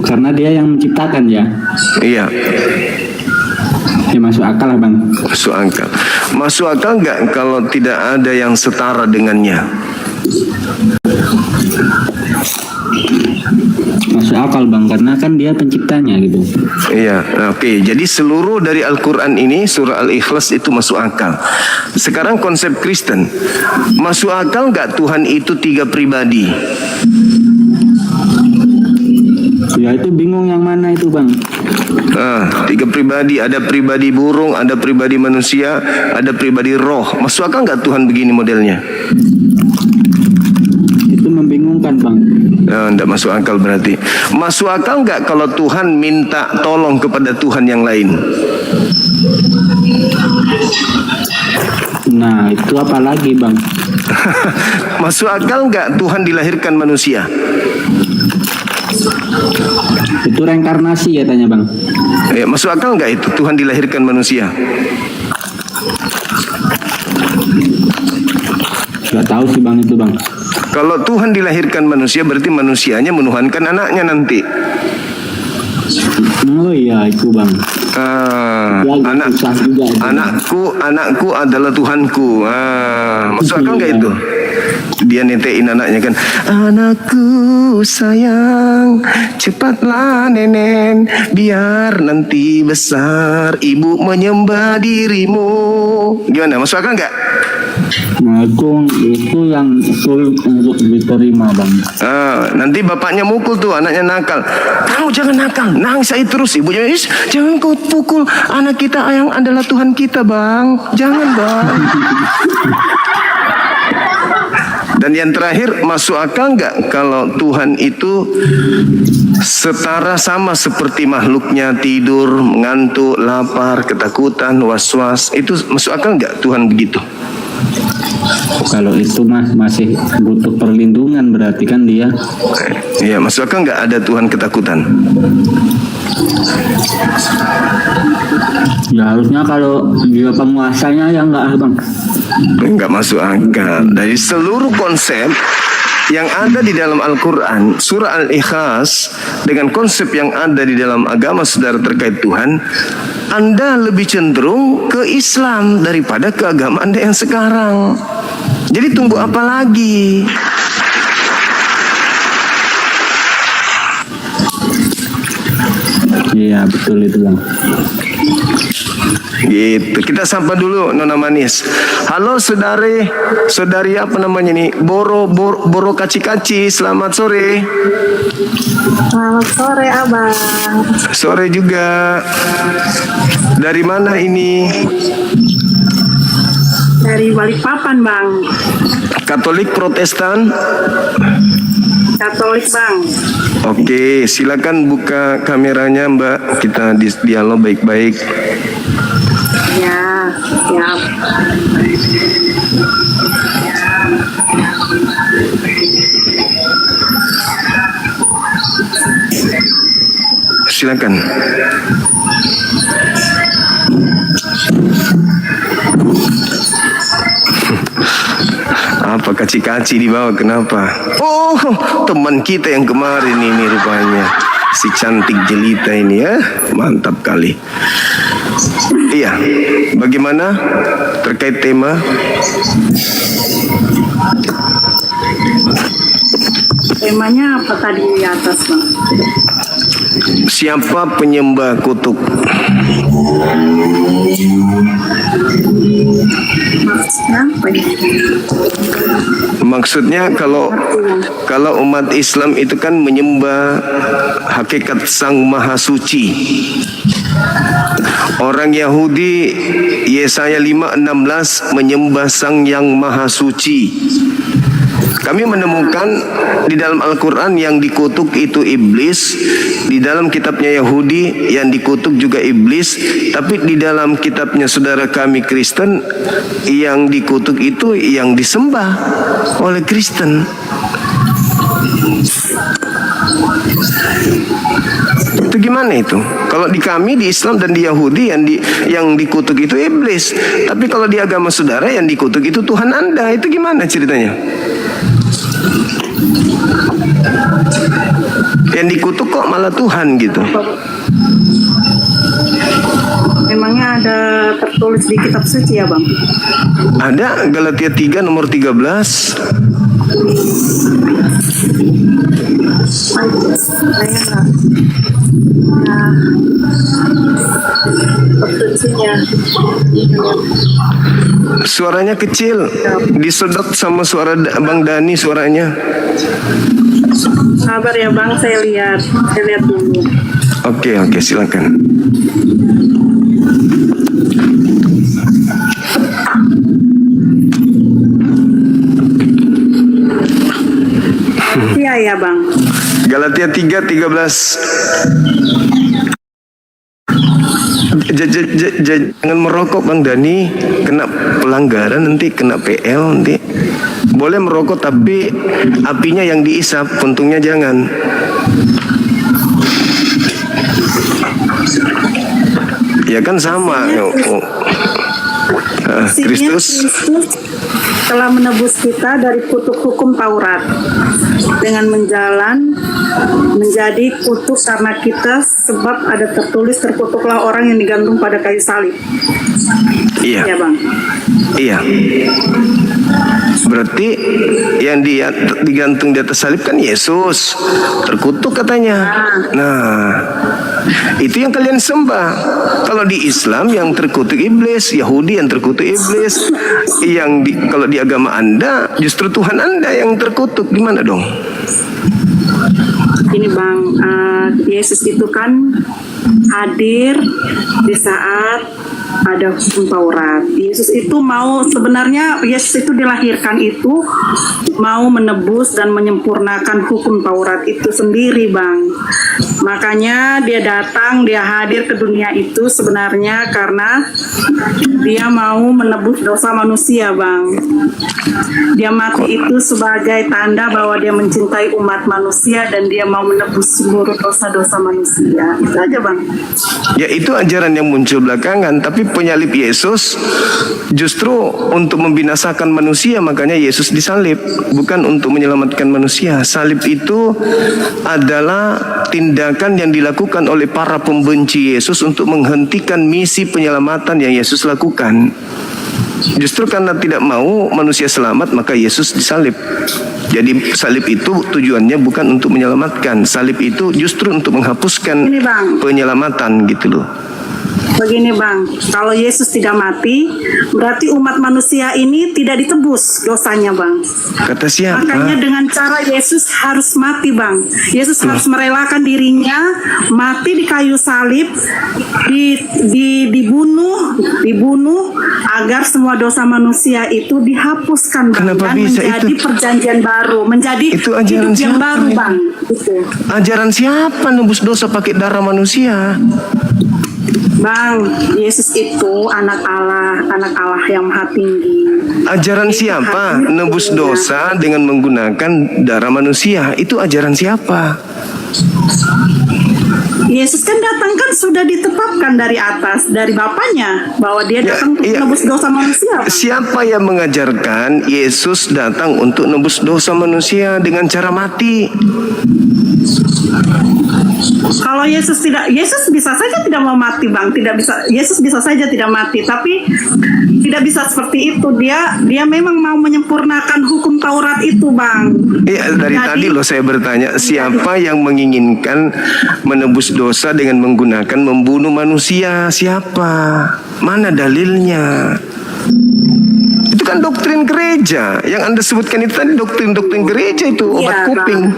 Karena dia yang menciptakan ya. Iya. Ya masuk akal lah Bang. Masuk akal. Masuk akal nggak kalau tidak ada yang setara dengannya? Masuk akal Bang, karena kan dia penciptanya gitu. Iya, oke. Jadi seluruh dari Al-Quran ini, surah Al-Ikhlas itu masuk akal. Sekarang konsep Kristen, masuk akal nggak Tuhan itu 3 pribadi? Ya itu bingung yang mana itu bang. Tiga pribadi, ada pribadi burung, ada pribadi manusia, ada pribadi roh. Masuk akal nggak Tuhan begini modelnya? Itu membingungkan bang. Tidak masuk akal berarti. Masuk akal nggak kalau Tuhan minta tolong kepada Tuhan yang lain? Nah itu apa lagi bang? Masuk akal nggak Tuhan dilahirkan manusia? Itu reinkarnasi ya tanya bang. Masuk akal nggak itu Tuhan dilahirkan manusia? Gak tahu sih bang itu bang. Kalau Tuhan dilahirkan manusia berarti manusianya menuhankan anaknya nanti. Oh iya itu bang. Anakku adalah Tuhanku. Masuk akal nggak itu? Dia netein anaknya kan, anakku sayang, cepatlah nenek, biar nanti besar ibu menyembah dirimu. Gimana? Masuk akal nggak? Nah itu yang sulit untuk diterima bang. Nanti bapaknya mukul tuh anaknya nakal. Kamu jangan nakal, nangis aja terus. Ibunya, jangan kau pukul anak kita yang adalah Tuhan kita bang. Jangan bang. Dan yang terakhir, masuk akal nggak kalau Tuhan itu setara sama seperti makhluknya, tidur, mengantuk, lapar, ketakutan, was-was. Itu masuk akal nggak Tuhan begitu? Kalau itu masih butuh perlindungan berarti kan dia. Iya, masuk akal nggak ada Tuhan ketakutan? Ya harusnya kalau dia penguasanya ya enggak bang. Enggak masuk akal. Dari seluruh konsep yang ada di dalam Al-Quran, surah Al-Ikhlas, dengan konsep yang ada di dalam agama saudara terkait Tuhan, Anda lebih cenderung ke Islam daripada ke agama Anda yang sekarang. Jadi tunggu apa lagi? Iya betul itu bang. Gitu. Kita sapa dulu Nona Manis. Halo saudari apa namanya nih? Boro kaci-kaci. Selamat sore. Selamat sore abang. Sore juga. Dari mana ini? Dari Balikpapan bang. Katolik, Protestan? Katolik bang. Oke, silakan buka kameranya Mbak. Kita dialog baik-baik. Ya, siap. Silakan. Apa kaci-kaci dibawa kenapa? Oh, teman kita yang kemarin ini rupanya. Si cantik jelita ini ya. Mantap kali. Iya. Bagaimana terkait tema? Temanya apa tadi di atas bang? Siapa penyembah kutuk? Maksudnya apa ya? Maksudnya kalau umat Islam itu kan menyembah hakikat Sang Maha Suci. Orang Yahudi Yesaya 5:16 menyembah Sang Yang Maha Suci. Kami menemukan di dalam Al-Quran yang dikutuk itu iblis, di dalam kitabnya Yahudi yang dikutuk juga iblis, tapi di dalam kitabnya saudara kami Kristen yang dikutuk itu yang disembah oleh Kristen. Itu gimana itu? Kalau di kami di Islam dan di Yahudi yang dikutuk itu iblis, tapi kalau di agama saudara yang dikutuk itu Tuhan Anda, itu gimana ceritanya? Yang dikutuk kok malah Tuhan gitu. Memangnya ada tertulis di kitab suci ya bang? Ada Galatia 3 nomor 13. Saya enggak. Nah, tertulisnya. Suaranya kecil, disedot sama suara Bang Dani suaranya. Sabar ya Bang, saya lihat dulu. Oke, silakan. Iya ya Bang. Galatia 3:13. Jangan merokok Bang Dani, kena pelanggaran nanti, kena PL nanti. Boleh merokok tapi apinya yang diisap, puntungnya jangan. Ya kan sama. Kristus telah menebus kita dari kutuk hukum Taurat dengan menjadi kutuk karena kita, sebab ada tertulis, terkutuklah orang yang digantung pada kayu salib. Iya. Ya Bang. Iya. Berarti yang dia digantung di atas salib kan Yesus, terkutuk katanya. Nah, itu yang kalian sembah. Kalau di Islam yang terkutuk iblis, Yahudi yang terkutuk iblis, kalau di agama Anda justru Tuhan Anda yang terkutuk. Gimana dong? Ini Bang, Yesus itu kan hadir di saat ada hukum Taurat. Yesus itu Yesus itu dilahirkan itu mau menebus dan menyempurnakan hukum Taurat itu sendiri Bang. Makanya dia hadir ke dunia itu sebenarnya karena dia mau menebus dosa manusia Bang. Dia mati itu sebagai tanda bahwa dia mencintai umat manusia dan dia mau menebus seluruh dosa-dosa manusia. Itu aja Bang. Ya, itu ajaran yang muncul belakangan. Tapi penyalib Yesus justru untuk membinasakan manusia, makanya Yesus disalib, bukan untuk menyelamatkan manusia. Salib itu adalah tindakan yang dilakukan oleh para pembenci Yesus untuk menghentikan misi penyelamatan yang Yesus lakukan. Justru karena tidak mau manusia selamat, maka Yesus disalib. Jadi salib itu tujuannya bukan untuk menyelamatkan. Salib itu justru untuk menghapuskan penyelamatan gitu loh. Begini Bang, kalau Yesus tidak mati, berarti umat manusia ini tidak ditebus dosanya Bang. Kata siapa? Makanya dengan cara Yesus harus mati Bang. Yesus harus merelakan dirinya mati di kayu salib, dibunuh agar semua dosa manusia itu dihapuskan Bang. Kenapa dan bisa menjadi itu? Perjanjian baru, menjadi itu ajaran hidup yang siapa baru itu? Bang. Itu. Ajaran siapa nebus dosa pakai darah manusia? Bang, Yesus itu anak Allah yang maha tinggi. Ajaran siapa? Nebus dosa dengan menggunakan darah manusia. Itu ajaran siapa? Yesus kan datang kan sudah ditetapkan dari atas, dari Bapaknya, bahwa dia datang untuk menebus dosa manusia. Bang. Siapa yang mengajarkan Yesus datang untuk nebus dosa manusia dengan cara mati? Kalau Yesus bisa saja tidak mau mati Bang, Yesus bisa saja tidak mati, tapi tidak bisa seperti itu. Dia memang mau menyempurnakan hukum Taurat itu Bang. Iya, dari tadi loh saya bertanya, siapa yang menginginkan menebus dosa dengan menggunakan membunuh manusia? Siapa? Mana dalilnya? Itu kan doktrin gereja. Yang Anda sebutkan itu tadi doktrin gereja, itu obat kuping. Bang.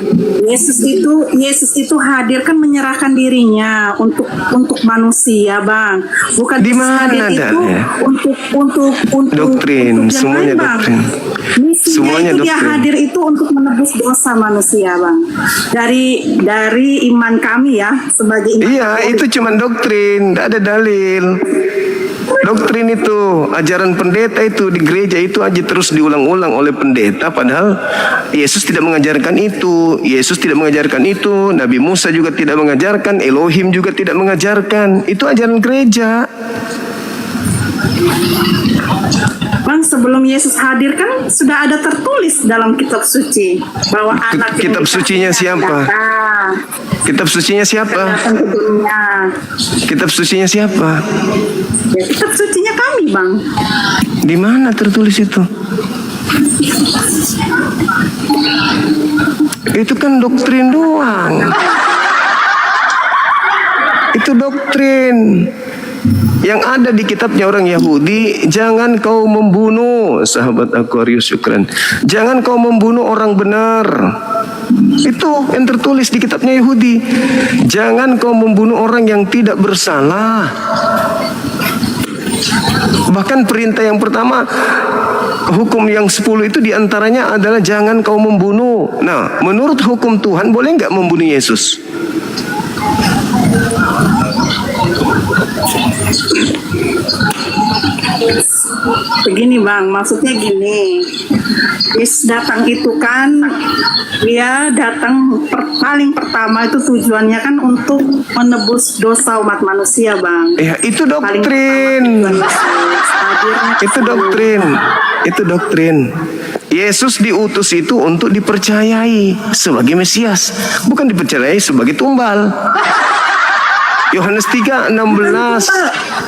Yesus itu hadir kan menyerahkan dirinya untuk manusia Bang. Bukan di mana hadir itu untuk doktrin, untuk semuanya lain, doktrin. Misinya Semuanya itu doktrin. dia hadir itu untuk menebus dosa manusia Bang. Dari iman kami ya, sebagai iman. Iya, itu cuma doktrin, tidak ada dalil. Doktrin itu, ajaran pendeta itu di gereja itu aja terus diulang-ulang oleh pendeta, padahal Yesus tidak mengajarkan itu. Yesus tidak mengajarkan itu, Nabi Musa juga tidak mengajarkan, Elohim juga tidak mengajarkan. Itu ajaran gereja. Bang, sebelum Yesus hadir kan sudah ada tertulis dalam kitab suci bahwa anak kitab sucinya siapa? Kitab sucinya siapa? Kitab sucinya siapa? Ya, kitab sucinya kami Bang. Di mana tertulis itu? Itu kan doktrin doang. Itu doktrin. Yang ada di kitabnya orang Yahudi, jangan kau membunuh, sahabat Aquarius Syukran. Jangan kau membunuh orang benar. Itu yang tertulis di kitabnya Yahudi. Jangan kau membunuh orang yang tidak bersalah. Bahkan perintah yang pertama, hukum yang 10 itu diantaranya adalah jangan kau membunuh. Nah, menurut hukum Tuhan boleh nggak membunuh Yesus? Begini Bang, maksudnya gini, Yesus datang itu kan, dia datang paling pertama itu tujuannya kan untuk menebus dosa umat manusia Bang. Ya, itu doktrin. Itu doktrin. Yesus diutus itu untuk dipercayai sebagai Mesias, bukan dipercayai sebagai tumbal. Yohanes 3:16.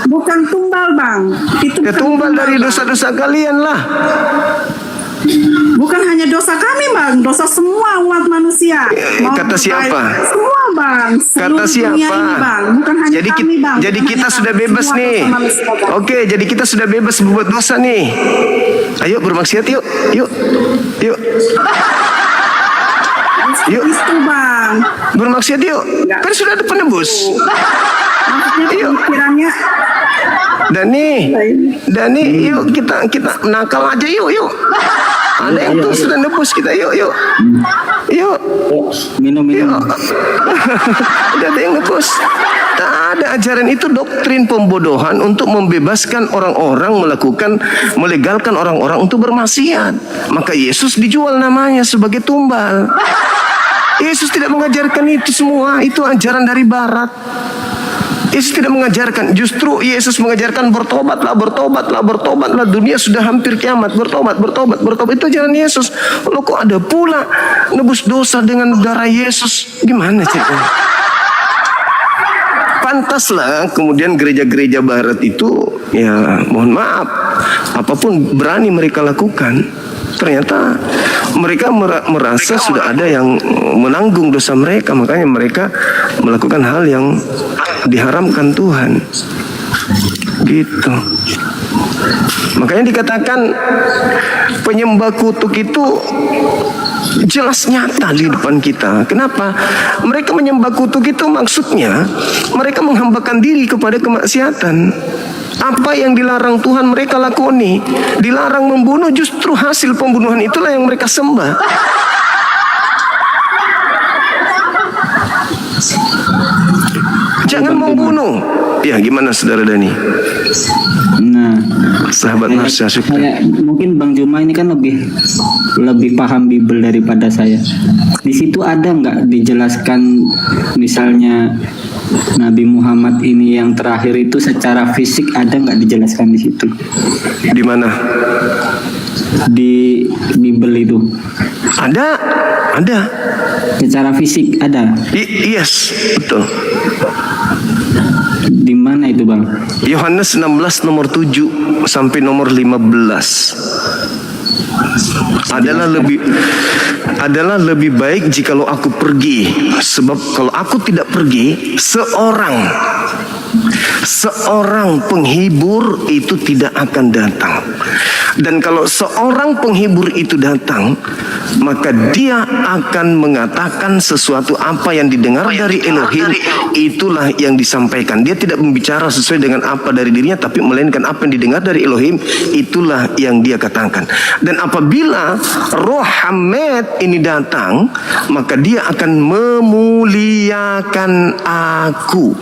Bukan tumbal Bang. Itu ya tumbal dari dosa-dosa kalian lah. Bukan hanya dosa kami Bang, dosa semua umat manusia. Kata siapa? Semua Bang. Kata siapa? Ini, Bang. Bukan hanya kami Bang. Jadi kita sudah bebas nih. Manusia, Oke, jadi kita sudah bebas berbuat dosa nih. Ayo bermaksiat yuk. Yuk. Itu Bang. Bermaksiat yuk. Kan sudah ada penebus. Maksudnya pemikirannya. Dani, yuk kita nakal aja yuk. Ada yang tuh sudah nebus kita yuk. Minum. Udah ada yang nebus. Tak ada ajaran itu doktrin pembodohan untuk membebaskan orang-orang melegalkan orang-orang untuk bermaksiat. Maka Yesus dijual namanya sebagai tumbal. Yesus tidak mengajarkan itu semua, itu ajaran dari barat. Yesus tidak mengajarkan, justru Yesus mengajarkan bertobatlah, dunia sudah hampir kiamat, bertobat. Itu ajaran Yesus. Loh kok ada pula nebus dosa dengan darah Yesus? Gimana ceritanya? Pantaslah kemudian gereja-gereja barat itu, ya mohon maaf, apapun berani mereka lakukan. Ternyata mereka merasa sudah ada yang menanggung dosa mereka, makanya mereka melakukan hal yang diharamkan Tuhan. Gitu. Makanya dikatakan penyembah kutuk itu jelas nyata di depan kita. Kenapa? Mereka menyembah kutuk itu maksudnya mereka menghambakan diri kepada kemaksiatan. Apa yang dilarang Tuhan mereka lakoni. Dilarang membunuh, justru hasil pembunuhan itulah yang mereka sembah. Jangan membunuh. Ya gimana saudara Dani? Nah, sahabat Marsha Sukma. Mungkin Bang Juma ini kan lebih paham Bible daripada saya. Di situ ada nggak dijelaskan misalnya Nabi Muhammad ini yang terakhir itu secara fisik ada nggak dijelaskan di situ? Di mana? Di Bible itu. Ada. Secara fisik ada. Yes, betul. Di mana itu Bang? Yohanes 16 nomor 7 sampai nomor 15. Adalah lebih baik jikalau aku pergi, sebab kalau aku tidak pergi, seorang penghibur itu tidak akan datang. Dan kalau seorang penghibur itu datang, maka dia akan mengatakan sesuatu apa yang didengar dari Elohim, itulah yang disampaikan. Dia tidak membicara sesuai dengan apa dari dirinya, tapi melainkan apa yang didengar dari Elohim, itulah yang dia katakan. Dan apabila Roh Hamed ini datang, maka dia akan memuliakan aku.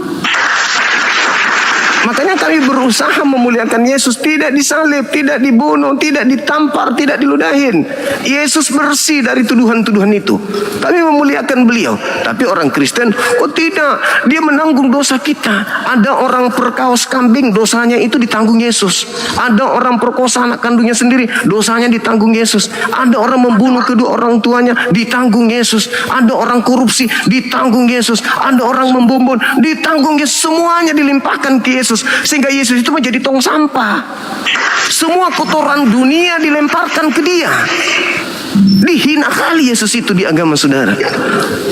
Makanya kami berusaha memuliakan Yesus, tidak disalib, tidak dibunuh, tidak ditampar, tidak diludahin. Yesus bersih dari tuduhan-tuduhan itu. Kami memuliakan beliau. Tapi orang Kristen, oh tidak, dia menanggung dosa kita. Ada orang perkaos kambing, dosanya itu ditanggung Yesus. Ada orang perkosa anak kandungnya sendiri, dosanya ditanggung Yesus. Ada orang membunuh kedua orang tuanya, ditanggung Yesus. Ada orang korupsi, ditanggung Yesus. Ada orang membombon, ditanggung Yesus. Semuanya dilimpahkan ke Yesus. Sehingga Yesus itu menjadi tong sampah. Semua kotoran dunia dilemparkan ke dia. Dihina kali Yesus itu di agama saudara.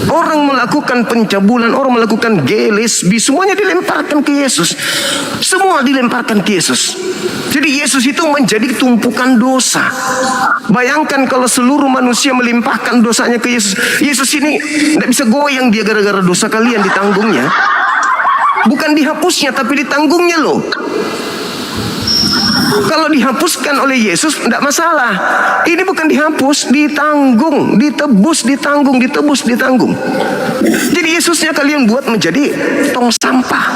Orang melakukan pencabulan, orang melakukan gay, lesbi, semuanya dilemparkan ke Yesus. Semua dilemparkan ke Yesus. Jadi Yesus itu menjadi tumpukan dosa. Bayangkan kalau seluruh manusia melimpahkan dosanya ke Yesus. Yesus ini tidak bisa goyang dia gara-gara dosa kalian ditanggungnya. Bukan dihapusnya tapi ditanggungnya loh. Kalau dihapuskan oleh Yesus tidak masalah. Ini bukan dihapus, ditanggung, ditebus, ditanggung, ditebus, ditanggung. Jadi Yesusnya kalian buat menjadi tong sampah.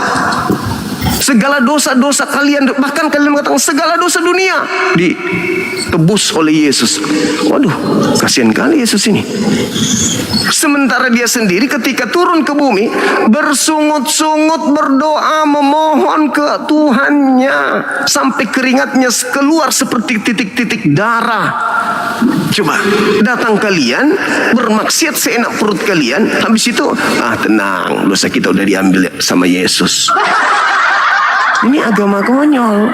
Segala dosa-dosa kalian, bahkan kalian mengatakan segala dosa dunia ditebus oleh Yesus. Waduh, kasihan kali Yesus ini. Sementara dia sendiri ketika turun ke bumi bersungut-sungut berdoa memohon ke Tuhannya sampai keringatnya keluar seperti titik-titik darah. Coba datang kalian bermaksiat seenak perut kalian, habis itu tenang, dosa kita udah diambil sama Yesus. Ini agama konyol.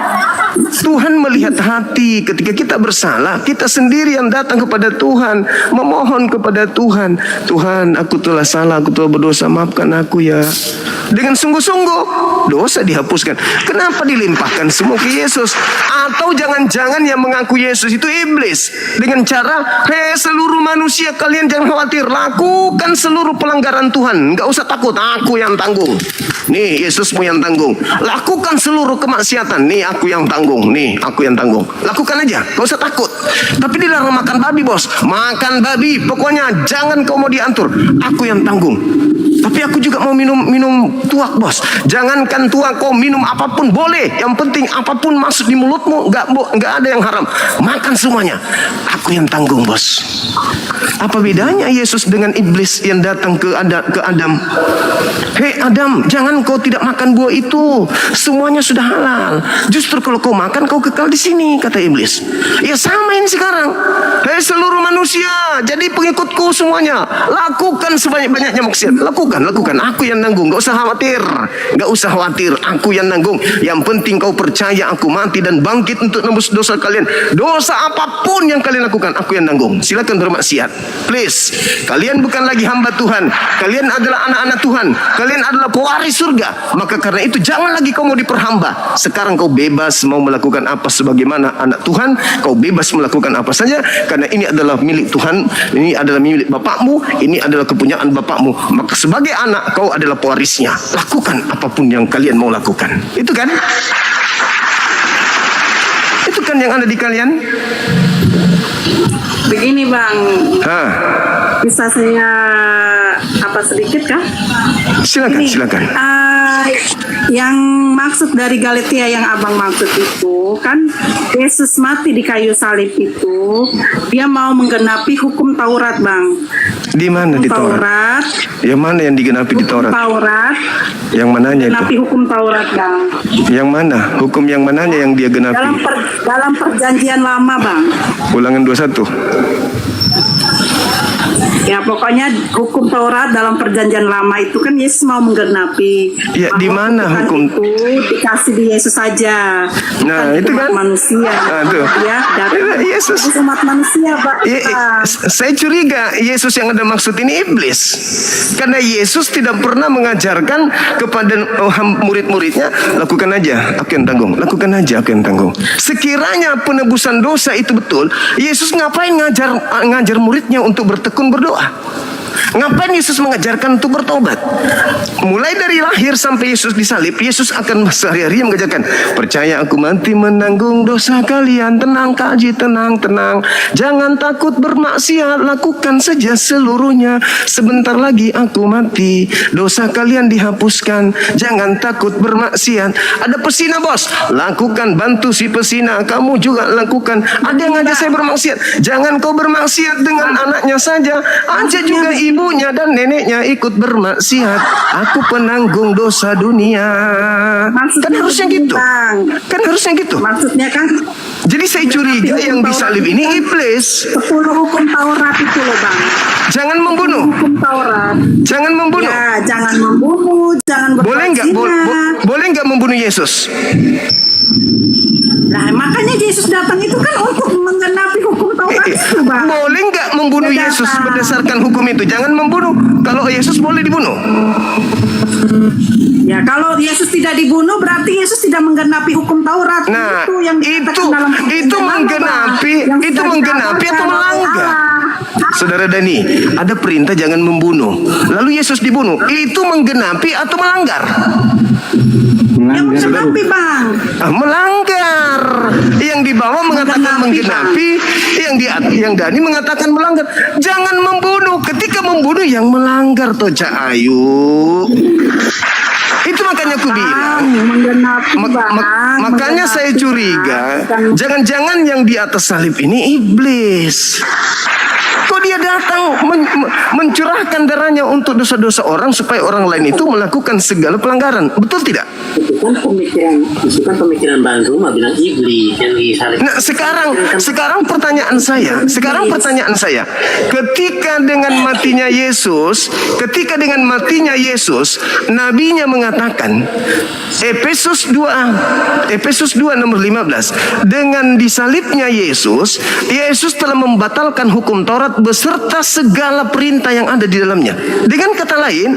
Tuhan melihat hati. Ketika kita bersalah, kita sendiri yang datang kepada Tuhan, memohon kepada Tuhan. Tuhan, aku telah salah, aku telah berdosa, maafkan aku ya. Dengan sungguh-sungguh, dosa dihapuskan. Kenapa dilimpahkan semua ke Yesus? Atau jangan-jangan yang mengaku Yesus itu iblis. Dengan cara, hei seluruh manusia kalian jangan khawatir, lakukan seluruh pelanggaran Tuhan. Gak usah takut, aku yang tanggung. Nih Yesusmu yang tanggung. Lakukan seluruh kemaksiatan, nih aku yang tanggung. Nih aku yang tanggung. Lakukan aja, gak usah takut. Tapi dilarang makan babi bos. Makan babi, pokoknya jangan kau mau diatur. Aku yang tanggung. Tapi aku juga mau minum tuak bos. Jangankan tuak, kau minum apapun boleh. Yang penting apapun masuk di mulutmu, nggak ada yang haram. Makan semuanya. Aku yang tanggung bos. Apa bedanya Yesus dengan iblis yang datang ke Adam? Hei Adam, jangan kau tidak makan buah itu. Semuanya sudah halal. Justru kalau kau makan, kau kekal di sini, kata iblis. Ya sama ini sekarang. Hei seluruh manusia, jadi pengikutku semuanya. Lakukan sebanyak-banyaknya maksiat. Lakukan. Aku yang nanggung. Gak usah khawatir. Aku yang nanggung. Yang penting kau percaya aku mati dan bangkit untuk nembus dosa kalian. Dosa apapun yang kalian lakukan, aku yang nanggung. Silakan bermaksiat. Please. Kalian bukan lagi hamba Tuhan. Kalian adalah anak-anak Tuhan. Kalian adalah pewaris surga. Maka karena itu jangan lagi kau mau diperhamba. Sekarang kau bebas mau melakukan apa sebagaimana anak Tuhan. Kau bebas melakukan apa saja. Karena ini adalah milik Tuhan. Ini adalah milik Bapakmu. Ini adalah kepunyaan Bapakmu. Maka sebagai anak kau adalah pewarisnya. Lakukan apapun yang kalian mau lakukan. Itu kan yang ada di kalian. Begini bang, bisa saya sedikit kah? Silakan. Yang maksud dari Galatia yang abang maksud itu kan Yesus mati di kayu salib itu dia mau menggenapi hukum Taurat bang. Di mana di Taurat? Yang mana yang digenapi di Taurat? Taurat. Yang mananya itu? Genapi hukum Taurat bang. Yang mana? Hukum yang mananya yang dia genapi? Dalam perjanjian lama bang. Ulangan 21. Ya pokoknya hukum Taurat dalam perjanjian lama itu kan Yesus mau menggenapi. Ya di mana hukum itu dikasih di Yesus saja. Nah itu kan manusia. Tuh. Ya Yesus umat manusia Pak. Saya curiga Yesus yang ada maksud ini iblis. Karena Yesus tidak pernah mengajarkan kepada murid-muridnya lakukan aja aku yang tanggung. Lakukan aja aku yang tanggung. Sekiranya penebusan dosa itu betul, Yesus ngapain ngajar muridnya untuk bertekun berdoa? Ngapain Yesus mengajarkan untuk bertobat? Mulai dari lahir sampai Yesus disalib, Yesus akan sehari-hari mengajarkan, percaya aku mati menanggung dosa kalian. Tenang kaji, tenang. Jangan takut bermaksiat, lakukan saja seluruhnya. Sebentar lagi aku mati, dosa kalian dihapuskan. Jangan takut bermaksiat. Ada pesina bos, lakukan, bantu si pesina. Kamu juga lakukan. Ada yang ngajak saya bermaksiat. Jangan kau bermaksiat dengan anaknya saja, ajak juga ibunya dan neneknya ikut bermaksiat. Aku penanggung dosa dunia. Kan harusnya gitu. Maksudnya kan. Jadi saya curiga yang disalib ini iblis. 10 hukum Taurat itu loh bang. Jangan membunuh. Hukum Taurat. Jangan membunuh. Ya, jangan membunuh, jangan boleh nggak? Boleh nggak membunuh Yesus? Nah, makanya Yesus datang itu kan untuk menggenapi hukum Taurat itu, Bang. Boleh nggak membunuh Dia Yesus datang. berdasarkan hukum itu? Jangan membunuh. Kalau Yesus boleh dibunuh. Ya, kalau Yesus tidak dibunuh berarti Yesus tidak menggenapi hukum Taurat. Nah, itu yang dikatakan dalam itu menggenapi, yang itu sudah menggenapi atau diaturkan oleh melanggar? Allah. Saudara Dani, ada perintah jangan membunuh. Lalu Yesus dibunuh. Itu menggenapi atau melanggar? Yang menggenapi, Bang. Melanggar. Yang di bawah mengatakan menggenapi, yang Dani mengatakan melanggar. Jangan membunuh. Ketika membunuh yang melanggar toh Cak Ayu. Itu makanya aku bilang, Menggenapi, Bang. makanya saya curiga, jangan-jangan yang di atas salib ini iblis. Kok dia datang mencurahkan darahnya untuk dosa-dosa orang supaya orang lain itu melakukan segala pelanggaran. Betul tidak? Itu kan pemikiran Bang Ruma bilang iblis yang disalib. Nah, sekarang pertanyaan saya, ketika dengan matinya Yesus, nabinya mengatakan Efesus 2 nomor 15, dengan disalibnya Yesus telah membatalkan hukum Taurat beserta segala perintah yang ada di dalamnya. Dengan kata lain,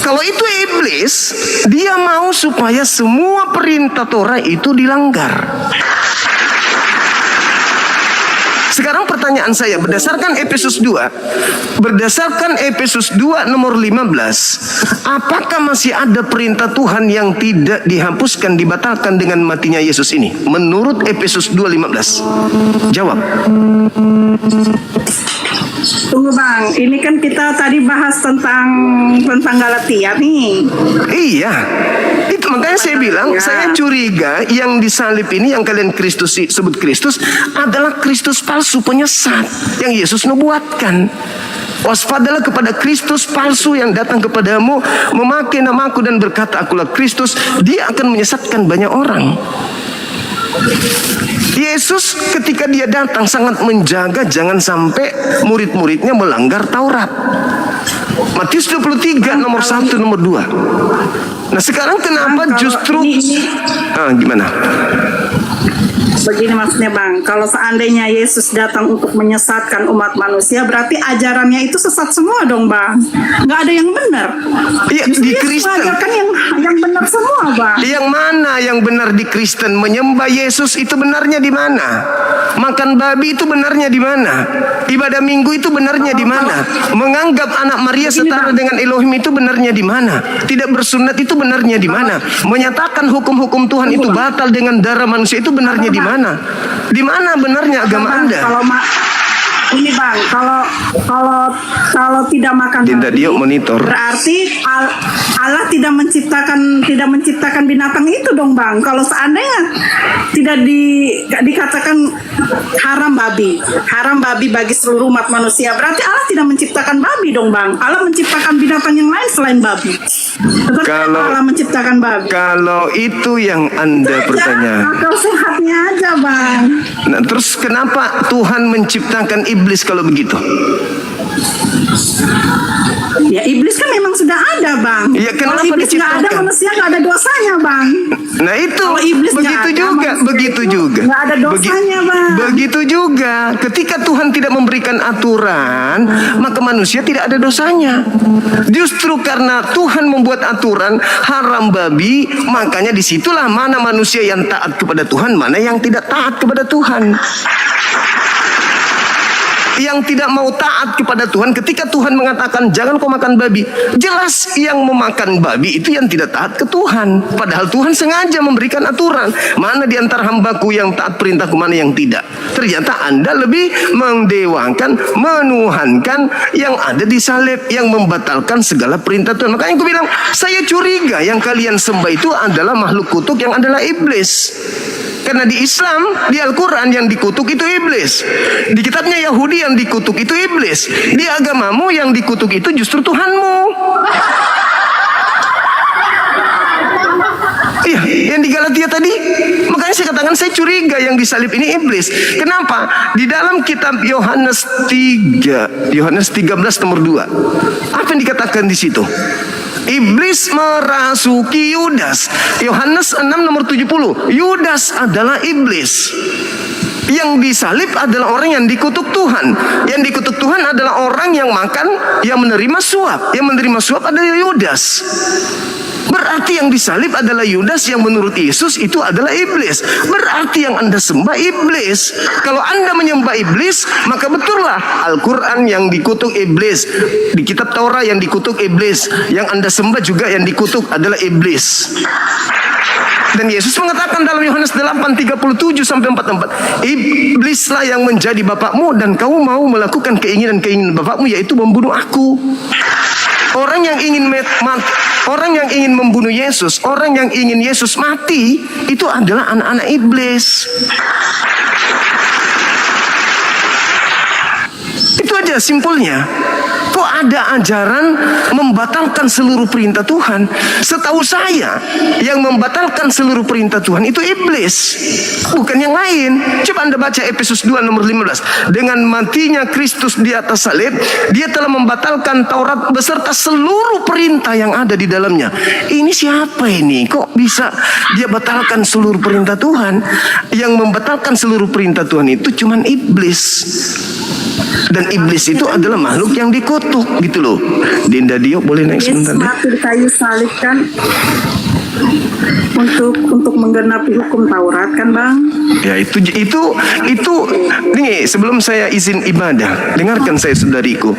kalau itu iblis, dia mau supaya semua perintah Torah itu dilanggar. Sekarang pertanyaan saya, berdasarkan Efesus 2 nomor 15, apakah masih ada perintah Tuhan yang tidak dihapuskan, dibatalkan dengan matinya Yesus ini? Menurut Efesus 2:15. Jawab. Tunggu, Bang, ini kan kita tadi bahas tentang Galatia nih. Iya, itu makanya saya bilang, saya curiga yang disalib ini, yang kalian sebut Kristus, adalah Kristus palsu penyesat yang Yesus nubuatkan. Waspadalah kepada Kristus palsu yang datang kepadamu memakai namaku dan berkata akulah Kristus. Dia akan menyesatkan banyak orang. Yesus ketika dia datang sangat menjaga jangan sampai murid-muridnya melanggar Taurat. Matius 23 nomor 1 nomor 2. Nah sekarang kenapa justru gimana? Begini maksudnya, Bang, kalau seandainya Yesus datang untuk menyesatkan umat manusia, berarti ajarannya itu sesat semua dong, Bang. Nggak ada yang benar. Iya, di Kristen mengajarkan yang benar semua, Bang. Yang mana yang benar di Kristen? Menyembah Yesus itu benarnya di mana? Makan babi itu benarnya di mana? Ibadah Minggu itu benarnya di mana? Menganggap anak Maria setara dengan Elohim itu benarnya di mana? Tidak bersunat itu benarnya di mana? Menyatakan hukum-hukum Tuhan itu batal dengan darah manusia itu benarnya di mana? Di mana benarnya agama Anda? Ini, Bang, kalau tidak makan babi, berarti Allah tidak menciptakan binatang itu dong, Bang. Kalau seandainya tidak dikatakan haram babi bagi seluruh umat manusia, berarti Allah tidak menciptakan babi dong, Bang. Allah menciptakan binatang yang lain selain babi. Kalau Allah menciptakan babi. Kalau itu yang Anda pertanyaan. Akal sehatnya aja, Bang. Nah, terus kenapa Tuhan menciptakan iblis kalau begitu? Ya iblis kan memang sudah ada, Bang. Ya, kalau iblis nggak ada, manusia nggak ada dosanya, Bang. Nah itu kalau iblis begitu juga. Nggak ada dosanya, Bang. Begitu juga. Ketika Tuhan tidak memberikan aturan, maka manusia tidak ada dosanya. Justru karena Tuhan membuat aturan haram babi, makanya disitulah mana manusia yang taat kepada Tuhan, mana yang tidak taat kepada Tuhan. Yang tidak mau taat kepada Tuhan ketika Tuhan mengatakan jangan kau makan babi, jelas yang memakan babi itu yang tidak taat ke Tuhan. Padahal Tuhan sengaja memberikan aturan, mana di antara hambaku yang taat perintahku, mana yang tidak. Ternyata Anda lebih mendewakan, menuhankan yang ada di salib, yang membatalkan segala perintah Tuhan. Makanya aku bilang, saya curiga yang kalian sembah itu adalah makhluk kutuk, yang adalah iblis. Karena di Islam, di Al-Quran yang dikutuk itu iblis. Di kitabnya Yahudi yang dikutuk itu iblis. Di agamamu yang dikutuk itu justru Tuhanmu. Iya, yang di Galatia tadi. Makanya saya katakan saya curiga yang disalib ini iblis. Kenapa? Di dalam kitab Yohanes 13 nomor 2. Apa yang dikatakan di situ? Iblis merasuki Yudas. Yohanes 6 nomor 70. Yudas adalah iblis. Yang disalib adalah orang yang dikutuk Tuhan. Yang dikutuk Tuhan adalah orang yang makan, yang menerima suap. Yang menerima suap adalah Yudas. Berarti yang disalib adalah Yudas, yang menurut Yesus itu adalah iblis. Berarti yang Anda sembah iblis. Kalau Anda menyembah iblis, maka betullah Al-Quran yang dikutuk iblis, di kitab Taurat yang dikutuk iblis, yang Anda sembah juga yang dikutuk adalah iblis. Dan Yesus mengatakan dalam Yohanes 8:37 sampai 44, iblislah yang menjadi bapakmu dan kau mau melakukan keinginan-keinginan bapakmu, yaitu membunuh aku. Orang yang ingin membunuh Yesus, orang yang ingin Yesus mati, itu adalah anak-anak iblis. Itu aja simpulnya. Kok ada ajaran membatalkan seluruh perintah Tuhan? Setahu saya, yang membatalkan seluruh perintah Tuhan itu iblis, bukan yang lain. Coba Anda baca Efesus 2 nomor 15. Dengan matinya Kristus di atas salib, dia telah membatalkan Taurat beserta seluruh perintah yang ada di dalamnya. Ini siapa ini? Kok bisa dia batalkan seluruh perintah Tuhan? Yang membatalkan seluruh perintah Tuhan itu cuman iblis. Dan iblis itu adalah makhluk yang dikutuk, gitu loh. Dinda Dio boleh naik sebentar? Mati di kayu salib kan untuk menggenapi hukum Taurat kan, Bang? Ya itu nih, sebelum saya izin ibadah, dengarkan saya saudariku.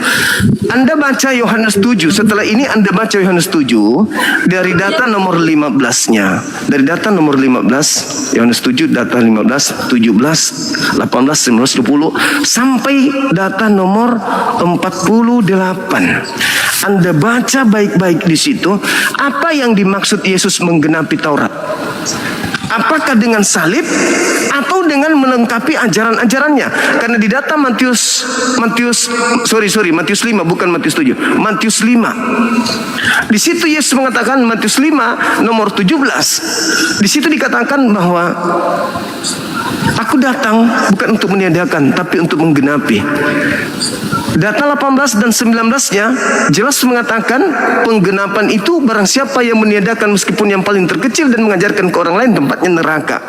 Anda baca Yohanes 7, setelah ini Anda baca Yohanes 7 dari data nomor 15-nya. Dari data nomor 15, Yohanes 7 data 15, 17, 18, 19, 20 sampai data nomor 48. Anda baca baik-baik di situ apa yang dimaksud Yesus menggenapi Taurat. Apakah dengan salib atau dengan melengkapi ajaran-ajarannya? Karena di data Matius 5 bukan Matius 7. Matius 5. Di situ Yesus mengatakan, Matius 5 nomor 17. Di situ dikatakan bahwa aku datang bukan untuk meniadakan tapi untuk menggenapi. Data 18 dan 19-nya jelas mengatakan penggenapan itu barang siapa yang meniadakan meskipun yang paling terkecil dan mengajarkan ke orang lain, tempatnya neraka.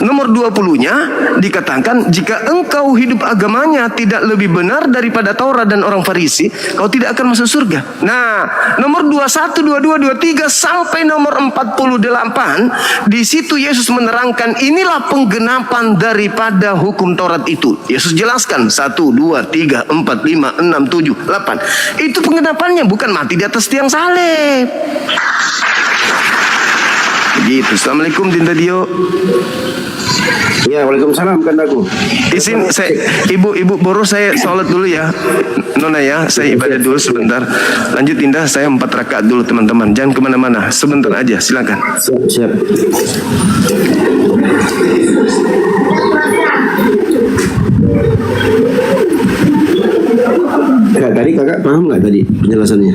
Nomor 20-nya dikatakan jika engkau hidup agamanya tidak lebih benar daripada Taurat dan orang Farisi, kau tidak akan masuk surga. Nah, nomor 21, 22, 23 sampai nomor 48, di situ Yesus menerangkan inilah penggenapan daripada hukum Taurat itu. Yesus jelaskan 1, 2, 3, 4, 5, 6, 7, 8. Itu penggenapannya, bukan mati di atas tiang salib. Begitu. Assalamualaikum Dinda Dio. Ya, waalaikumsalam kandaku. Izin saya, ibu Boro, saya sholat dulu ya, Nona ya, saya ibadah dulu sebentar. Lanjut Dinda, saya 4 rakaat dulu teman-teman. Jangan kemana-mana, sebentar aja, silakan. Siap. Tadi kakak paham nggak tadi penjelasannya?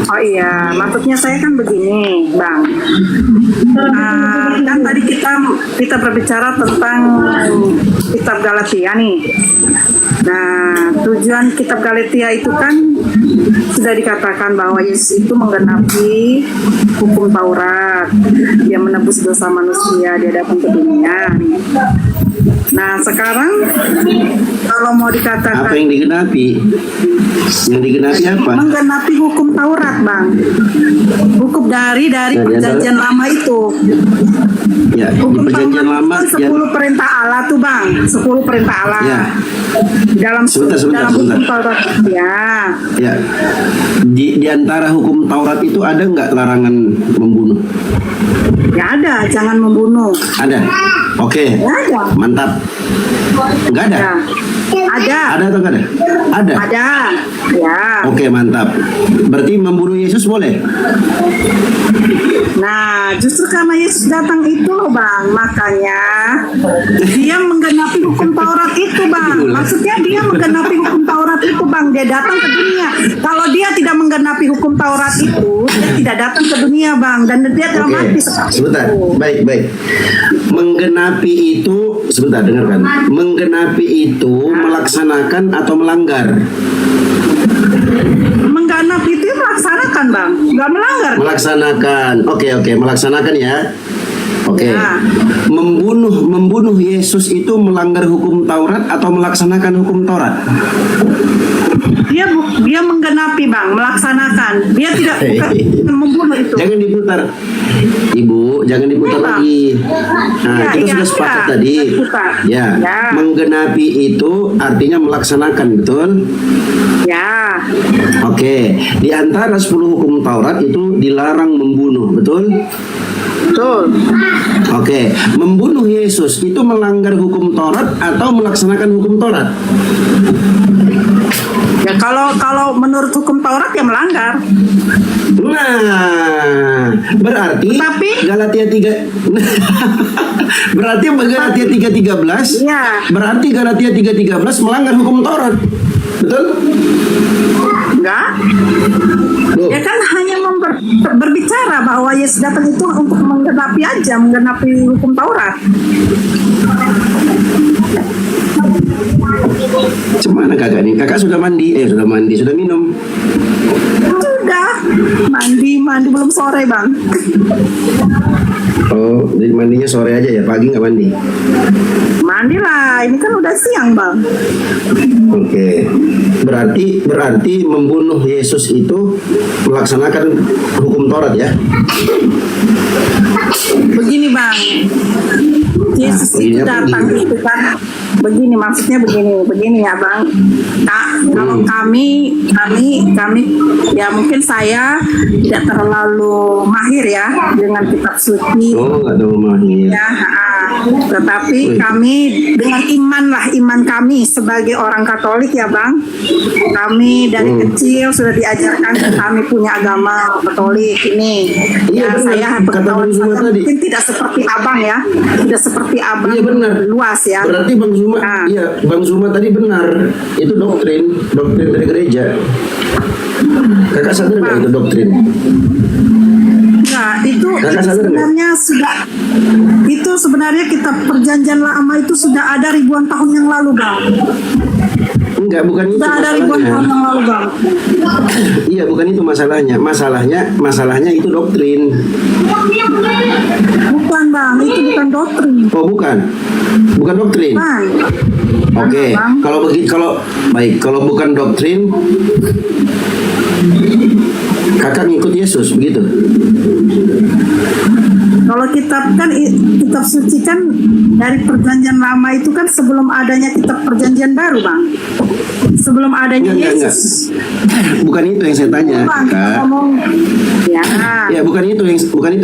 Oh iya, maksudnya saya kan begini, Bang. Kan tadi kita berbicara tentang kitab Galatia nih. Nah, tujuan kitab Galatia itu kan sudah dikatakan bahwa Yesus itu menggenapi hukum Taurat, dia menebus dosa manusia, dia datang ke dunia. Nah, sekarang kalau mau dikatakan apa yang digenapi? Yang digenapi apa? Menggenapi hukum Taurat, Bang. Hukum dari perjanjian lama itu. Ya, hukum di perjanjian lama 10 perintah Allah tuh, Bang. 10 perintah Allah. Ya. Dalam Sebentar. hukum Taurat. Ya. Di antara hukum Taurat itu ada nggak larangan membunuh? Ya ada, jangan membunuh. Ada. Oke. Ada. Mantap. Nggak ada? Ya. Ada. Ada atau nggak ada? Ada. Ada. Ya. Oke, mantap. Berarti membunuh Yesus boleh? Nah, justru karena Yesus datang itu loh, Bang, makanya dia menggenapi hukum Taurat itu, Bang. Maksudnya dia menggenapi hukum Taurat itu, Bang. Dia datang ke dunia. Kalau dia tidak menggenapi hukum Taurat itu, dia tidak datang ke dunia, Bang. Dan dia telah mati seperti sebentar. itu. Baik. Menggenapi itu, sebentar, dengarkan. Menggenapi itu melaksanakan atau melanggar? Menggenapi itu melaksanakan, melaksanakan bang, nggak melanggar. Melaksanakan. Oke, melaksanakan ya. Oke. Ya. Membunuh Yesus itu melanggar hukum Taurat atau melaksanakan hukum Taurat? Dia menggenapi bang, melaksanakan. Dia tidak bukan membunuh itu. Jangan diputar. Ibu, jangan diputar Iya, lagi. Nah, Iya, kita iya, sudah sepakat iya. tadi. Diputar. Ya, Ya. menggenapi itu artinya melaksanakan, betul? Ya, Oke, di antara 10 hukum Taurat itu dilarang membunuh, betul? betul. Oke, membunuh Yesus itu melanggar hukum Taurat atau melaksanakan hukum Taurat? Ya kalau menurut hukum Taurat ya melanggar. Nah, berarti Tapi- Galatia 3 berarti Galatia 3:13 Iya. berarti Galatia 3:13 melanggar hukum Taurat. Betul? Enggak. Loh. Ya kan hanya berbicara bahwa Yesus datang itu untuk menggenapi aja, menggenapi hukum Taurat. Gimana kakak nih? Kakak sudah mandi? Sudah minum? Sudah mandi belum sore bang. Oh, jadi mandinya sore aja ya? Pagi nggak mandi? Mandi lah, ini kan udah siang bang. Oke. Berarti membunuh Yesus itu melaksanakan hukum Taurat ya? Begini bang, Yesus itu datang itu kan begini, maksudnya begini ya bang. Kalau kami ya mungkin saya tidak terlalu mahir ya dengan kitab suci. Oh, nggak terlalu mahir. Ya, tetapi kami dengan iman kami sebagai orang Katolik ya bang, kami dari kecil sudah diajarkan kami punya agama Katolik ini. Iya, Ya benar. saya Kata pengetahuan Bang Zuma saya tadi. mungkin tidak seperti abang ya, tidak seperti abang Iya benar. luas ya. Berarti Bang Zuma, iya Bang Zuma tadi benar. Itu doktrin dari gereja. Kakak sadar nggak itu doktrin? Nah, itu Kakak sadar sebenarnya sebenarnya kitab Perjanjian Lama itu sudah ada ribuan tahun yang lalu bang. Enggak, bukan itu Sudah ada ribuan tahun masalahnya. yang lalu bang. Iya, bukan itu masalahnya. Masalahnya itu doktrin. Bukan bang, itu bukan doktrin. Oh, bukan. Bukan doktrin. Bang. Oke, kalau bukan doktrin, kakak ngikut Yesus begitu. Kalau kitab suci kan dari Perjanjian Lama itu kan sebelum adanya kitab Perjanjian Baru bang, sebelum adanya Enggak. Yesus. Bukan itu yang saya tanya, Bang, kita Kak. ngomong ya. Ya, bukan itu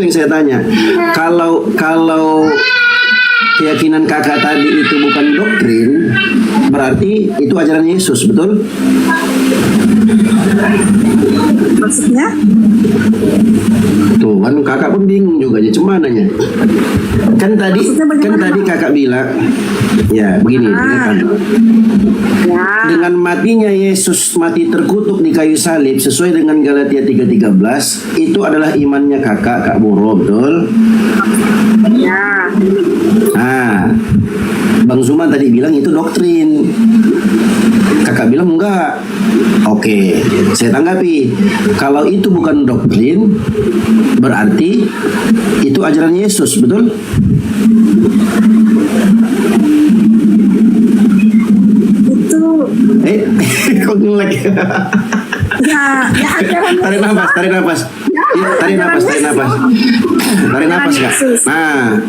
yang saya tanya. Kalau keyakinan kakak tadi itu bukan doktrin, berarti itu ajaran Yesus, betul? Maksudnya? Tuh kan kakak pun bingung juga aja cemananya. Kan tadi kakak bilang, ya begini, dengarkan. Ya. Dengan matinya Yesus mati terkutuk di kayu salib sesuai dengan Galatia 3:13 itu adalah imannya Kak Boro, betul? Ya. Nah, Bang Zuma tadi bilang itu doktrin. Kakak bilang enggak. Oke, saya tanggapi. Kalau itu bukan doktrin, berarti itu ajaran Yesus, betul? Itu kok ngelek? ya ajaran Tarik nafas. Ya, tarik nafas. Tarik nafas, Kak. Nah,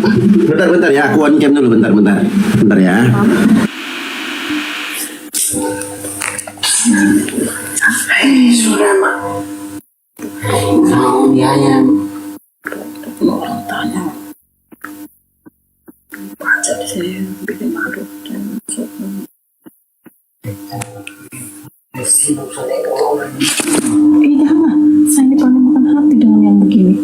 bentar ya, aku on cam dulu, bentar ya. Sudah mak. Mau biaya. Baca saya bikin malu dan jangan, saya ini paling makan hati dengan yang begini.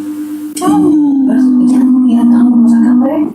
Jangan melihat kamu masakan mereka.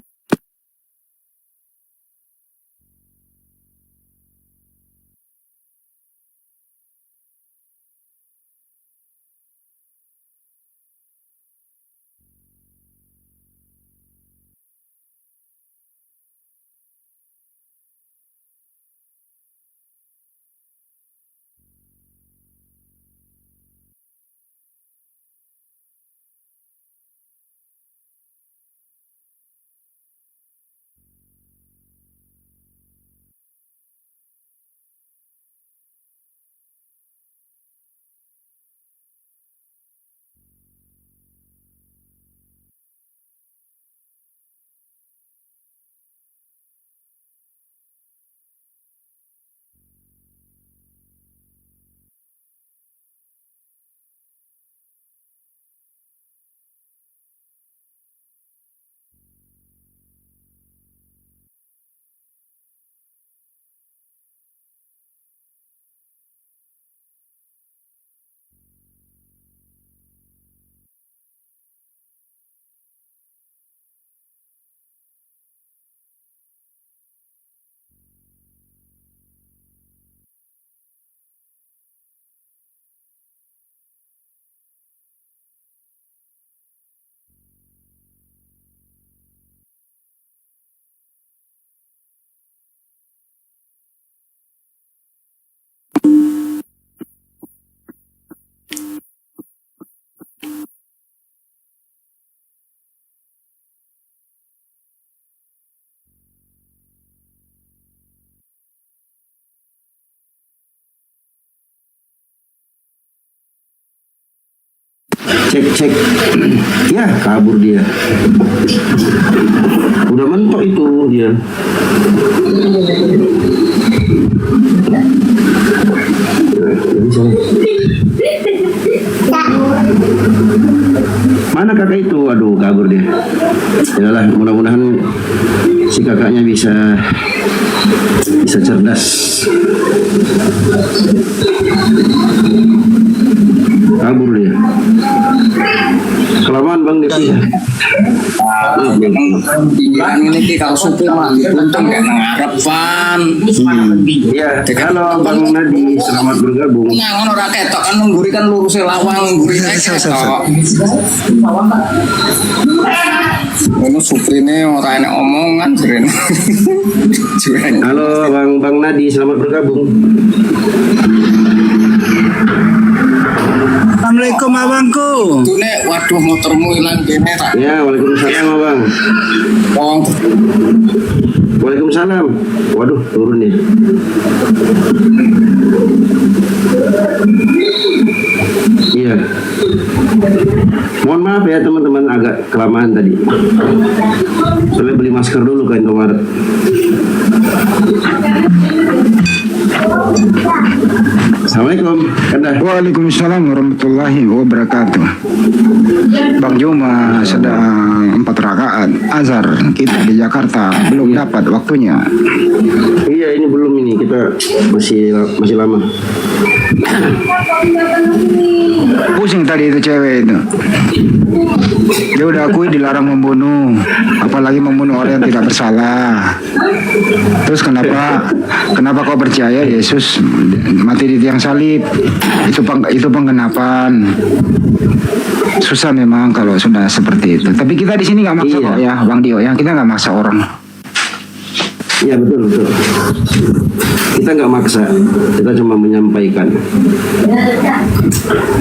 cek ya kabur dia, udah mentok itu dia. Mana kakak itu? Aduh, kabur dia. Yalah, mudah-mudahan si kakaknya bisa cerdas. Kabur dia. Kelamaan Bang Devi. Bilang ini ki kalau supir mah untung kayak ngarapan. Iya, kalau Bang Nadi selamat bergabung. Nyangon ora ketok kan ngguri kan lurus lawang ngguri ketok. Ono suprine ora enak omongan jeren. Halo Bang Nadi selamat bergabung. Assalamualaikum abangku. Tune waduh motormu hilang kene tak. Ya, waalaikumsalam abang. Waalaikumsalam. Waduh, turun nih. Iya. Mohon maaf ya teman-teman agak kelamaan tadi. Soalnya beli masker dulu kan kemarin. Assalamualaikum. Waalaikumsalam warahmatullahi wabarakatuh. Bang Juma sedang 4 rakaat azhar. Kita di Jakarta belum dapat waktunya. Iya, ini belum ini, kita masih lama. Pusing tadi itu cewek itu. Dia udah akui dilarang membunuh, apalagi membunuh orang yang tidak bersalah. Terus kenapa kau percaya Yesus mati di tiang salib? Itu penggenapan. Susah memang kalau sudah seperti itu. Tapi kita di sini nggak maksa kok ya, Bang Dio ya. Kita nggak maksa orang. Iya betul. Kita nggak maksa, kita cuma menyampaikan.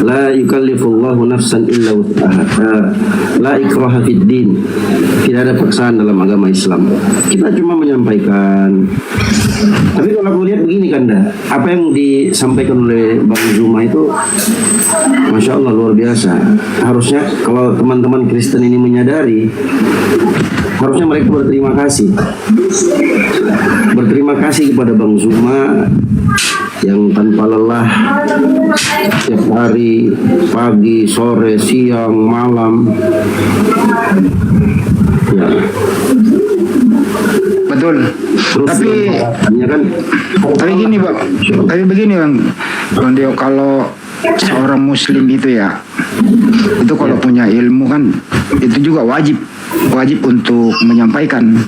La yukallifullahu nafsan illa wus'aha. La ikraha fid din. Tidak ada paksaan dalam agama Islam. Kita cuma menyampaikan. Tapi kalau aku lihat begini Kanda, apa yang disampaikan oleh Bang Zuma itu, Masya Allah luar biasa. Harusnya kalau teman-teman Kristen ini menyadari, harusnya mereka berterima kasih. Berterima kasih kepada Bang Zuma yang tanpa lelah setiap hari, pagi, sore, siang, malam. Ya. Betul. Terus tapi gini Bang, begini Bang Dio, kalau seorang Muslim itu ya, itu kalau punya ilmu kan, itu juga wajib untuk menyampaikan,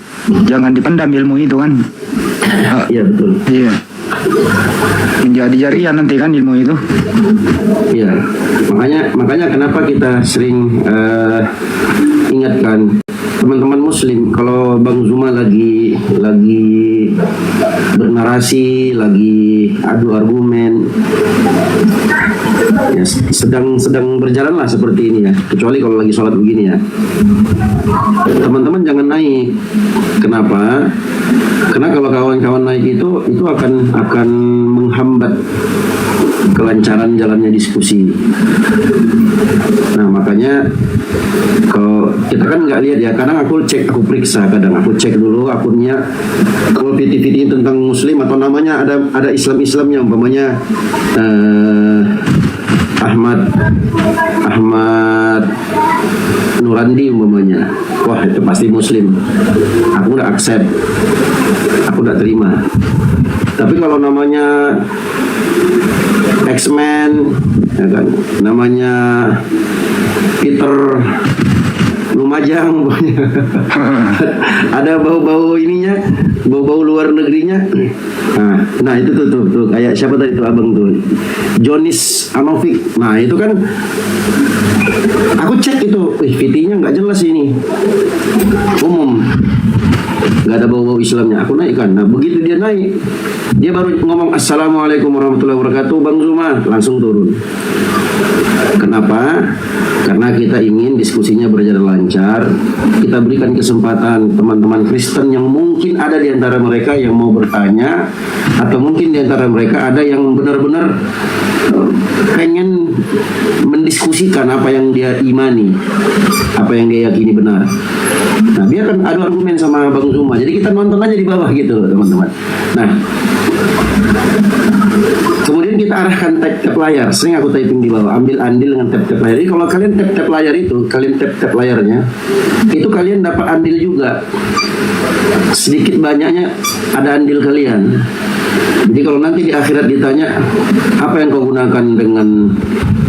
jangan dipendam ilmu itu kan. Iya betul. Iya. Menjadi jariah nanti kan ilmu itu. Iya. Makanya kenapa kita sering ingatkan teman-teman Muslim, kalau Bang Zuma lagi bernarasi, lagi adu argumen, ya sedang berjalan lah seperti ini ya, kecuali kalau lagi sholat begini ya, teman-teman jangan naik. Kenapa? Karena kalau kawan-kawan naik itu akan menghambat kelancaran jalannya diskusi. Nah makanya kalau kita kan nggak lihat ya, kadang aku periksa, kadang aku cek dulu akunnya, kalau video tentang Muslim atau namanya ada Islamnya, umpamanya Ahmad Nurandi umpamanya, wah itu pasti Muslim, aku udah accept, aku udah terima. Tapi kalau namanya X-Men, ya kan, namanya Peter Lumajang, ada bau-bau ininya, bau-bau luar negerinya. Nah itu tuh kayak siapa tadi itu abang tuh, Jonis Anovic. Nah itu kan aku cek itu, VT-nya nggak jelas ini, umum, nggak ada bau-bau Islamnya. Aku naikkan. Nah begitu dia naik, dia baru ngomong Assalamualaikum warahmatullahi wabarakatuh, Bang Zuma langsung turun. Kenapa? Karena kita ingin diskusinya berjalan lancar. Kita berikan kesempatan teman-teman Kristen yang mungkin ada di antara mereka yang mau bertanya, atau mungkin di antara mereka ada yang benar-benar pengen mendiskusikan apa yang dia imani, apa yang dia yakini benar. Nah, biarkan adu argumen sama Bang Zuma. Jadi kita nonton aja di bawah gitu, teman-teman. Nah, kemudian kita arahkan tap layar. Sering aku typing di bawah, ambil andil dengan tap layar. Jadi kalau kalian tap layar itu, kalian tap layarnya, itu kalian dapat andil juga. Sedikit banyaknya ada andil kalian. Jadi kalau nanti di akhirat ditanya, apa yang kau gunakan dengan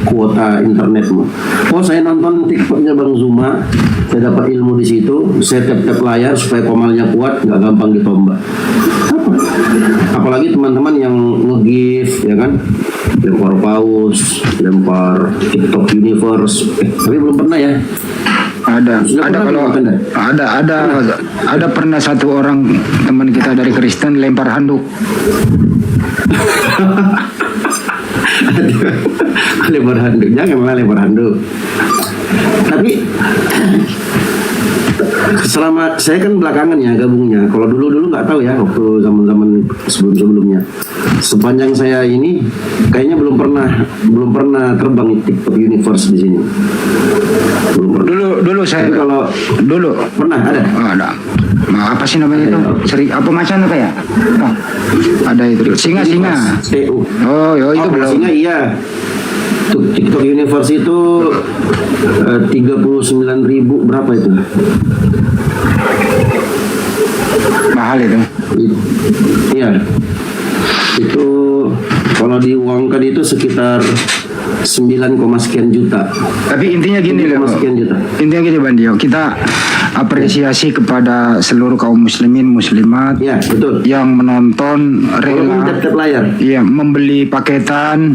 kuota internetmu? Oh, saya nonton TikToknya Bang Zuma, saya dapat ilmu di situ. Saya tap layar supaya komalnya kuat, nggak gampang ditombak. Apalagi teman-teman yang nge-give, ya kan, lempar paus, lempar TikTok universe. Tapi belum pernah ya. Ada kalau ada pernah satu orang teman kita dari Kristen lempar handuk. Lempar handuk, jangan memang lempar handuk. Tapi selama saya kan belakangan ya gabungnya. Kalau dulu nggak tahu ya, waktu zaman sebelumnya. Sepanjang saya ini kayaknya belum pernah terbang TikTok universe di sini. Dulu saya dulu pernah ada. Ada. Nah, apa sih namanya itu? Apa macan itu kayak? Oh, ada itu. Singa. Oh, itu belum. Singa iya. TikTok universe itu 39.000 berapa itu? Mahal itu. Iya. Itu kalau diuangkan itu sekitar 9, sekian juta. Tapi intinya gini loh. Intinya gini Bandio, kita apresiasi kepada seluruh kaum muslimin muslimat ya, betul, yang menonton rela membeli paketan,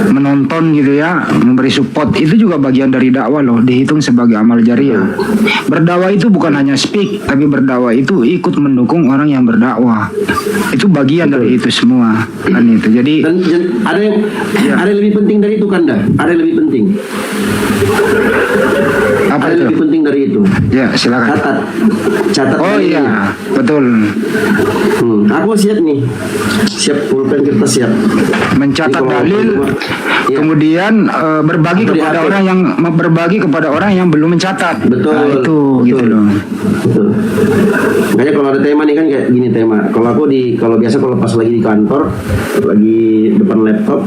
menonton gitu ya, memberi support. Itu juga bagian dari dakwah loh, dihitung sebagai amal jariah. Berdakwah itu bukan hanya speak, tapi berdakwah itu ikut mendukung orang yang berdakwah. Itu bagian dari itu semua kan itu. Jadi dan ada yang lebih penting dari itu kan dah. Ada yang lebih penting. Apa ada itu? Lebih penting dari itu. Ya, silakan. Catat. Oh iya, betul. Aku siap nih. Siap, pulpen kita siap. Mencatat dalil, kemudian berbagi kepada orang yang belum mencatat. Betul. Nah, itu gitu loh. Betul. Makanya kalau ada tema nih kan kayak gini tema. Kalau biasa kalau pas lagi di kantor, lagi depan laptop,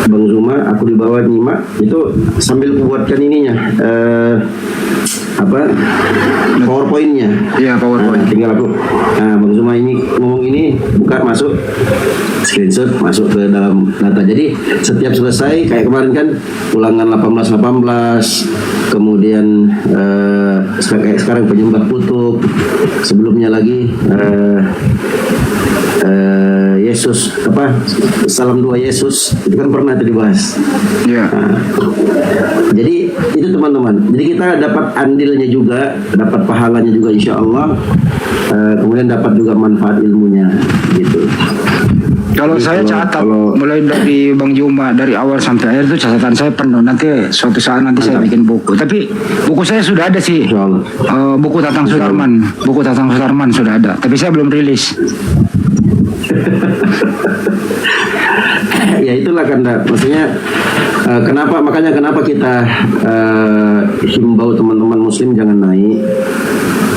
Bang Zuma, aku di bawah nyimak, itu sambil buatkan ininya. PowerPoint-nya. Iya, PowerPoint. Tinggal aku. Nah, Bang Zuma ini ngomong ini, buka, masuk, screenshot, masuk ke dalam data. Jadi setiap selesai kayak kemarin kan ulangan 18, kemudian kayak sekarang penyembah kutub, sebelumnya lagi Yesus salam 2 Yesus itu kan pernah itu dibahas. Yeah. Jadi itu teman-teman. Jadi kita dapat andilnya juga, dapat pahalanya juga insya Allah. Kemudian dapat juga manfaat ilmunya gitu. Kalau saya catat mulai dari Bang Juma dari awal sampai akhir itu catatan saya penuh. Nanti suatu saat saya bikin buku. Tapi buku saya sudah ada sih. Buku Tatang Sutarman sudah ada. Tapi saya belum rilis. Ya itulah kan, maksudnya kenapa kita himbau teman-teman muslim jangan naik,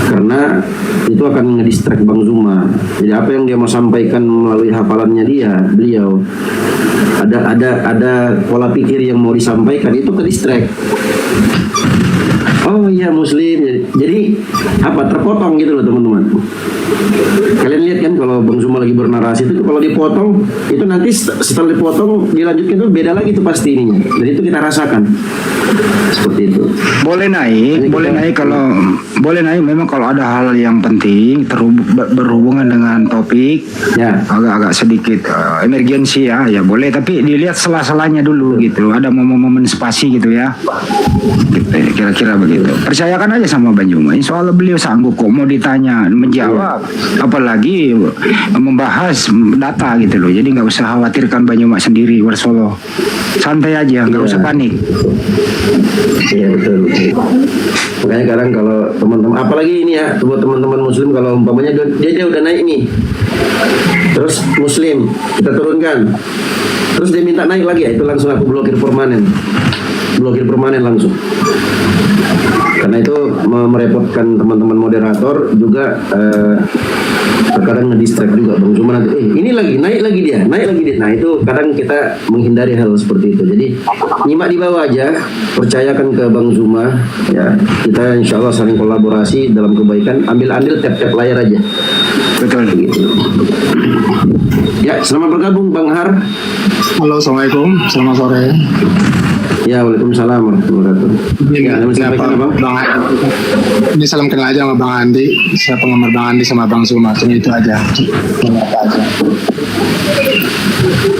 karena itu akan ngedistract Bang Zuma. Jadi apa yang dia mau sampaikan melalui hafalannya beliau ada pola pikir yang mau disampaikan itu ke distract. Oh iya muslim, jadi terpotong gitu loh teman-teman. Kalian lihat kan kalau Bang Zuma lagi bernarasi itu kalau dipotong itu nanti setelah dipotong dilanjutkan itu beda lagi itu pasti ininya. Dan itu kita rasakan seperti itu. Boleh naik kalau Boleh naik memang kalau ada hal yang penting berhubungan dengan topik agak-agak sedikit emergensi ya boleh, tapi dilihat sela-selanya dulu gitu. Ada momen-momen spasi gitu ya. Gitu, kira-kira begitu. Percayakan aja sama Bang Juma. Insya Allah beliau sanggup kok, mau ditanya menjawab, apalagi membahas data gitu loh. Jadi nggak usah khawatirkan Bang Juma sendiri Warsolo. Santai aja, nggak usah panik. Iya betul. Makanya kadang kalau teman-teman, apalagi ini ya buat teman-teman muslim, kalau umpamanya dia udah naik nih, terus muslim kita turunkan, terus dia minta naik lagi ya, itu langsung aku blokir permanen langsung. Karena itu merepotkan teman-teman moderator juga, terkadang ngedistract juga Bang Zuma nanti ini naik lagi dia. Nah itu kadang kita menghindari hal seperti itu. Jadi nyimak di bawah aja, percayakan ke Bang Zuma ya, kita insya Allah saling kolaborasi dalam kebaikan, ambil andil tap layar aja. Betul gitu. Ya, selamat bergabung Bang Har. Halo, assalamualaikum, selamat sore. Ya, waalaikumsalam warahmatullahi wabarakatuh. Ya, ini salam kenal aja sama Bang Andi. Saya penggemar Bang Andi sama Bang Zuma. Cuma itu aja.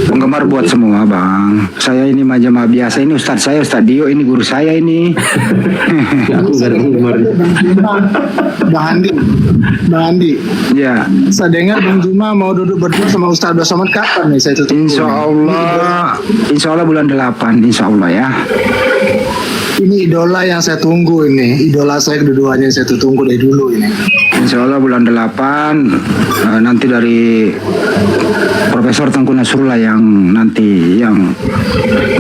Penggemar buat semua Bang. Saya ini majama biasa, ini Ustadz saya, Ustadz Dio, ini guru saya ini. Aku gak ada penggemar. Bang Andi. Ya. Saya dengar Bang Zuma mau duduk berdua sama Ustadz Abdul Somad kapan nih? Saya tutup. Insya Allah bulan 8, Insya Allah ya. Ini idola yang saya tunggu ini. Idola saya kedua-duanya yang saya tunggu dari dulu ini. Insya Allah bulan 8 nanti dari Profesor Tengku Nasrullah yang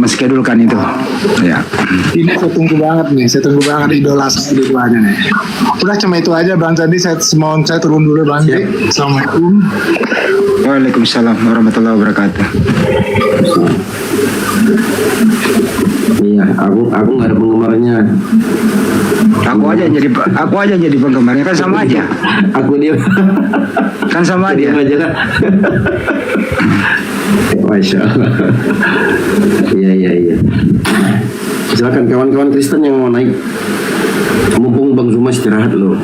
menskedulkan itu. Ya. Ini saya tunggu banget idola saya kedua-duanya nih. Udah cuma itu aja Bang Sandi, saya turun dulu Bang Sandi. Assalamualaikum. Waalaikumsalam warahmatullahi wabarakatuh. Iya, aku nggak ada penggemarnya. Aku aja jadi penggemarnya, kan sama aja. Aku dia. Kan sama dia. Masya Allah. Iya. Silakan kawan-kawan Kristen yang mau naik. Mumpung Bang Zuma istirahat loh.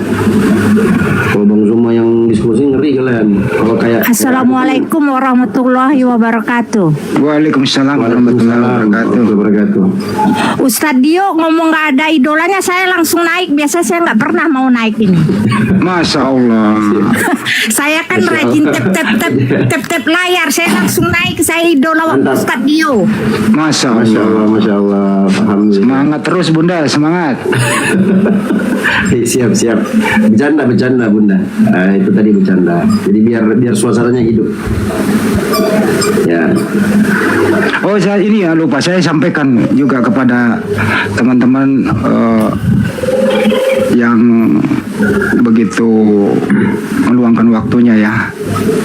Kalau Bang Zuma yang diskusi ngeri kalian. Kalau kayak Assalamualaikum warahmatullahi wabarakatuh. Waalaikumsalam warahmatullahi wabarakatuh. Ustadz Dio ngomong nggak ada idolanya, saya langsung naik. Biasa saya nggak pernah mau naik ini. Masya Allah. Saya kan rajin tap layar, saya langsung naik. Saya idola Ustadz Dio. Masya Allah. Paham. Semangat terus Bunda, semangat. Siap. Bercanda Bunda. Nah, itu tadi bercanda. Jadi biar suasananya hidup. Ya. Oh, saya ini ya lupa, saya sampaikan juga kepada teman-teman yang begitu meluangkan waktunya ya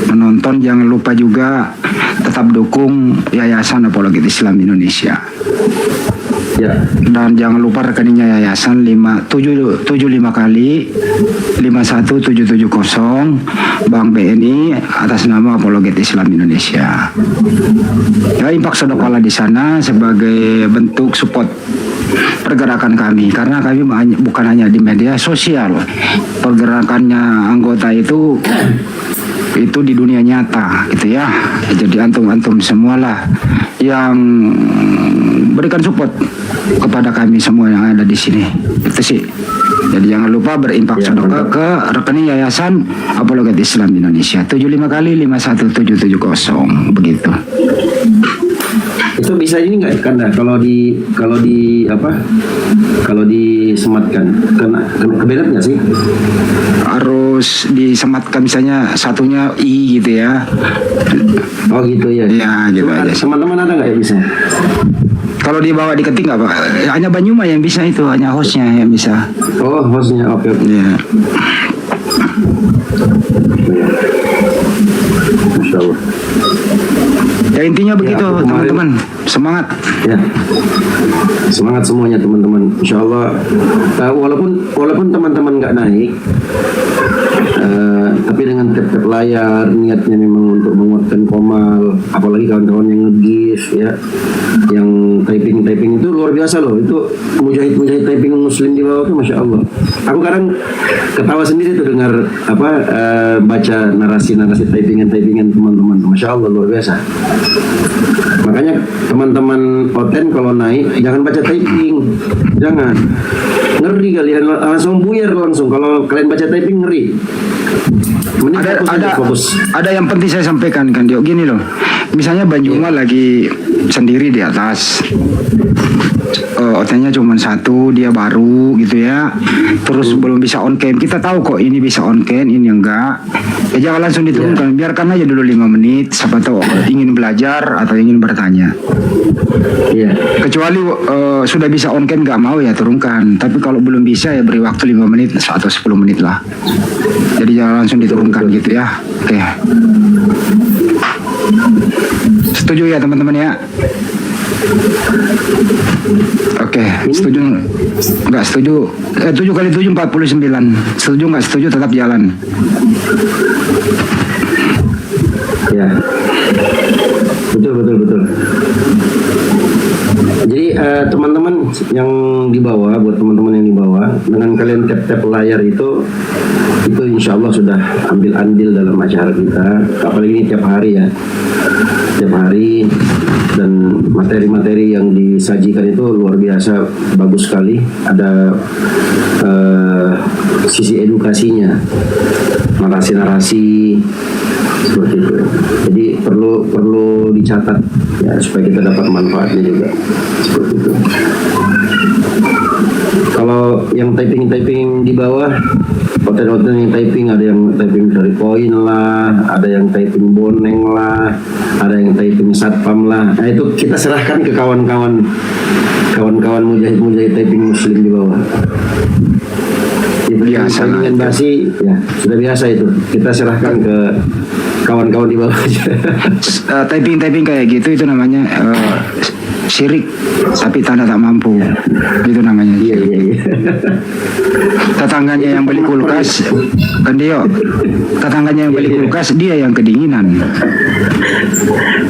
menonton. Jangan lupa juga tetap dukung Yayasan Apologetik Islam Indonesia. Ya. Dan jangan lupa rekeningnya Yayasan 75 kali 51770 Bank BNI atas nama Apologetik Islam Indonesia. Ya, impak sedekahlah di sana sebagai bentuk support pergerakan kami, karena kami bukan hanya di media sosial, pergerakannya anggota itu di dunia nyata gitu ya. Jadi antum semualah yang berikan support kepada kami semua yang ada di sini. Itu sih. Jadi jangan lupa berimpak sedekah ke rekening Yayasan Apologetik Islam Indonesia 75 kali 51770 begitu. Itu bisa ini nggak Kanda kalau disematkan kebenar nggak sih? Harus disematkan misalnya satunya I gitu ya. Oh gitu ya. Ya gitu aja. Teman-teman ada nggak ya bisa? Kalau dibawa diketik nggak Pak? Hanya Banyuma yang bisa itu, hanya hostnya yang bisa. Oh hostnya, oke. Ya. Masya Allah. Ya intinya begitu teman-teman, semangat. Ya, semangat semuanya teman-teman. Insya Allah, walaupun teman-teman nggak naik, Tapi dengan tap-tap layar, niatnya memang untuk menguatkan Komal, apalagi kawan-kawan yang nge-gift ya, yang typing itu luar biasa loh. Itu mujahid typing muslim di bawah itu masya Allah. Aku kadang ketawa sendiri tuh dengar baca narasi typingan teman-teman, masya Allah luar biasa. Makanya teman-teman Oten kalau naik jangan baca typing, jangan, ngeri kalian, langsung buyar langsung kalau kalian baca typing, ngeri. Ada yang penting saya sampaikan kan Dio, gini loh, misalnya Banjuma lagi sendiri di atas, OT-nya cuma satu, dia baru gitu ya, terus belum bisa on cam. Kita tahu kok ini bisa on cam, ini enggak, ya jangan langsung diturunkan, biarkan aja dulu 5 menit, siapa tahu ingin belajar atau ingin bertanya. Kecuali sudah bisa on cam nggak mau ya turunkan, tapi kalau belum bisa ya beri waktu 5 menit atau 10 menit lah. Jadi jangan langsung diturunkan gitu ya. Oke. Setuju ya teman-teman ya? Oke, setuju nggak setuju? 7 kali 7 49. Setuju nggak setuju tetap jalan. Ya, betul. Jadi teman-teman yang di bawah, buat teman-teman yang di bawah, dengan kalian tap layar itu insya Allah sudah ambil andil dalam acara kita. Apalagi ini tiap hari ya, dan materi-materi yang disajikan itu luar biasa bagus sekali. Ada sisi edukasinya, narasi-narasi seperti itu. Jadi perlu dicatat ya supaya kita dapat manfaatnya juga seperti itu. Kalau yang typing di bawah, hotel-hotel yang typing, ada yang typing dari koin lah, ada yang typing boneng lah, ada yang typing satpam lah. Nah itu kita serahkan ke kawan-kawan mujahid typing muslim di bawah. Biasa dengan basi ya sudah biasa itu, kita serahkan ke kawan-kawan di bawah aja. Typing kayak gitu itu namanya syirik, tapi tanda tak mampu, itu namanya. Iya. Tetangganya yang beli kulkas kan dia, tetangganya yang beli kulkas dia yang kedinginan.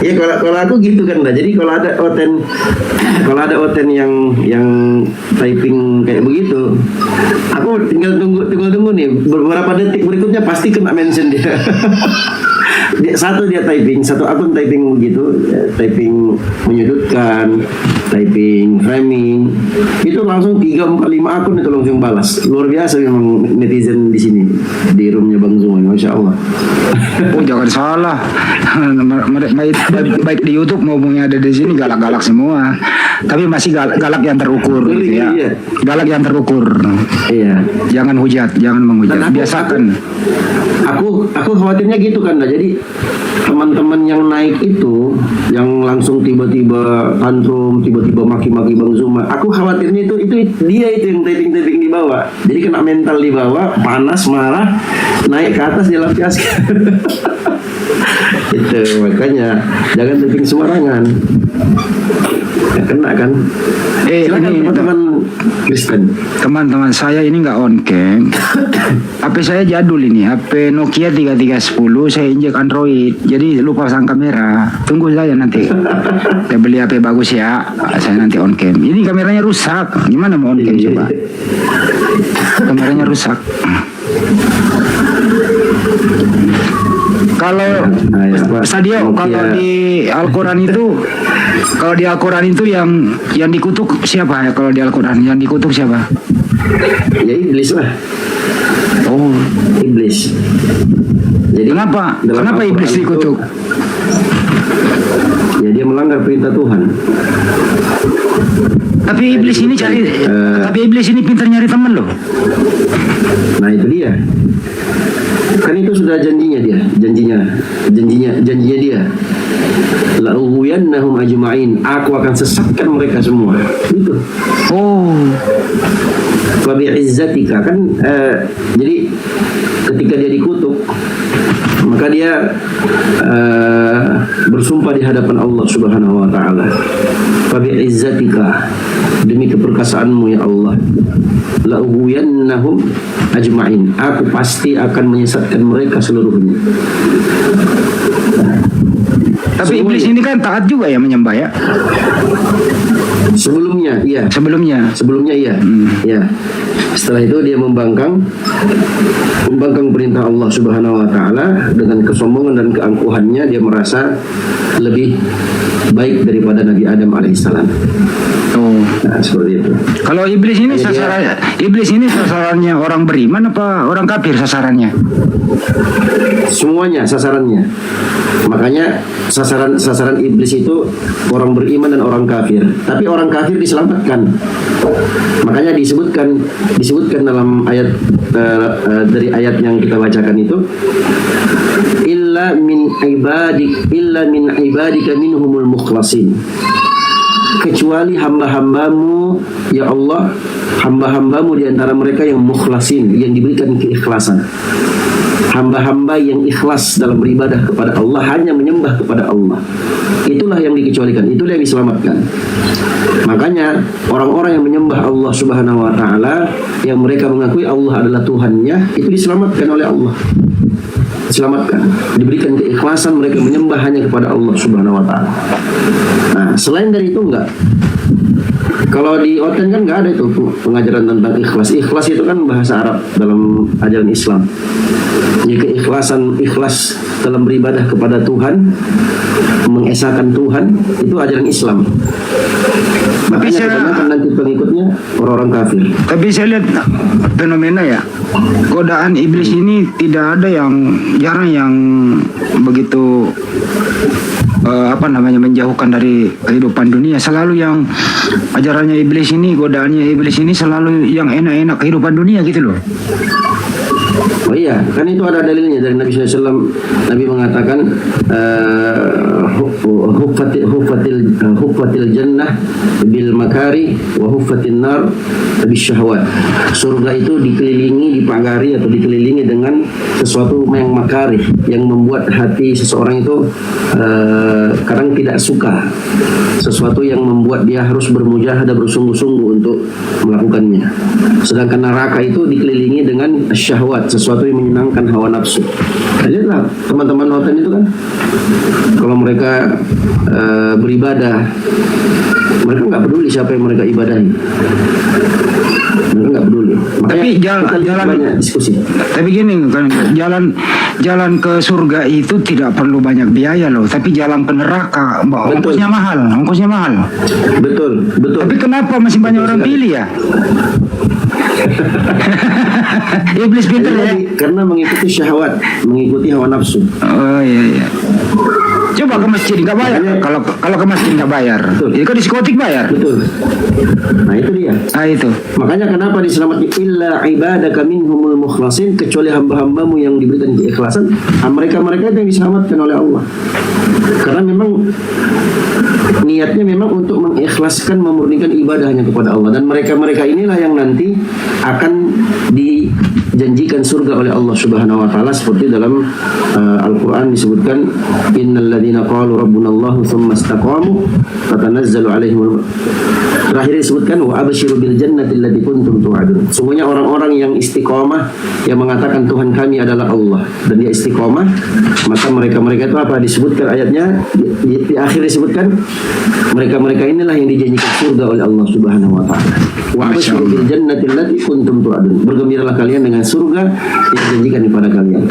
Ya kalau aku gitu kan lah. Jadi kalau ada oten yang typing kayak begitu, aku tinggal tunggu nih beberapa detik berikutnya pasti kena mention dia. Dia typing, satu akun typing begitu, typing menyudutkan, typing framing, itu langsung 3-5 akun itu langsung balas. Luar biasa memang netizen di sini, di roomnya Bang Zuma, masya Allah. Oh jangan salah, baik di YouTube maupun yang ada di sini galak-galak semua, tapi masih galak yang terukur gitu ya. Galak yang terukur. Iya. Jangan hujat, jangan menghujat. Biasakan. Aku khawatirnya gitu kan lah. Jadi teman-teman yang naik itu, yang langsung tiba-tiba tantrum, tiba-tiba maki-maki Bang Zuma, aku khawatirnya itu dia yang typing di bawah. Jadi kena mental di bawah, panas, marah, naik ke atas dia lampiaskan. Itu makanya jangan typing sembarangan. Ya, kena kan? Silakan teman-teman Kristen. Teman-teman saya ini nggak on cam. HP saya jadul ini, HP Nokia 3310, saya injek Android. Jadi lupa pasang kamera. Tunggu saya nanti. Saya beli HP bagus ya, saya nanti on cam. Ini kameranya rusak. Gimana mau on cam coba? Kameranya rusak. Kalau Sadio, kalau di Al-Quran itu yang dikutuk siapa ya? Kalau di Al-Quran yang dikutuk siapa? Ya iblis lah. Oh, iblis. Jadi kenapa iblis dikutuk? Ya dia melanggar perintah Tuhan. Tapi iblis ini pintar nyari teman loh. Nah itu dia. Kan itu sudah janjinya dia. La'ughwiyannahum ajma'in. Aku akan sesatkan mereka semua. Itu. Oh. Wa bi'izzatika kan jadi ketika dia dikutuk, maka maka dia bersumpah di hadapan Allah Subhanahu wa taala, "Fa bi'izzatika," demi keperkasaanmu ya Allah, "la ughwiyannahum ajma'in," aku pasti akan menyesatkan mereka seluruhnya. Tapi iblis ini kan taat juga ya menyembah ya. Sebelumnya iya. Sebelumnya iya. Ya. Setelah itu dia membangkang perintah Allah Subhanahu wa taala dengan kesombongan dan keangkuhannya, dia merasa lebih baik daripada Nabi Adam alaihissalam. Oh, nah, seperti itu. Kalau iblis ini sasarannya orang beriman apa orang kafir sasarannya? Semuanya sasarannya. Makanya sasaran iblis itu orang beriman dan orang kafir. Tapi orang kafir diselamatkan. Makanya disebutkan dalam ayat dari ayat yang kita bacakan itu, illa min ibadika minhumul mukhlasin. Kecuali hamba-hambamu ya Allah, hamba-hambamu di antara mereka yang mukhlasin, yang diberikan keikhlasan. Hamba-hamba yang ikhlas dalam beribadah kepada Allah, hanya menyembah kepada Allah. Itulah yang dikecualikan, itulah yang diselamatkan. Makanya orang-orang yang menyembah Allah Subhanahu wa taala, yang mereka mengakui Allah adalah Tuhannya, itu diselamatkan oleh Allah. Diselamatkan, diberikan keikhlasan, mereka menyembah hanya kepada Allah Subhanahu wa taala. Nah, selain dari itu enggak. Kalau di Oten kan nggak ada itu pengajaran tentang ikhlas. Ikhlas itu kan bahasa Arab dalam ajaran Islam. Jadi ikhlas dalam beribadah kepada Tuhan, mengesahkan Tuhan, itu ajaran Islam. Makanya kebanyakan nanti pengikutnya orang-orang kafir. Tapi saya lihat fenomena ya, godaan iblis ini tidak ada jarang yang begitu menjauhkan dari kehidupan dunia. Selalu yang ajarannya iblis ini, godaannya iblis ini selalu yang enak-enak kehidupan dunia gitu loh. Oh iya, kan itu ada dalilnya dari Nabi SAW. Nabi mengatakan huffatil jannah bil makari wa huffatin nar bis syahwat. Surga itu dikelilingi, dipagari atau dikelilingi dengan sesuatu yang makari, yang membuat hati seseorang itu kadang tidak suka, sesuatu yang membuat dia harus bermujahadah, bersungguh-sungguh untuk melakukannya. Sedangkan neraka itu dikelilingi dengan syahwat, sesuatu yang menyenangkan hawa nafsu. Lihatlah teman-teman Hoten itu kan, kalau mereka beribadah, mereka nggak peduli siapa yang mereka ibadahi. Mereka nggak peduli. Makanya tapi jalan banyak diskusi. Tapi gini kan, jalan ke surga itu tidak perlu banyak biaya loh. Tapi jalan ke neraka, ongkosnya mahal. Betul. Tapi kenapa masih banyak orang pilih ya? Iblis pintar ya. Karena mengikuti syahwat, mengikuti hawa nafsu. Oh iya. Coba ke masjid nggak bayar. Kalau ke masjid nggak bayar. Jadi ke diskotik bayar. Betul. Nah itu dia. Makanya kenapa diselamatkan illa ibadaka minhumul mukhlasin, kecuali hamba-hambamu yang diberikan keikhlasan. Mereka itu yang diselamatkan oleh Allah. Karena memang niatnya memang untuk mengikhlaskan, memurnikan ibadahnya kepada Allah, dan mereka inilah yang nanti akan dijanjikan surga oleh Allah Subhanahu wa taala, seperti dalam Al-Qur'an disebutkan innal ladzina qalu rabbunallahu tsumma istaqamu tatanazzalu alaihimul, terakhir disebutkan wa absyiru bil jannati allati kuntum tu'adun. Semuanya orang-orang yang istiqomah, yang mengatakan Tuhan kami adalah Allah, dan dia istiqomah, maka mereka itu apa disebutkan ayatnya di akhir disebutkan mereka inilah yang dijanjikan surga oleh Allah Subhanahu wa taala. Wa absyiru bil jannati allati kuntum tu'adun. Bergembiralah kalian dengan surga yang dijanjikan kepada kalian.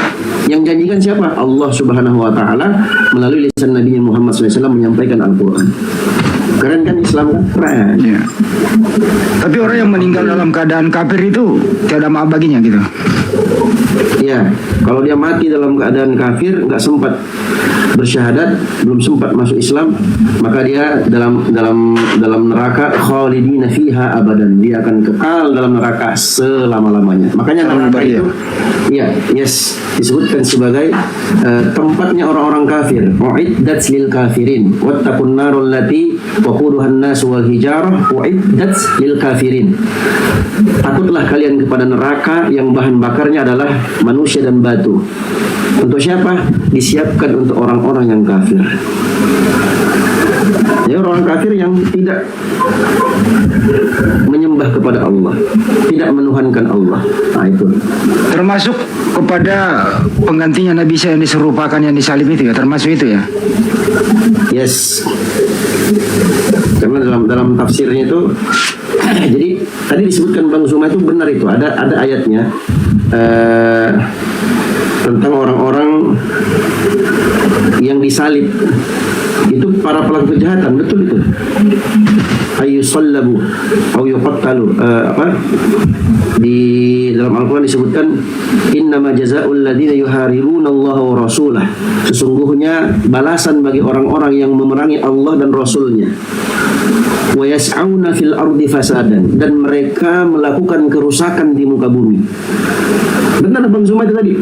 Yang janjikan siapa? Allah Subhanahu wa taala melalui lisan Nabi Muhammad SAW menyampaikan Al-Qur'an. Keren kan Islam kan? Keren. Ya. Tapi orang yang meninggal dalam keadaan kafir itu tiada maaf baginya gitu. Ya, kalau dia mati dalam keadaan kafir, nggak sempat bersyahadat, belum sempat masuk Islam, maka dia dalam neraka khalidina fiha abadan. Dia akan kekal dalam neraka selama-lamanya. Makanya neraka itu disebutkan sebagai tempatnya orang-orang kafir. Uiddat lil kafirin wattaqun narul lati waquduhan nas wal hijarah uiddat lil kafirin. Takutlah kalian kepada neraka yang bahan bakarnya adalah manusia dan batu. Untuk siapa? Disiapkan untuk orang-orang yang kafir. Ya, orang kafir yang tidak menyembah kepada Allah, tidak menuhankan Allah. Nah, itu Termasuk kepada penggantinya Nabi Isa yang diserupakan yang disalib itu ya, termasuk itu ya. yes. Karena dalam tafsirnya itu jadi tadi disebutkan Bang Zuma itu benar, itu ada ayatnya tentang orang-orang yang disalib. Itu para pelaku kejahatan, betul itu. Ayyusallabu au yuqattalu, di dalam Al-Quran disebutkan innama jazaa'ul ladzina yuharibuna Allah wa rasulah. Sesungguhnya balasan bagi orang-orang yang memerangi Allah dan Rasulnya. Wa yas'auna fil ardi fasadan, dan mereka melakukan kerusakan di muka bumi. Benar Bang Zuma itu tadi.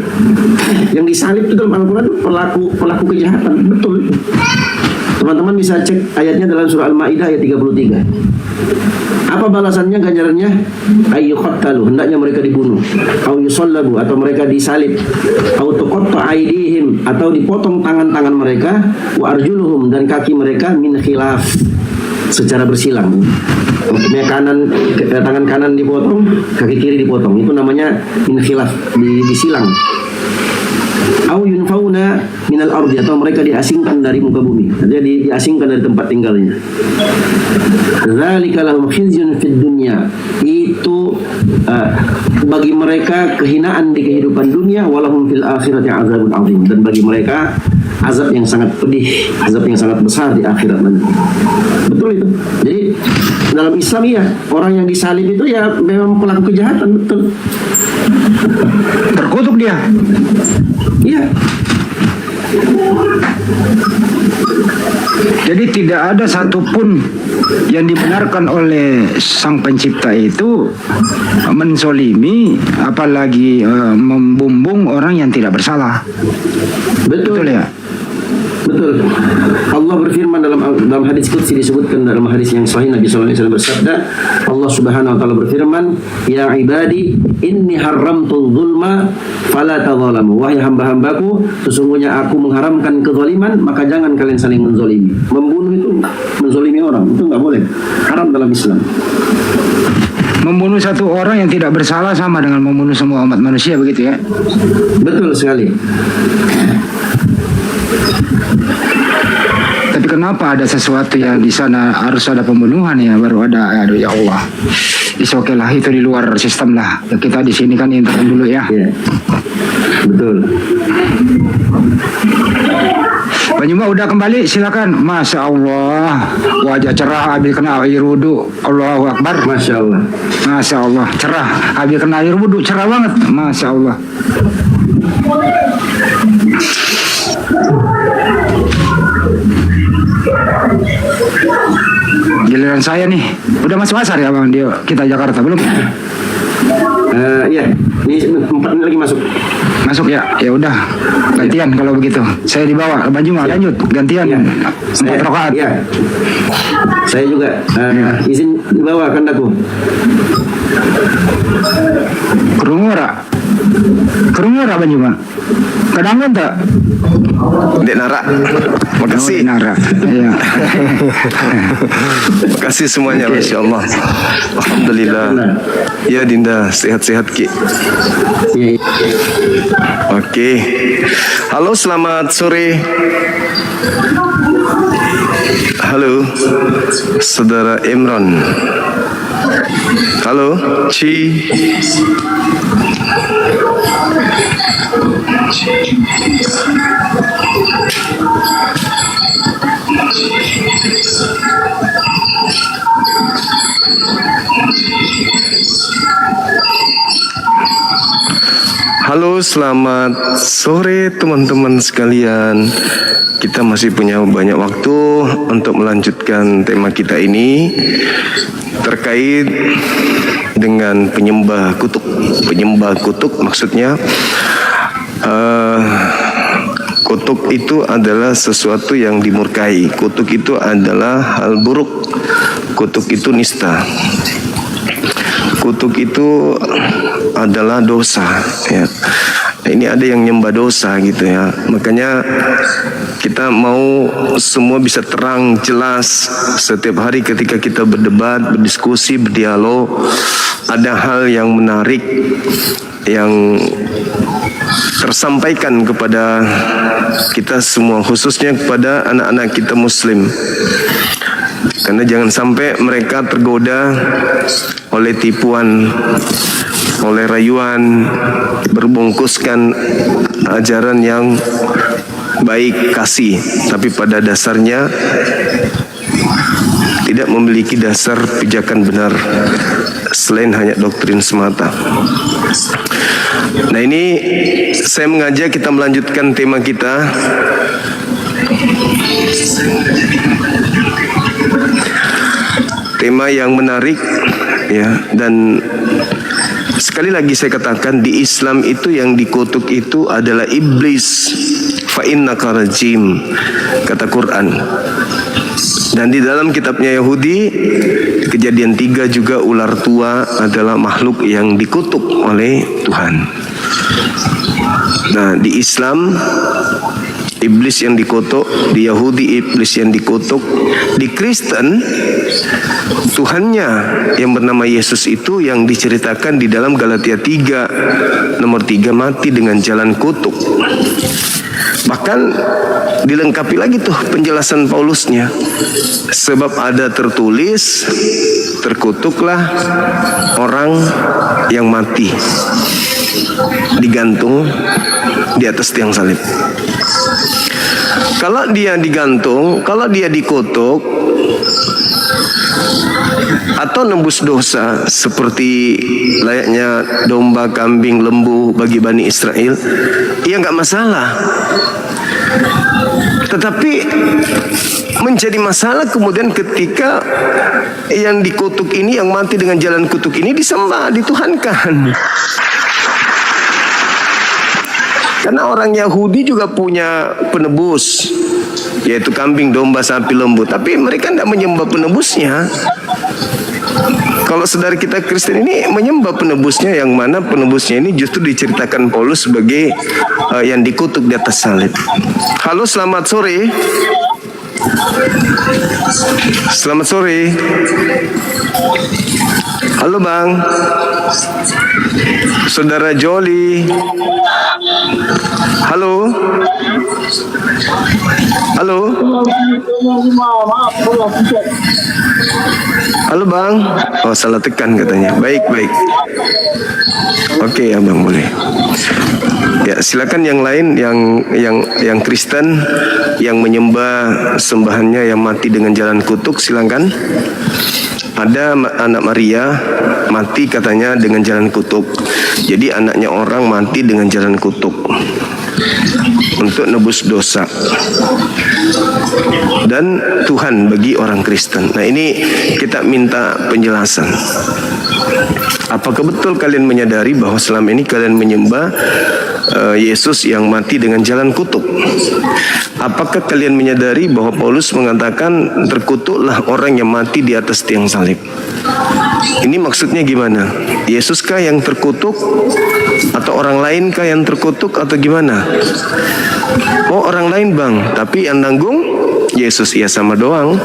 Yang disalib itu dalam Al-Quran pelaku kejahatan, betul. Teman-teman bisa cek ayatnya dalam surah Al-Maidah ayat 33. Apa balasannya, ganjarannya? Ayyuqattalu, hendaknya mereka dibunuh. Au yusallabu, atau mereka disalib. Au tuqatta aydihim, atau dipotong tangan-tangan mereka. Wa arjuluhum, dan kaki mereka min khilaf, secara bersilang. Tangan kanan dipotong, kaki kiri dipotong. Itu namanya min khilaf, disilang. Au yunfauna minal ardi, atau mereka diasingkan dari muka bumi, artinya diasingkan dari tempat tinggalnya. Dzalika lahum khizyun fid dunya, itu bagi mereka kehinaan di kehidupan dunia, walahum fil akhirati azabun azim, dan bagi mereka azab yang sangat pedih, azab yang sangat besar di akhirat nanti. Betul itu. Jadi dalam Islam ya, orang yang disalib itu ya memang pelaku kejahatan, betul. Terkutuk dia. Iya. Jadi tidak ada satupun yang dibenarkan oleh Sang Pencipta itu menzolimi, apalagi membumbung orang yang tidak bersalah. Betul ya. Betul. Allah berfirman dalam hadis qudsi, disebutkan dalam hadis yang sahih, Nabi SAW bersabda, Allah Subhanahu wa taala berfirman, ya ibadi inni haramtu dzulma fala tadzalamu, wahai hamba-hambaku, sesungguhnya aku mengharamkan kezaliman, maka jangan kalian saling menzalimi. Membunuh itu menzalimi orang, itu enggak boleh, haram dalam Islam. Membunuh satu orang yang tidak bersalah sama dengan membunuh semua umat manusia, begitu ya. Betul sekali. Tapi kenapa ada sesuatu yang di sana harus ada pembunuhan ya, baru ada, aduh ya Allah. Oke lah, itu di luar sistem lah. Kita di sini kan intern dulu ya. Yeah. Betul. Pak Juma udah kembali, silakan. Masya Allah, wajah cerah habis kena air wudhu. Allahu Akbar. Masya Allah. Masya Allah, cerah habis kena air wudhu, cerah banget. Masya Allah. Giliran saya nih, udah masuk asar ya Bang Dio, kita Jakarta belum? Iya, ini 4 menit lagi masuk. Masuk ya, ya udah gantian kalau begitu. Saya dibawa Bang Juma, lanjut gantian 4 rakaat. Iya. Saya juga izin dibawa kandaku. Kerungura Bang Juma. Kadang tak? Dek Nara. Makasih. Nara. Iya. Makasih semuanya, Masya Allah. Alhamdulillah. Ya Dinda, sehat-sehat Ki. Oke. Halo, selamat sore. Halo, Saudara Imran. Halo, Ci. Halo, selamat sore teman-teman sekalian. Kita masih punya banyak waktu untuk melanjutkan tema kita ini terkait dengan penyembah kutuk. Penyembah kutuk maksudnya kutuk itu adalah sesuatu yang dimurkai. Kutuk itu adalah hal buruk. Kutuk itu nista. Kutuk itu adalah dosa, ya. Ini ada yang nyembah dosa gitu ya. Makanya kita mau semua bisa terang, jelas setiap hari ketika kita berdebat, berdiskusi, berdialog, ada hal yang menarik yang tersampaikan kepada kita semua, khususnya kepada anak-anak kita Muslim. Karena jangan sampai mereka tergoda oleh tipuan, oleh rayuan, berbungkuskan ajaran yang baik, kasih, tapi pada dasarnya tidak memiliki dasar pijakan benar selain hanya doktrin semata. Nah, ini saya mengajak kita melanjutkan tema kita. Tema yang menarik ya, dan sekali lagi saya katakan di Islam itu yang dikutuk itu adalah iblis. Fa innaka rajim, kata Quran. Dan di dalam kitabnya Yahudi, Kejadian 3 juga ular tua adalah makhluk yang dikutuk oleh Tuhan. Nah, di Islam iblis yang dikutuk, di Yahudi iblis yang dikutuk, di Kristen Tuhannya yang bernama Yesus itu yang diceritakan di dalam Galatia 3 nomor 3 mati dengan jalan kutuk. Bahkan dilengkapi lagi tuh penjelasan Paulusnya. Sebab ada tertulis, terkutuklah orang yang mati digantung di atas tiang salib. Kalau dia digantung, kalau dia dikutuk atau nembus dosa seperti layaknya domba, kambing, lembu bagi Bani Israel, ya nggak masalah. Tetapi menjadi masalah kemudian ketika yang dikutuk ini, yang mati dengan jalan kutuk ini disembah, dituhankan. Karena orang Yahudi juga punya penebus, yaitu kambing, domba, sapi, lembu. Tapi mereka tidak menyembah penebusnya. Kalau saudara kita Kristen ini menyembah penebusnya, yang mana penebusnya ini justru diceritakan Paulus sebagai yang dikutuk di atas salib. Halo, selamat sore. Selamat sore. Halo Bang. Saudara Joli. Halo. Halo. Halo Bang. Oh, salah tekan katanya. Baik. Oke ya Bang, boleh. Ya, silakan yang lain yang Kristen yang menyembah sembahannya yang mati dengan jalan kutuk, silakan. Ada anak Maria mati katanya dengan jalan kutuk. Jadi anaknya orang mati dengan jalan kutuk untuk nebus dosa dan Tuhan bagi orang Kristen. Nah, ini kita minta penjelasan. Apakah betul kalian menyadari bahwa selama ini kalian menyembah Yesus yang mati dengan jalan kutuk? Apakah kalian menyadari bahwa Paulus mengatakan terkutuklah orang yang mati di atas tiang salib? Ini maksudnya gimana? Yesuskah yang terkutuk atau orang lainkah yang terkutuk atau gimana? Oh, orang lain Bang, tapi yang nanggung Yesus, ya sama doang.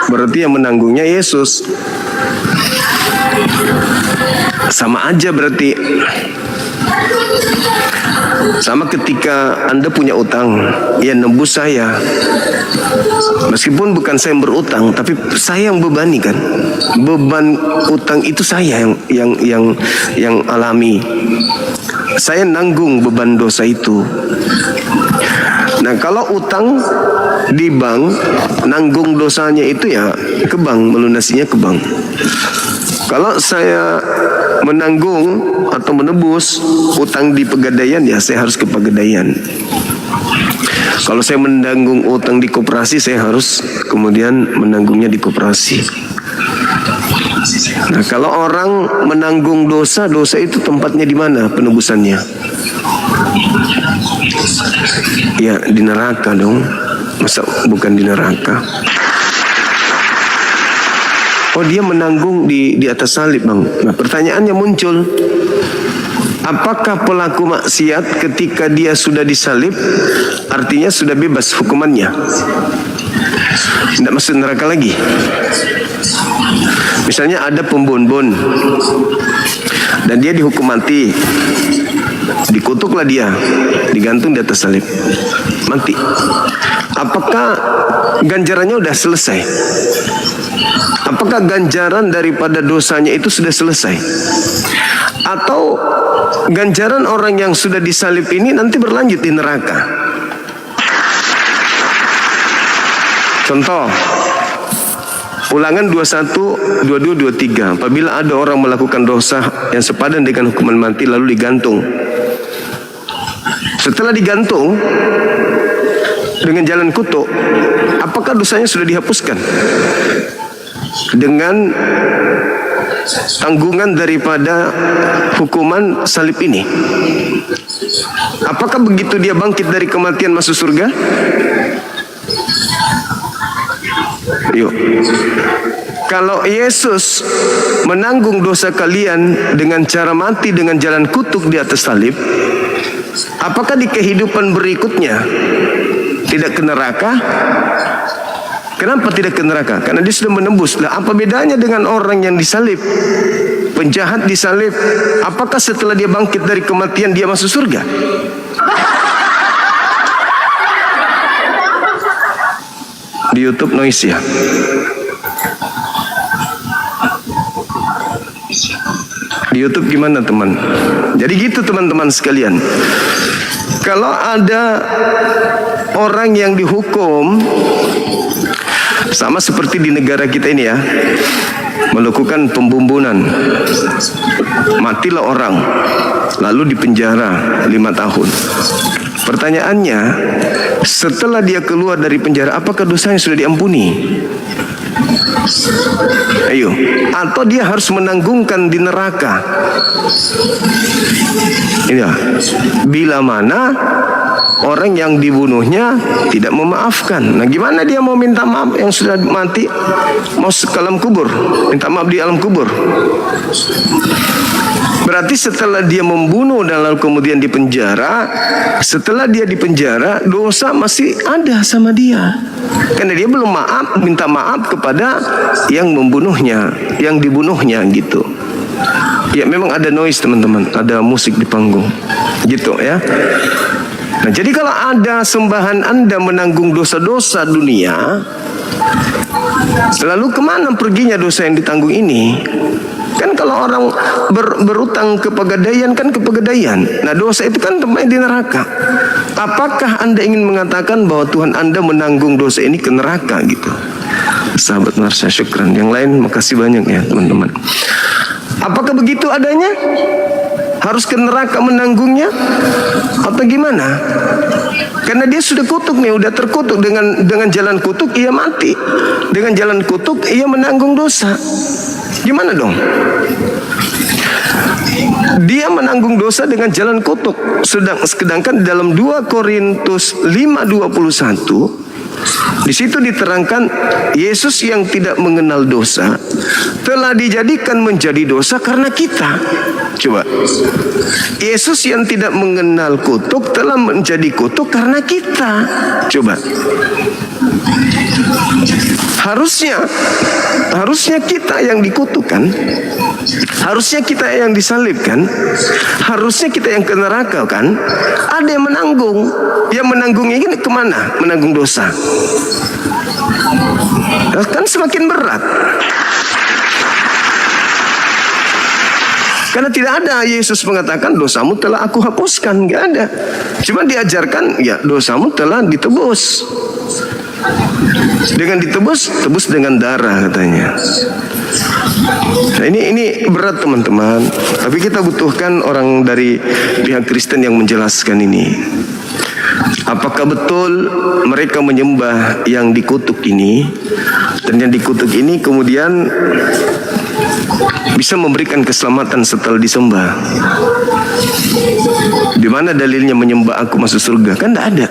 Berarti yang menanggungnya Yesus. Sama aja berarti. Sama ketika Anda punya utang, ya nembus saya. Meskipun bukan saya yang berutang, tapi saya yang bebani kan. Beban utang itu saya yang alami. Saya nanggung beban dosa itu. Nah, kalau utang di bank, nanggung dosanya itu ya ke bank, melunasinya ke bank. Kalau saya menanggung atau menebus utang di Pegadaian, ya saya harus ke Pegadaian. Kalau saya menanggung utang di koperasi, saya harus kemudian menanggungnya di koperasi. Nah, kalau orang menanggung dosa itu tempatnya di mana penebusannya? Ya, di neraka dong. Masa bukan di neraka? Oh, dia menanggung di atas salib, Bang. Nah, pertanyaannya muncul, apakah pelaku maksiat ketika dia sudah disalib artinya sudah bebas hukumannya, tidak masuk neraka lagi? Misalnya ada pembonbon dan dia dihukum mati, dikutuklah dia, digantung di atas salib, mati. Apakah ganjarannya sudah selesai? Apakah ganjaran daripada dosanya itu sudah selesai? Atau ganjaran orang yang sudah disalib ini nanti berlanjut di neraka? Contoh, Ulangan 21, 22, 23. Apabila ada orang melakukan dosa yang sepadan dengan hukuman mati lalu digantung. Setelah digantung dengan jalan kutuk, apakah dosanya sudah dihapuskan dengan tanggungan daripada hukuman salib ini? Apakah begitu dia bangkit dari kematian masuk surga? Yuk. Kalau Yesus menanggung dosa kalian dengan cara mati dengan jalan kutuk di atas salib, apakah di kehidupan berikutnya tidak ke neraka? Kenapa tidak ke neraka? Karena dia sudah menembus. Lah, apa bedanya dengan orang yang disalib? Penjahat disalib, apakah setelah dia bangkit dari kematian dia masuk surga? Di YouTube noise ya. Di YouTube gimana teman? Jadi gitu teman-teman sekalian. Kalau ada orang yang dihukum sama seperti di negara kita ini ya, melakukan pembumbunan, matilah orang, lalu dipenjara 5 tahun. Pertanyaannya, setelah dia keluar dari penjara, apakah dosanya sudah diampuni? Ayo, atau dia harus menanggungkan di neraka? Ini ya, bila mana orang yang dibunuhnya tidak memaafkan. Nah, gimana dia mau minta maaf yang sudah mati, mau ke alam kubur, minta maaf di alam kubur? Berarti setelah dia membunuh dan lalu kemudian dipenjara, setelah dia dipenjara, dosa masih ada sama dia. Karena dia belum minta maaf kepada yang membunuhnya, yang dibunuhnya gitu. Ya memang ada noise teman-teman, ada musik di panggung, gitu ya. Nah, jadi kalau ada sembahan Anda menanggung dosa-dosa dunia, lalu kemana perginya dosa yang ditanggung ini? Kan kalau orang berutang ke pegadaian kan ke pegadaian. Nah, dosa itu kan tempatnya di neraka. Apakah Anda ingin mengatakan bahwa Tuhan Anda menanggung dosa ini ke neraka gitu? Sahabat Marsha, syukran. Yang lain makasih banyak ya teman-teman. Apakah begitu adanya? Harus ke neraka menanggungnya? Atau gimana? Karena dia sudah kutuk nih, udah terkutuk dengan jalan kutuk ia mati. Dengan jalan kutuk ia menanggung dosa. Gimana dong? Dia menanggung dosa dengan jalan kutuk. Sedangkan dalam 2 Korintus 5:21 di situ diterangkan Yesus yang tidak mengenal dosa telah dijadikan menjadi dosa karena kita. Coba. Yesus yang tidak mengenal kutuk telah menjadi kutuk karena kita. Coba. Harusnya kita yang dikutukkan, harusnya kita yang disalibkan, harusnya kita yang ke neraka kan? Ada yang menanggung. Yang menanggungnya ini kemana? Menanggung dosa. Kan semakin berat. Karena tidak ada Yesus mengatakan dosamu telah aku hapuskan, nggak ada. Cuma diajarkan ya dosamu telah ditebus. Dengan ditebus, tebus dengan darah katanya. Nah, ini berat teman-teman. Tapi kita butuhkan orang dari pihak Kristen yang menjelaskan ini. Apakah betul mereka menyembah yang dikutuk ini, dan yang dikutuk ini kemudian bisa memberikan keselamatan setelah disembah? Di mana dalilnya menyembah aku masuk surga? Kan tidak ada.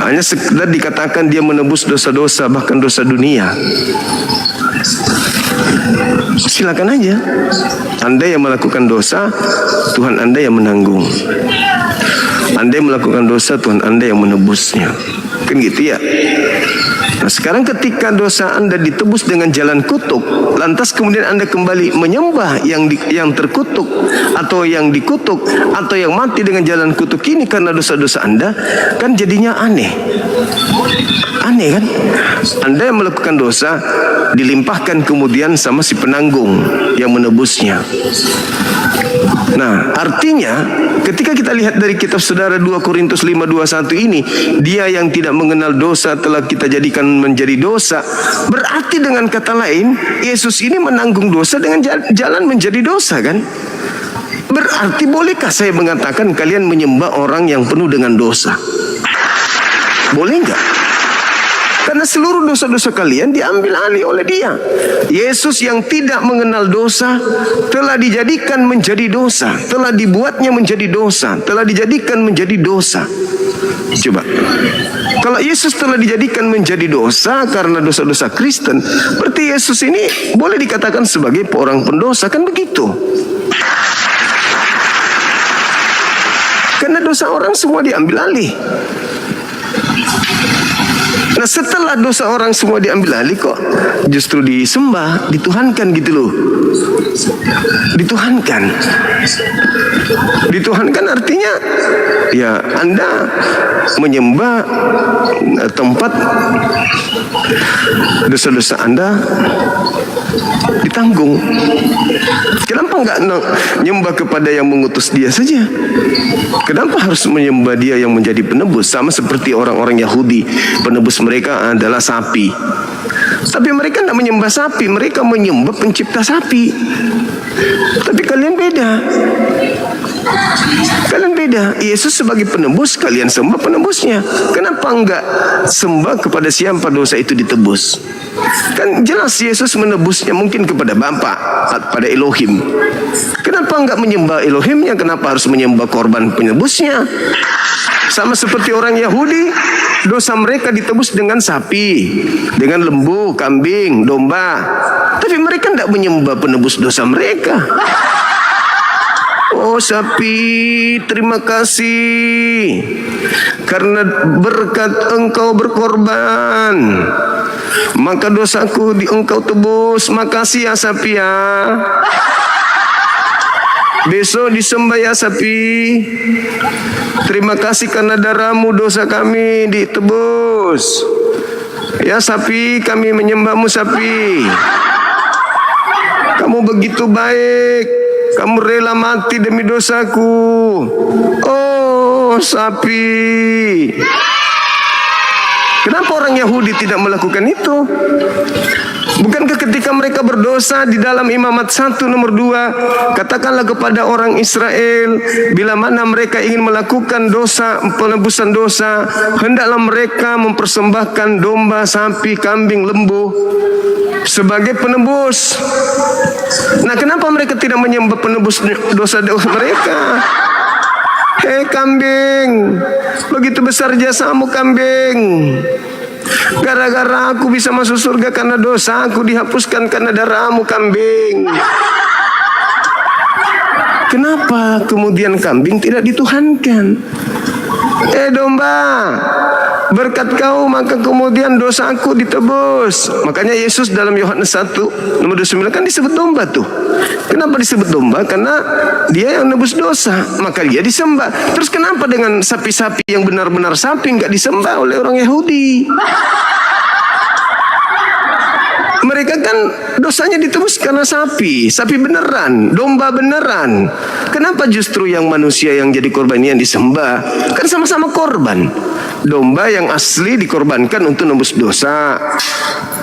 Hanya sekedar dikatakan dia menebus dosa-dosa, bahkan dosa dunia. Silakan aja. Anda yang melakukan dosa, Tuhan Anda yang menanggung. Anda yang melakukan dosa, Tuhan Anda yang menebusnya. Kan gitu ya. Nah, sekarang ketika dosa Anda ditebus dengan jalan kutuk, lantas kemudian Anda kembali menyembah yang terkutuk atau yang dikutuk atau yang mati dengan jalan kutuk ini karena dosa-dosa Anda, kan jadinya aneh. Aneh kan? Anda yang melakukan dosa dilimpahkan kemudian sama si penanggung yang menebusnya. Nah, artinya ketika kita lihat dari kitab saudara 2 Korintus 5:21 ini, dia yang tidak mengenal dosa telah kita jadikan menjadi dosa. Berarti dengan kata lain, Yesus ini menanggung dosa dengan jalan menjadi dosa kan? Berarti bolehkah saya mengatakan kalian menyembah orang yang penuh dengan dosa? Boleh enggak? Karena seluruh dosa-dosa kalian diambil alih oleh dia. Yesus yang tidak mengenal dosa telah dijadikan menjadi dosa, telah dibuatnya menjadi dosa, telah dijadikan menjadi dosa. Coba, kalau Yesus telah dijadikan menjadi dosa karena dosa-dosa Kristen, berarti Yesus ini boleh dikatakan sebagai orang pendosa, kan begitu? Karena dosa orang semua diambil alih. Nah, setelah dosa orang semua diambil alih, kok justru disembah, dituhankan gitu loh. Dituhankan. Dituhankan artinya ya Anda menyembah tempat dosa-dosa Anda ditanggung. Kenapa enggak menyembah kepada yang mengutus dia saja? Kenapa harus menyembah dia yang menjadi penebus? Sama seperti orang-orang Yahudi, penebus mereka adalah sapi. Tapi mereka tidak menyembah sapi, mereka menyembah pencipta sapi. Tapi kalian beda. Kalian beda. Yesus sebagai penebus, kalian sembah penebusnya. Kenapa enggak sembah kepada siapa dosa itu ditebus? Kan jelas Yesus menebusnya mungkin kepada Bapa, pada Elohim. Kenapa enggak menyembah Elohimnya? Kenapa harus menyembah korban penebusnya? Sama seperti orang Yahudi, dosa mereka ditebus dengan sapi, dengan lembu, kambing, domba. Tapi mereka tidak menyembah penebus dosa mereka. Oh sapi, terima kasih karena berkat engkau berkorban, maka dosaku di engkau tebus. Makasih ya sapi ya. Besok disembah ya sapi. Terima kasih karena darahmu dosa kami ditebus. Ya sapi, kami menyembahmu sapi. Kamu begitu baik. Kamu rela mati demi dosaku. Oh sapi. Kenapa orang Yahudi tidak melakukan itu? Bukankah ketika mereka berdosa di dalam Imamat 1 nomor 2, katakanlah kepada orang Israel, bila mana mereka ingin melakukan dosa, penebusan dosa, hendaklah mereka mempersembahkan domba, sapi, kambing, lembu sebagai penebus. Nah, kenapa mereka tidak menyembah penebus dosa-dosa mereka? Hei kambing, begitu besar jasamu kambing. Gara-gara aku bisa masuk surga karena dosa aku dihapuskan karena darahmu kambing. Kenapa kemudian kambing tidak dituhankan? Domba, berkat kau maka kemudian dosaku ditebus. Makanya Yesus dalam Yohanes 1 nomor 29 kan disebut domba tuh. Kenapa disebut domba? Karena dia yang nebus dosa, maka dia disembah. Terus kenapa dengan sapi-sapi yang benar-benar sapi nggak disembah oleh orang Yahudi? Mereka kan dosanya ditebus karena sapi beneran, domba beneran. Kenapa justru yang manusia yang jadi korban ini yang disembah? Kan sama-sama korban. Domba yang asli dikorbankan untuk nebus dosa.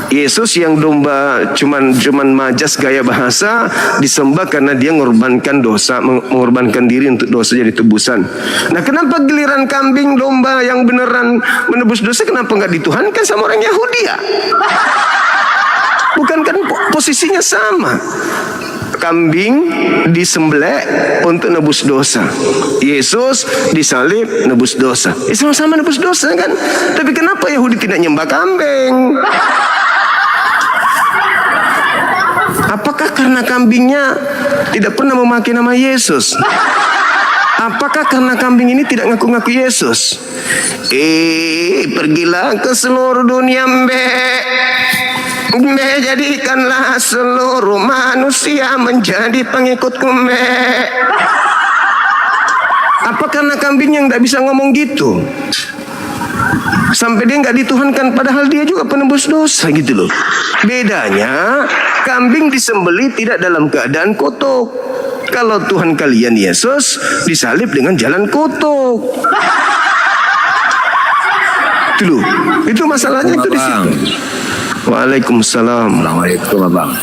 Yesus yang domba cuman majas gaya bahasa disembah karena dia mengorbankan dosa, mengorbankan diri untuk dosa jadi tebusan. Nah, kenapa giliran kambing domba yang beneran menebus dosa kenapa nggak dituhankan sama orang Yahudi ya? Bukan kan posisinya sama. Kambing disembelih untuk nebus dosa. Yesus disalib nebus dosa. Sama-sama nebus dosa kan? Tapi kenapa Yahudi tidak nyembah kambing? Apakah karena kambingnya tidak pernah memakai nama Yesus? Apakah karena kambing ini tidak ngaku-ngaku Yesus? Pergilah ke seluruh dunia, jadikanlah seluruh manusia menjadi pengikutku, Apa karena kambing yang tidak bisa ngomong gitu? Sampai dia nggak dituhankan, padahal dia juga penebus dosa gitu loh. Bedanya, kambing disembelih tidak dalam keadaan kutuk. Kalau Tuhan kalian Yesus disalib dengan jalan kutuk. Itu loh, itu masalahnya itu di situ. Waalaikumsalam. Assalamualaikum Abang.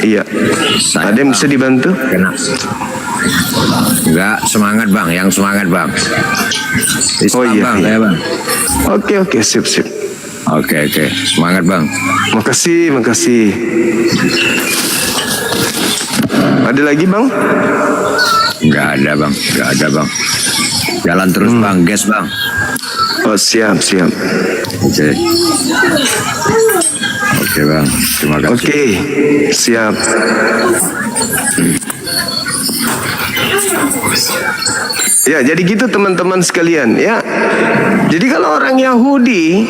Iya. Ada yang bisa dibantu? Enggak, semangat Bang, yang semangat Bang. Oh iya, Bang, iya. saya Bang. Oke, sip. Oke, semangat Bang. Makasih. Ada lagi Bang? Enggak ada Bang. Jalan terus Bang, gas Bang. Oh siap. Oke Bang, terima kasih. Oke, siap. Ya, jadi gitu teman-teman sekalian ya. Jadi kalau orang Yahudi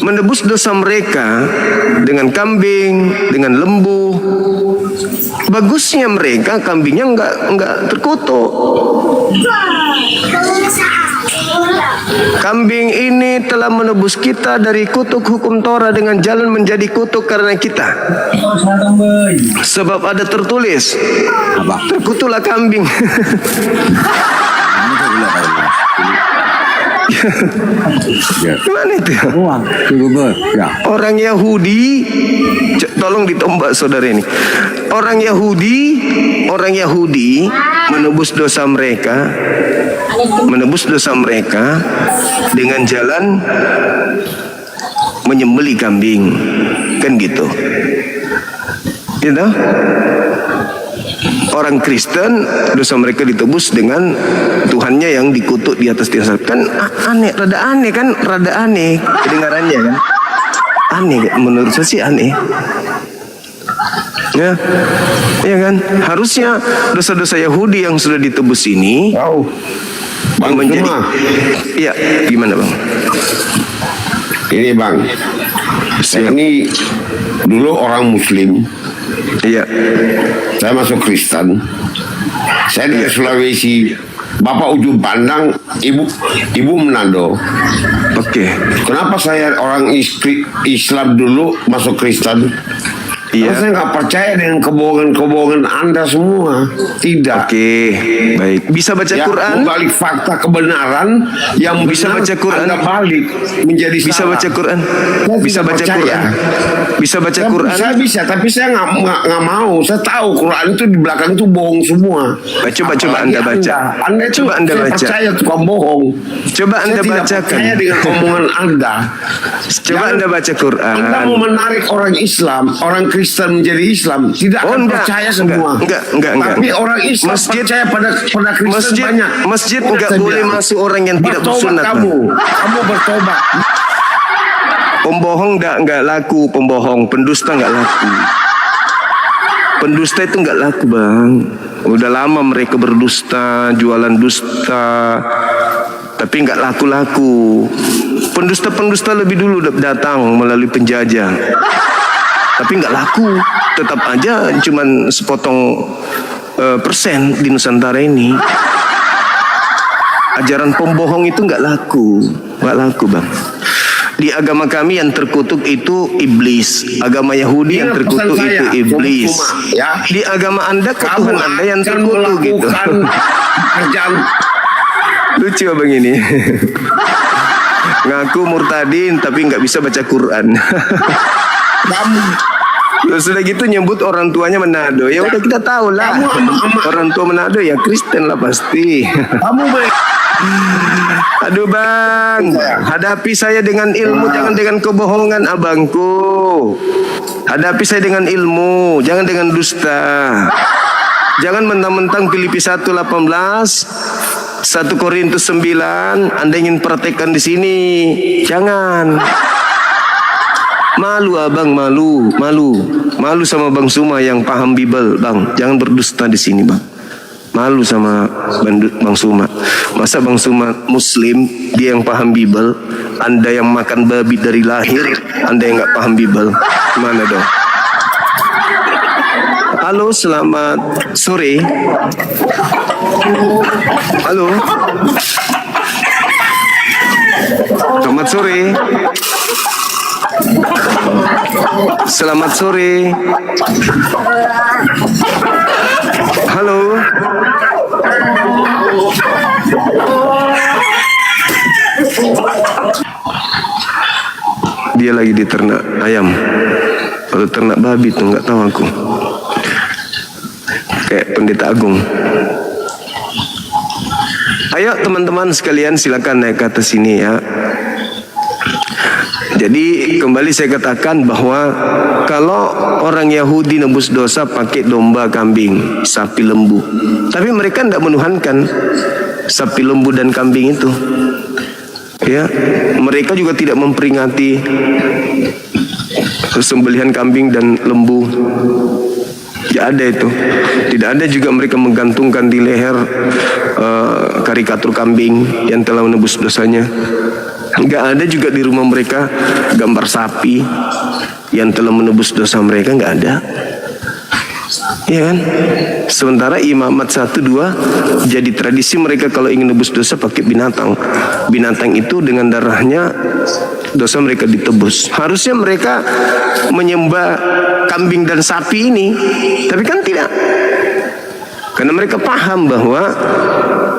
menebus dosa mereka dengan kambing, dengan lembu, bagusnya mereka kambingnya enggak terkutuk. Kambing ini telah menebus kita dari kutuk hukum Torah dengan jalan menjadi kutuk karena kita. Sebab ada tertulis, terkutuklah kambing. Gimana itu? Ya. Orang Yahudi, tolong ditombak saudara ini. Orang Yahudi menebus dosa mereka dengan jalan menyembelih kambing, kan gitu. Gitu. Orang Kristen dosa mereka ditebus dengan Tuhannya yang dikutuk di atas tiang salib. Kan rada aneh kedengarannya kan. Aneh, menurut saya sih aneh. Ya kan? Harusnya dosa-dosa Yahudi yang sudah ditebus ini Bang menjadi. Iya, gimana Bang? Ini Bang, saya ini dulu orang Muslim. Iya. Saya masuk Kristen. Saya dari Sulawesi. Bapak ujung pandang, ibu Manado. Oke. Kenapa saya orang Islam dulu masuk Kristen? Iya. Karena saya nggak percaya dengan kebohongan Anda semua. Tidak. Oke, baik. Bisa baca Quran? Balik fakta kebenaran yang bisa baca Quran. Anda balik menjadi bisa salah. Baca Quran. Saya bisa baca percaya. Quran. Bisa baca Quran. Saya bisa, tapi saya nggak mau. Saya tahu Quran itu di belakang itu bohong semua. Coba Anda baca. Anda itu coba Anda saya baca. percaya tukang bohong. Coba Anda saya bacakan. Tidak percaya dengan omongan Anda. Coba Anda baca Quran. Anda mau menarik orang Islam, orang Kristen menjadi Islam, tidak akan percaya semua. Enggak. Tapi orang Islam percaya pada Kristen banyak. Masjid enggak boleh masuk orang yang tidak bersunat. Kamu bertobat. Pembohong enggak laku, pendusta enggak laku. Pendusta itu enggak laku, Bang. Udah lama mereka berdusta, jualan dusta, tapi enggak laku-laku. Pendusta lebih dulu datang melalui penjajah. Tapi nggak laku, tetap aja cuman sepotong persen di Nusantara ini. Ajaran pembohong itu nggak laku Bang. Di agama kami yang terkutuk itu iblis. Agama Yahudi yang terkutuk itu iblis. Di agama Anda, Tuhan Anda yang terkutuk gitu. Lucu Abang ini. Ngaku murtadin tapi nggak bisa baca Quran. Terus sudah gitu nyebut orang tuanya Manado. Ya udah kita tahu lah. Orang tua Manado ya Kristen lah pasti. Aduh bang, hadapi saya dengan ilmu, jangan dengan kebohongan abangku. Hadapi saya dengan ilmu, jangan dengan dusta. Jangan mentang-mentang Filipi 1:18, 1 Korintus 9, Anda ingin praktekkan di sini. Jangan. Malu abang, malu sama Bang Suma yang paham Bible, bang. Jangan berdusta di sini, bang. Malu sama Bang Suma. Masa Bang Suma Muslim, dia yang paham Bible, Anda yang makan babi dari lahir, Anda yang nggak paham Bible, gimana dong? Halo, selamat sore. Halo. Selamat sore. Selamat sore. Halo. Dia lagi di ternak ayam. Kalau ternak babi tuh nggak tahu aku. Kayak pendeta agung. Ayo teman-teman sekalian silakan naik ke atas sini ya. Jadi kembali saya katakan bahwa kalau orang Yahudi nebus dosa pakai domba, kambing, sapi, lembu, tapi mereka tidak menuhankan sapi, lembu dan kambing itu. Ya, mereka juga tidak memperingati sembelihan kambing dan lembu. Tidak ada itu. Tidak ada juga mereka menggantungkan di leher karikatur kambing yang telah menebus dosanya. Enggak ada juga di rumah mereka gambar sapi yang telah menebus dosa mereka, enggak ada. Iya kan? Sementara imamat 1-2 jadi tradisi mereka kalau ingin nebus dosa pakai binatang. Binatang itu dengan darahnya dosa mereka ditebus. Harusnya mereka menyembah kambing dan sapi ini, tapi kan tidak. Karena mereka paham bahwa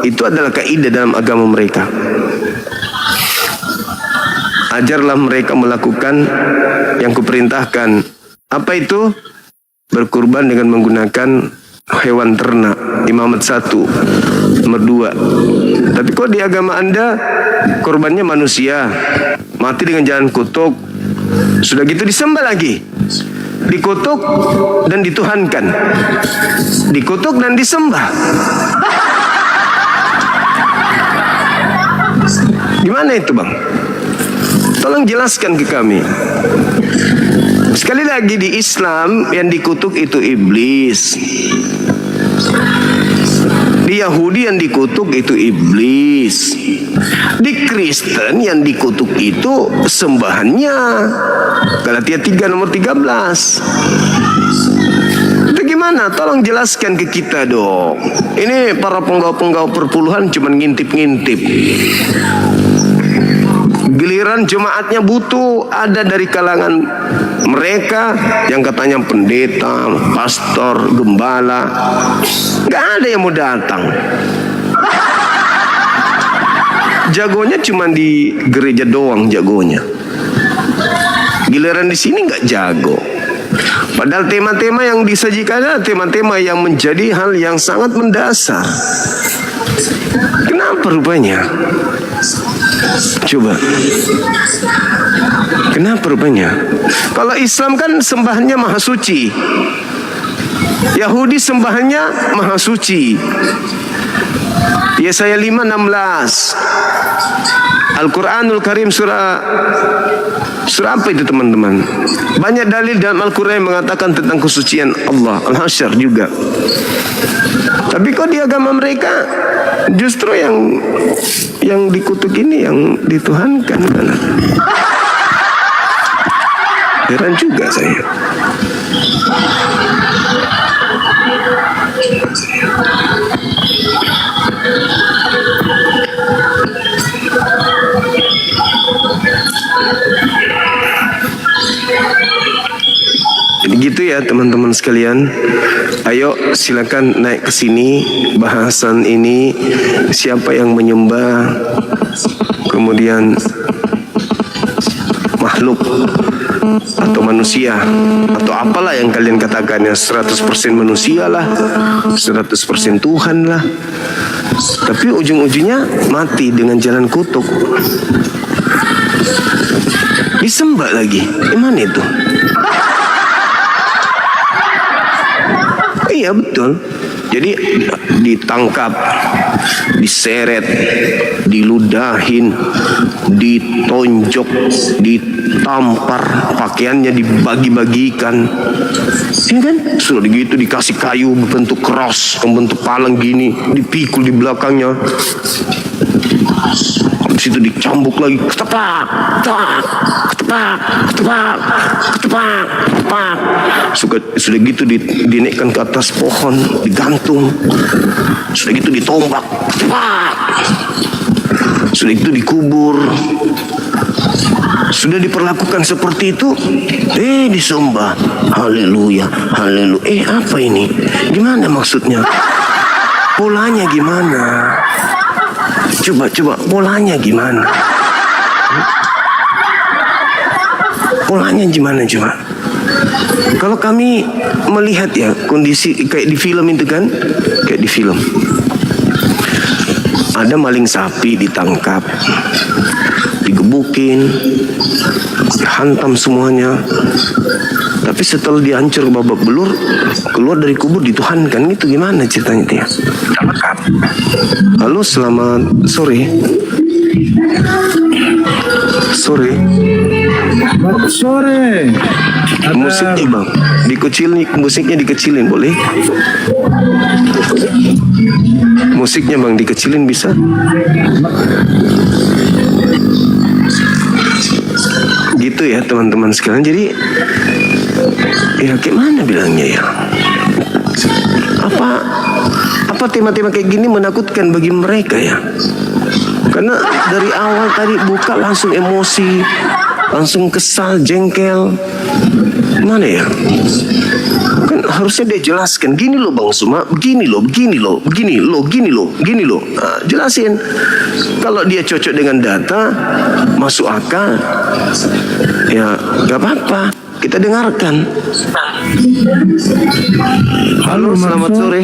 itu adalah kaidah dalam agama mereka. Ajarlah mereka melakukan yang kuperintahkan. Apa itu? Berkurban dengan menggunakan hewan ternak. Imamat 1, nomor 2. Tapi kok di agama Anda korbannya manusia, mati dengan jalan kutuk, sudah gitu disembah lagi, dikutuk dan dituhankan, dikutuk dan disembah. Gimana itu bang? Tolong jelaskan ke kami. Sekali lagi di Islam yang dikutuk itu iblis. Di Yahudi yang dikutuk itu iblis. Di Kristen yang dikutuk itu sembahannya. Galatia 3 nomor 13. Itu gimana? Tolong jelaskan ke kita dong. Ini para penggawa-penggawa perpuluhan cuma ngintip-ngintip. Giliran jemaatnya butuh, ada dari kalangan mereka yang katanya pendeta, pastor, gembala, gak ada yang mau datang. Jagonya cuma di gereja doang jagonya. Giliran di sini gak jago. Padahal tema-tema yang disajikan adalah tema-tema yang menjadi hal yang sangat mendasar. Kenapa rupanya? Coba. Kenapa rupanya? Kalau Islam kan sembahannya maha suci, Yahudi sembahannya maha suci. Yesaya 5:16. Al-Quranul Karim surah apa itu teman-teman? Banyak dalil dalam Al-Quran yang mengatakan tentang kesucian Allah. Al-Hasyr juga. Tapi kok di agama mereka justru yang dikutuk ini yang dituhankan. Heran juga saya. Jadi gitu ya teman-teman sekalian. Ayo silakan naik ke sini. Bahasan ini siapa yang menyembah kemudian makhluk atau manusia atau apalah yang kalian katakan, ya 100% manusia lah, 100% Tuhan lah. Tapi ujung-ujungnya mati dengan jalan kutuk. Disembah lagi. Gimana itu? Iya betul. Jadi ditangkap, diseret, diludahin, ditonjok, ditampar, pakaiannya dibagi-bagikan. Ya kan? Sudah begitu dikasih kayu berbentuk cross, membentuk palang gini, dipikul di belakangnya. Habis itu dicambuk lagi, ketepak, ketepak, ketepak, ketepak, ketepak, ketepak. Sudah gitu dinaikkan ke atas pohon, digantung. Sudah gitu ditombak, ketepak. Sudah itu dikubur. Sudah diperlakukan seperti itu, disembah. Haleluya, haleluya. Apa ini? Gimana maksudnya? Polanya gimana? Coba polanya gimana? Polanya gimana coba? Kalau kami melihat ya kondisi kayak di film itu kan, kayak di film. Ada maling sapi ditangkap, digebukin, dihantam semuanya. Tapi setelah dihancur babak belur, keluar dari kubur dituhankan, gitu gimana ceritanya itu ya? Lengkap. Halo, selamat sore. Sore. Sore. Musiknya bang, dikecilin, musiknya dikecilin boleh? Musiknya bang dikecilin bisa? Gitu ya teman-teman sekalian. Jadi ya gimana bilangnya ya? Apa tema-tema kayak gini menakutkan bagi mereka ya? Karena dari awal tadi buka langsung emosi, langsung kesal, jengkel. Mana ya? Kan harusnya dia jelaskan, gini loh Bang Suma, begini loh, begini loh, begini loh, gini loh, gini loh. Nah, jelasin. Kalau dia cocok dengan data, masuk akal, ya gak apa-apa. Kita dengarkan. Halo, selamat sore.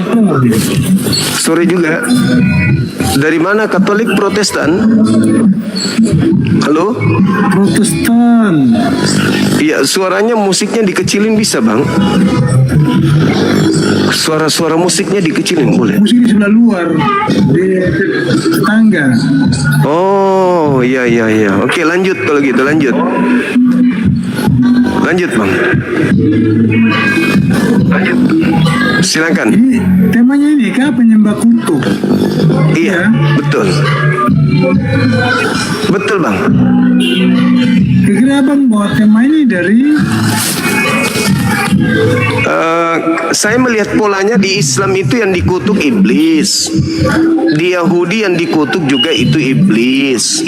Sore juga. Dari mana, Katolik, Protestan? Halo? Protestan. Iya, suaranya musiknya dikecilin bisa bang? Suara-suara musiknya dikecilin boleh? Musik di sebelah luar, di tetangga. Oh, iya. Oke, lanjut kalau gitu, lanjut. Lanjut bang. Lanjut. Silakan. Ini temanya ini kan penyembah kutuk. Iya, betul. Betul bang. Kira-kira abang bawa tema ini dari? Saya melihat polanya di Islam itu yang dikutuk iblis, di Yahudi yang dikutuk juga itu iblis.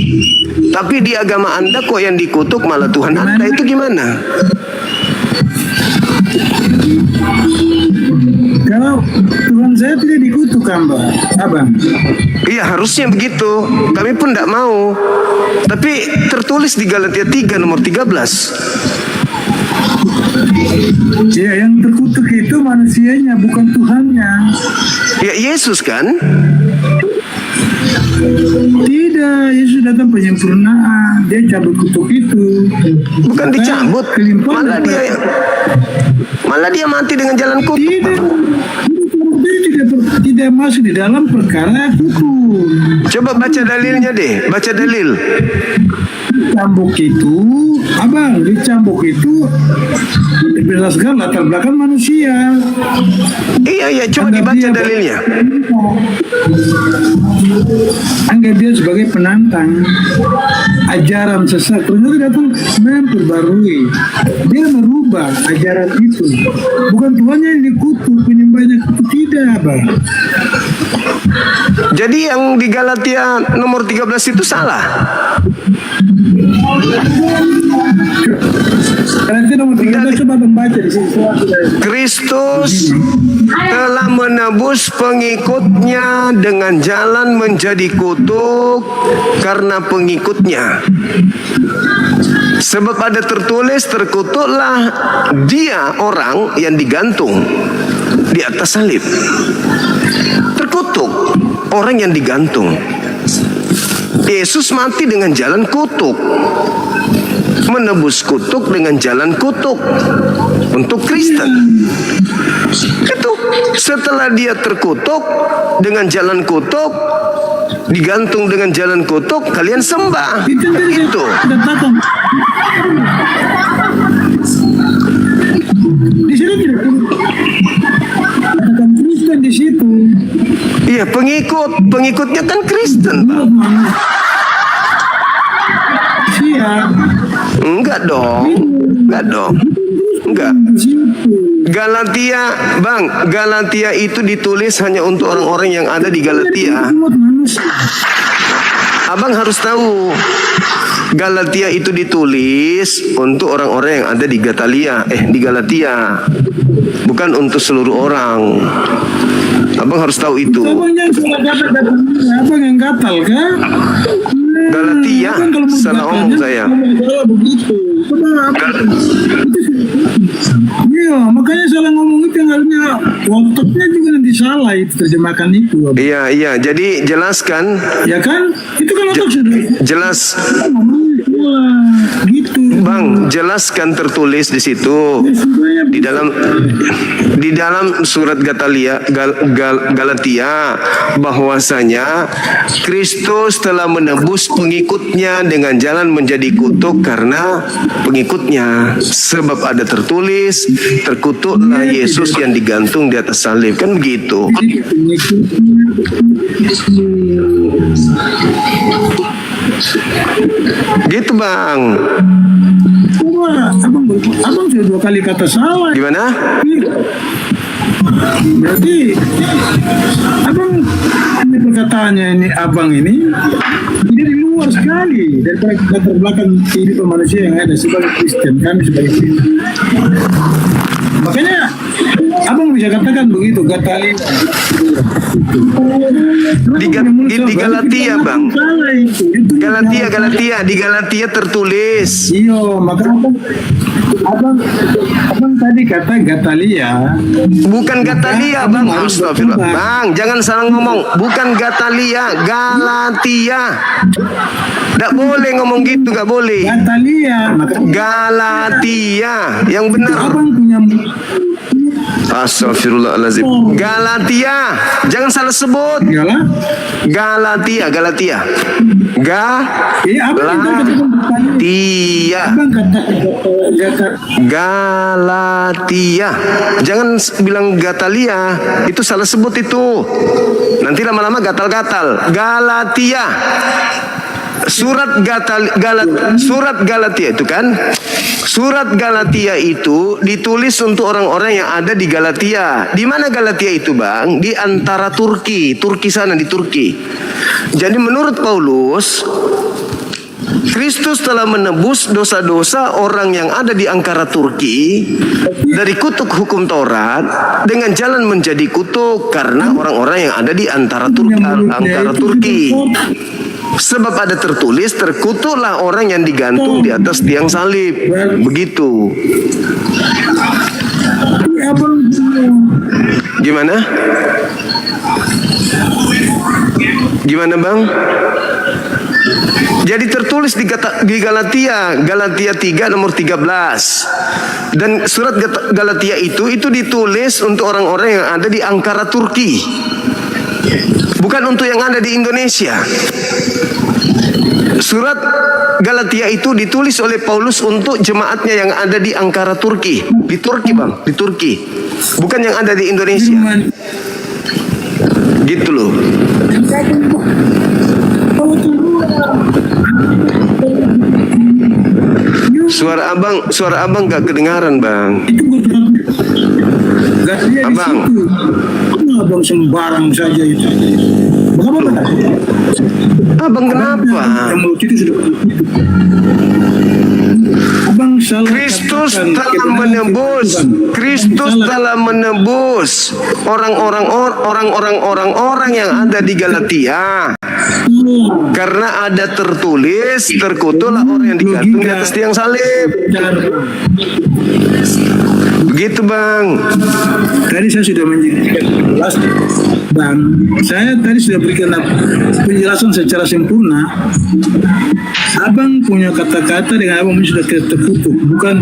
Tapi di agama Anda kok yang dikutuk malah Tuhan Anda, itu gimana? Kalau Tuhan saya tidak dikutuk abang. Iya harusnya begitu. Kami pun tidak mau. Tapi tertulis di Galatia 3 nomor 13. Ya, yang terkutuk itu manusianya, bukan Tuhannya. Ya Yesus kan? Tidak, Yesus datang penyempurnaan. Dia cabut kutuk itu. Bukan dicabut, malah dia mati dengan jalan kutuk. Tidak masuk di dalam perkara hukum. Coba baca dalilnya deh, baca dalil. Dicambuk itu, abang, dicambuk itu berdasarkan latar belakang manusia. Iya, coba dibaca dalilnya. Anggap dia sebagai penantang, ajaran sesat. Ternyata datang memperbarui. Dia merubah ajaran itu. Bukan Tuhannya yang dikutuk, penyembahnya kutuk, tidak, abang. Jadi yang di Galatia nomor 13 itu salah. Kristus telah menebus pengikutnya dengan jalan menjadi kutuk karena pengikutnya. Sebab ada tertulis, terkutuklah dia orang yang digantung di atas salib. Terkutuk. orang yang digantung. Yesus mati dengan jalan kutuk, menebus kutuk dengan jalan kutuk untuk Kristen. Itu setelah dia terkutuk dengan jalan kutuk, digantung dengan jalan kutuk, kalian sembah. Itu. Di sini tidak katakan Kristen di situ. Iya, pengikutnya kan Kristen, Bang. Siap. Enggak dong. Galatia itu ditulis hanya untuk orang-orang yang ada di Galatia. Abang harus tahu, Galatia itu ditulis untuk orang-orang yang ada di Galatia, bukan untuk seluruh orang. Abang harus tahu itu. Abang yang gatal kan? Galatia, salah omong saya. Iya, makanya salah ngomong itu yang harusnya otaknya juga nanti salah itu terjemahkan itu. Iya. Jadi jelaskan. Ya kan? Itu kan otak sudah. Jelas. Gitu. Bang, jelaskan tertulis di situ di dalam surat Galatia bahwasanya Kristus telah menebus pengikutnya dengan jalan menjadi kutuk karena pengikutnya. Sebab ada tertulis, terkutuklah Yesus yang digantung di atas salib. Kan begitu. Gitu, Bang. Abang sudah 2 kali kata salah. Gimana? Berarti abang ini perkataannya ini abang ini di luar sekali dari latar belakang kehidupan manusia yang ada sebagai Kristen, kami sebagai Kristen. Makanya abang bisa katakan begitu, Galatia. Di Galatia, Bang. Galatia di Galatia tertulis. Iya, maka abang tadi kata Gatalia. Bukan Gatalia, Bang. Astagfirullah. Bang, jangan salah ngomong. Bukan Gatalia, Galatia. Nggak boleh ngomong gitu, nggak boleh. Galatia, yang benar. Astagfirullahaladzim. Galatia, jangan salah sebut. Galatia. Galatia. Jangan bilang Gatalia, itu salah sebut itu. Nanti lama-lama gatal-gatal. Galatia. Surat Galatia itu kan, surat Galatia itu ditulis untuk orang-orang yang ada di Galatia. Di mana Galatia itu, Bang? Di antara Turki sana, di Turki. Jadi menurut Paulus, Kristus telah menebus dosa-dosa orang yang ada di angkara Turki dari kutuk hukum Taurat dengan jalan menjadi kutuk karena orang-orang yang ada di antara Turki. Sebab ada tertulis, terkutuklah orang yang digantung di atas tiang salib. Begitu. Gimana? Gimana, Bang? Jadi tertulis di Galatia 3 nomor 13. Dan surat Galatia itu ditulis untuk orang-orang yang ada di angkara Turki. Bukan untuk yang ada di Indonesia. Surat Galatia itu ditulis oleh Paulus untuk jemaatnya yang ada di angkara Turki. Di Turki, Bang, di Turki. Bukan yang ada di Indonesia. Gitu loh. Suara abang gak kedengaran, Bang. Abang sembarang saja itu. Abang kenapa? Kristus telah menebus orang-orang yang ada di Galatia. Karena ada tertulis, terkutuklah orang yang digantung di atas tiang salib. Begitu, Bang. Tadi saya sudah menjelaskan Bang, saya tadi sudah berikan penjelasan secara sempurna. Abang punya kata-kata dengan abang sudah terkutuk, bukan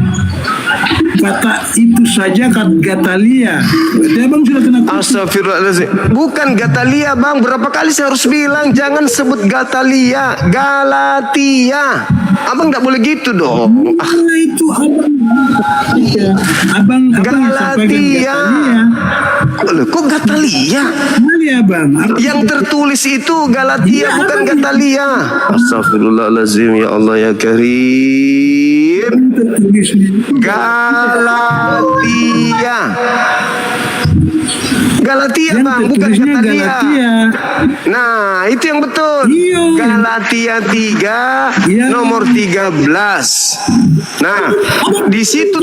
kata itu saja kata Gatalia. Berarti abang sudah kena kutuk. Astagfirullahaladzim. Bukan Gatalia bang. Berapa kali saya harus bilang jangan sebut Gatalia, Galatia. Abang nggak boleh gitu dong. Itu abang Galatia. Loh, kok Gatalia? Bang. Yang tertulis itu Galatia, bukan Gatalia. Astagfirullahaladzim, ya Allah ya Karim. Galatia. Galatia bang, bukan Gatalia. Nah, itu yang betul. Galatia 3 nomor 13. Nah, di situ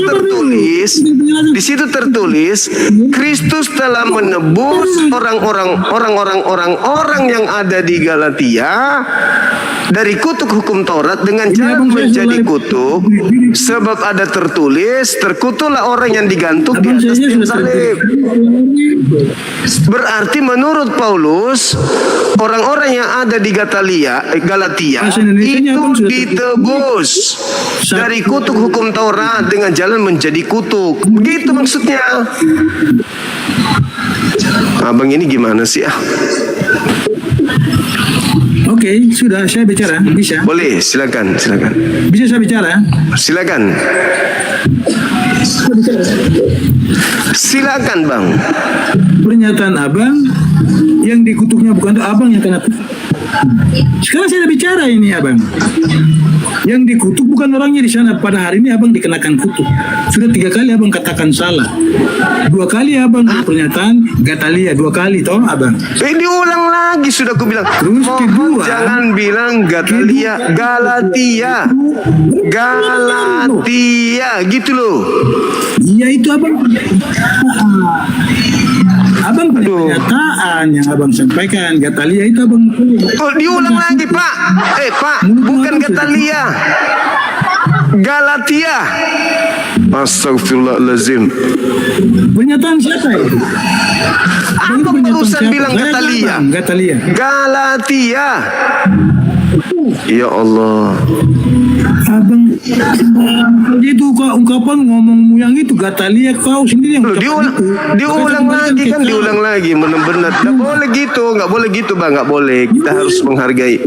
tertulis Kristus telah menebus orang-orang yang ada di Galatia dari kutuk hukum Taurat dengan cara menjadi kutuk, sebab ada tertulis terkutuklah orang yang digantung di atas kayu salib. Berarti menurut Paulus, orang-orang yang ada di Galatia itu ditebus dari kutuk hukum Taurat dengan jalan menjadi kutuk. Begitu maksudnya. Abang ini gimana sih? Oke, sudah saya bicara, bisa. Boleh, silakan. Bisa saya bicara? Silakan. Silakan bang. Pernyataan abang yang dikutuknya bukan itu abang yang kena kutuk. Sekarang saya bicara ini abang. Yang dikutuk bukan orangnya di sana. Pada hari ini abang dikenakan kutuk. Sudah 3 kali abang katakan salah. 2 kali abang pernyataan Gatalia 2 kali toh abang. Diulang lagi sudah aku bilang. Terus kedua, jangan bilang Gatalia, Galatia gitu loh. Iya itu abang. Abang pernyataan yang abang sampaikan Gatalia itu abang. Oh, diulang lagi Pak. Pak, bukan Gatalia, Galatia. Astagfirullahaladzim. Pernyataan siapa itu? Apa barusan bilang Gatalia? Galatia. Ya Allah. Abang, itu ungkapan ngomongmu yang itu Gatalia kau sendiri yang diulang lagi benar-benar nggak boleh gitu bang, nggak boleh. Kita harus menghargai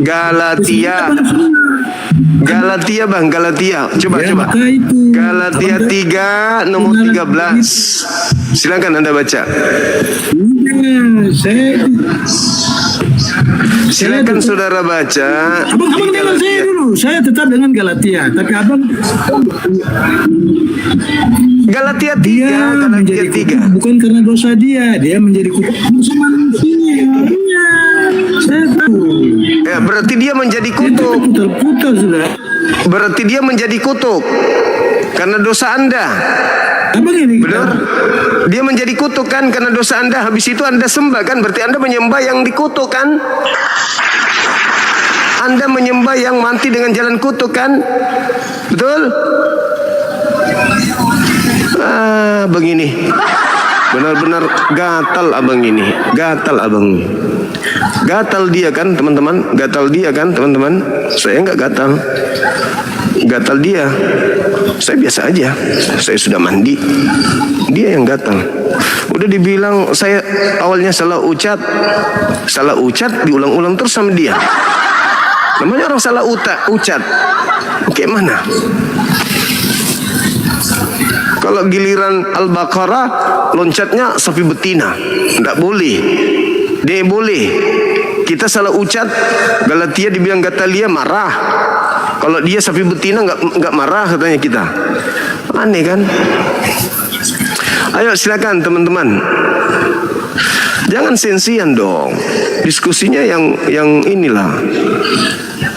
Galatia bang, Galatia. Coba. Galatia 3 nomor 13. Silakan Anda baca. Silakan saudara baca. Abang dengar saya dulu. Saya tetap dengan Galatia, tapi abang Galatia 3 bukan karena dosa dia menjadi kutuk manusia. Saya tahu. Ya, berarti dia menjadi kutuk. Putar sudah. Berarti dia menjadi kutuk karena dosa Anda. Benar? Dia menjadi kutuk kan karena dosa Anda. Habis itu Anda sembah kan? Berarti Anda menyembah yang dikutuk kan? Anda menyembah yang mati dengan jalan kutuk kan? Betul? Begini. Benar-benar gatal abang ini. Gatal dia kan teman-teman? Saya nggak gatal. Gatal dia. Saya biasa aja. Saya sudah mandi. Dia yang gatal. Udah dibilang saya awalnya salah ucat, diulang-ulang terus sama dia. Namanya orang salah ucat. Kayak mana? Kalau giliran Al-Baqarah loncatnya sapi betina, tidak boleh. Dia boleh. Kita salah ucat, Galatia dibilang Gatalia marah. Kalau dia sapi betina nggak marah katanya kita. Aneh kan? Ayo silakan teman-teman. Jangan sensian dong. Diskusinya yang inilah.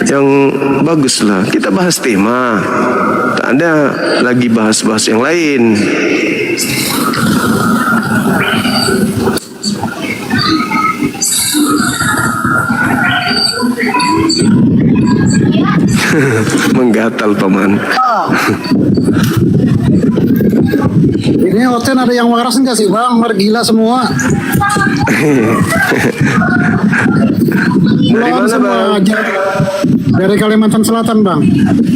Yang bagus lah. Kita bahas tema. Tak ada lagi bahas-bahas yang lain. Menggatal paman. Ini Oten ada yang waras enggak sih bang? Gila semua. Dari mana bang? Dari Kalimantan Selatan bang.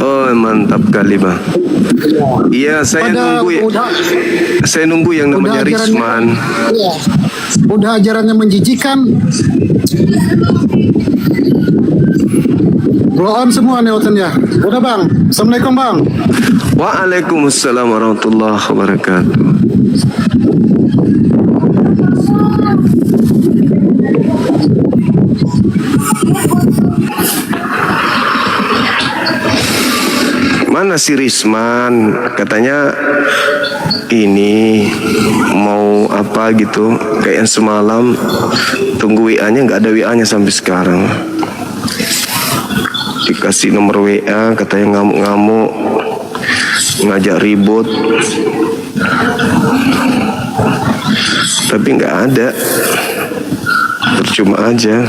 Oh mantap kali bang. Iya saya nunggu yang namanya Risman. Iya. Udah ajarannya menjijikan. Blow on semua nih Oten ya. Udah bang. Assalamualaikum bang. Waalaikumsalam warahmatullahi wabarakatuh. Mana si Risman? Katanya ini mau apa gitu. Kayak yang semalam tunggu WA-nya, nggak ada WA-nya sampai sekarang. Dikasih nomor WA, katanya ngamuk-ngamuk, ngajak ribut, tapi nggak ada, percuma aja.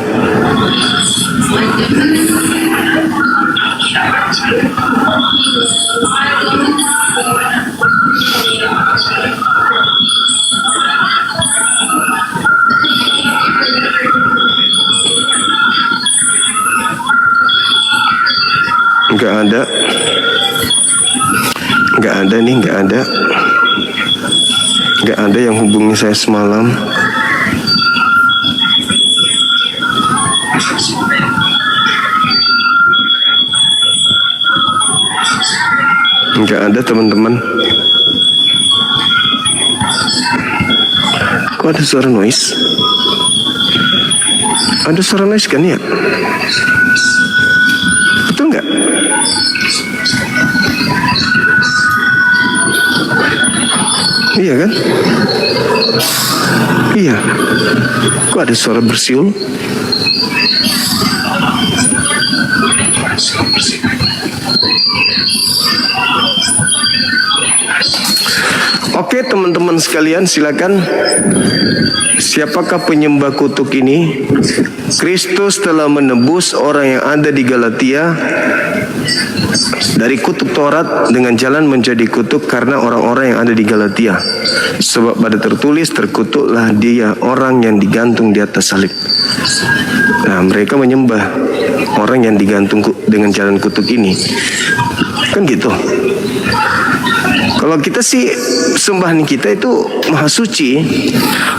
Nggak ada yang hubungi saya semalam. Nggak ada teman-teman. Kok ada suara noise? Ada suara noise kan ya? Betul nggak? Iya kan? Iya. Kok ada suara bersiul? Oke teman-teman sekalian, silakan. Siapakah penyembah kutuk ini? Kristus telah menebus orang yang ada di Galatia dari kutuk Taurat dengan jalan menjadi kutuk karena orang-orang yang ada di Galatia. Sebab pada tertulis, terkutuklah dia orang yang digantung di atas salib. Nah, mereka menyembah orang yang digantung dengan jalan kutuk ini. Kan gitu. Kalau kita sih sembahan kita itu maha suci.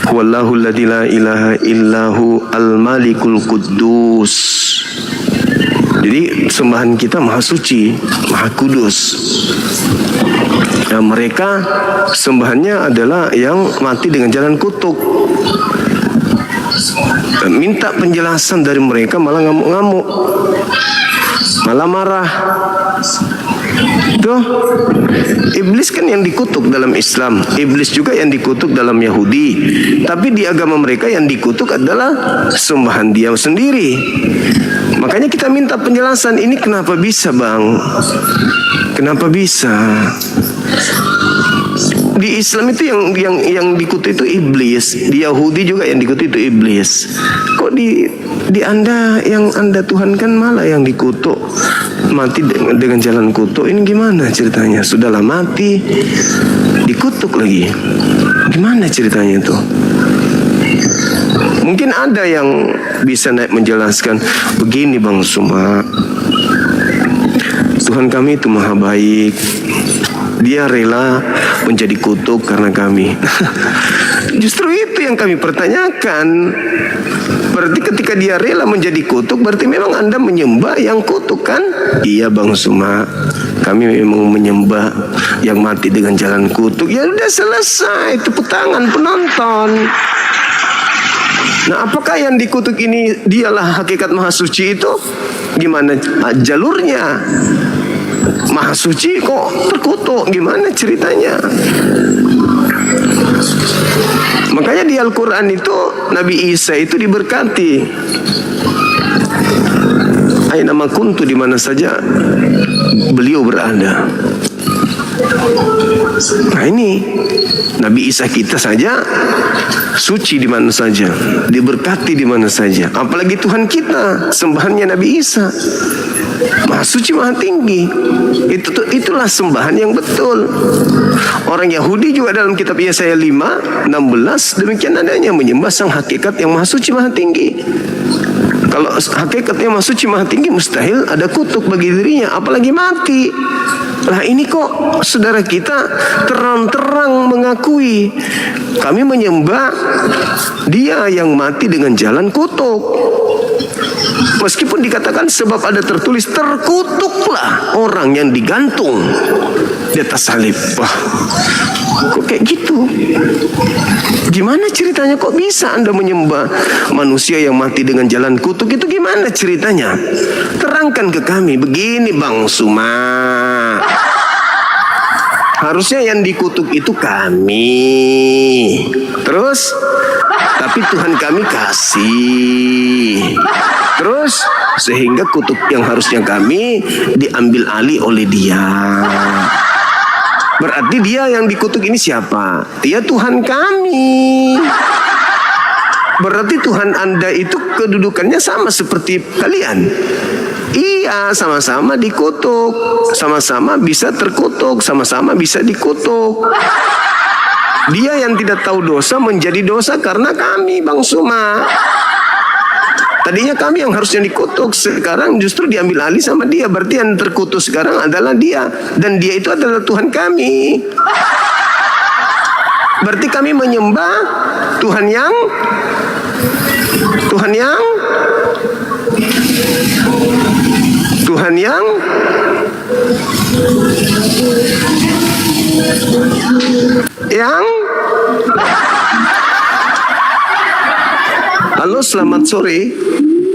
Wallahu la ilaha illahu al-malikul quddus. Jadi sembahan kita maha suci, maha kudus. Nah, mereka sembahannya adalah yang mati dengan jalan kutuk. Minta penjelasan dari mereka malah ngamuk-ngamuk, malah marah. Tuh, iblis kan yang dikutuk dalam Islam, iblis juga yang dikutuk dalam Yahudi. Tapi di agama mereka yang dikutuk adalah sembahan dia sendiri. Makanya kita minta penjelasan, ini kenapa bisa bang? Kenapa bisa? Di Islam itu yang dikutuk itu iblis, di Yahudi juga yang dikutuk itu iblis. Kok di Anda yang Anda Tuhan kan malah yang dikutuk, mati dengan jalan kutuk. Ini gimana ceritanya? Sudahlah mati, dikutuk lagi. Gimana ceritanya itu? Mungkin ada yang bisa naik menjelaskan. Begini Bang Suma, Tuhan kami itu maha baik. Dia rela menjadi kutuk karena kami. Justru itu yang kami pertanyakan. Berarti ketika dia rela menjadi kutuk, berarti memang Anda menyembah yang kutuk kan? Iya Bang Suma, kami memang menyembah yang mati dengan jalan kutuk. Ya udah selesai, tepuk tangan penonton. Nah, apakah yang dikutuk ini dialah hakikat maha suci itu? Gimana jalurnya? Maha suci kok terkutuk, gimana ceritanya? Makanya di Al-Quran itu Nabi Isa itu diberkati. Aina ma kuntu, di mana saja beliau berada. Nah ini Nabi Isa kita saja suci di mana saja, diberkati di mana saja. Apalagi Tuhan kita, sembahannya Nabi Isa. Maha Suci, Maha Tinggi. Itulah sembahan yang betul. Orang Yahudi juga dalam kitab Yesaya 5:16 demikian adanya, menyembah Sang Hakikat yang Maha Suci, Maha Tinggi. Kalau hakikatnya Maha Suci, Maha Tinggi, mustahil ada kutuk bagi dirinya, apalagi mati. Lah ini kok saudara kita terang-terang mengakui kami menyembah Dia yang mati dengan jalan kutuk. Meskipun dikatakan sebab ada tertulis, terkutuklah orang yang digantung di atas salib. Wah, kok kayak gitu? Gimana ceritanya, kok bisa Anda menyembah manusia yang mati dengan jalan kutuk? Itu gimana ceritanya? Terangkan ke kami. Begini Bang Suma, harusnya yang dikutuk itu kami. Terus, tapi Tuhan kami kasih. Terus, sehingga kutuk yang harusnya kami diambil alih oleh Dia. Berarti Dia yang dikutuk ini siapa? Dia Tuhan kami. Berarti Tuhan Anda itu kedudukannya sama seperti kalian. Iya, sama-sama dikutuk, sama-sama bisa terkutuk, sama-sama bisa dikutuk. Dia yang tidak tahu dosa menjadi dosa karena kami, Bang Suma. Tadinya kami yang harusnya dikutuk, sekarang justru diambil alih sama Dia. Berarti yang terkutuk sekarang adalah Dia, dan Dia itu adalah Tuhan kami. Berarti kami menyembah Tuhan yang Halo, selamat sore.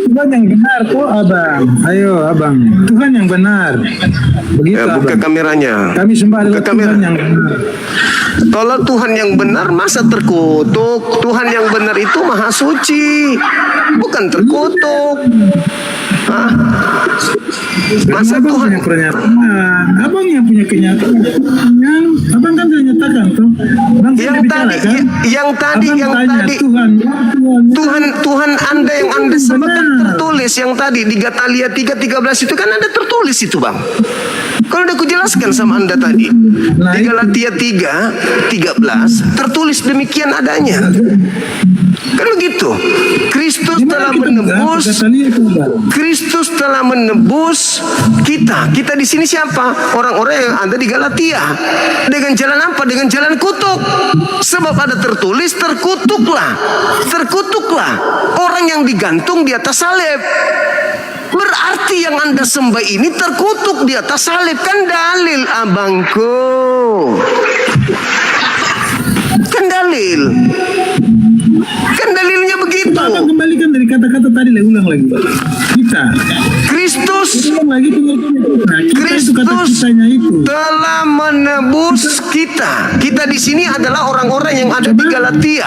Tuhan yang benar kok Abang. Ayo Abang, Tuhan yang benar. Begitu ya, buka Abang. Kameranya. Kami sembah adalah Tuhan yang benar. Kalau Tuhan yang benar masa terkutuk? Tuhan yang benar itu Maha Suci, bukan terkutuk. Hah? Masa Abang Tuhan punya pernyataan, Abang yang punya kenyataan, Abang kan sudah nyatakan tuh. Tuhan Anda yang Anda sebutkan tertulis yang tadi di Gatalia 3:13 itu kan ada tertulis itu Bang. Kalau udah kujelaskan sama Anda tadi di Galatia 3:13 tertulis demikian adanya. Kan begitu. Kristus telah menebus kita. Kita di sini siapa? Orang-orang yang ada di Galatia. Dengan jalan apa? Dengan jalan kutuk. Sebab ada tertulis, terkutuklah orang yang digantung di atas salib. Berarti yang Anda sembah ini terkutuk di atas salib. Kan dalil abangku. Kan dalilnya begitu. Abang kembalikan dari kata-kata tadi, ulang lagi. Kristus telah menebus kita. Kita di sini adalah orang-orang yang ada di Galatia.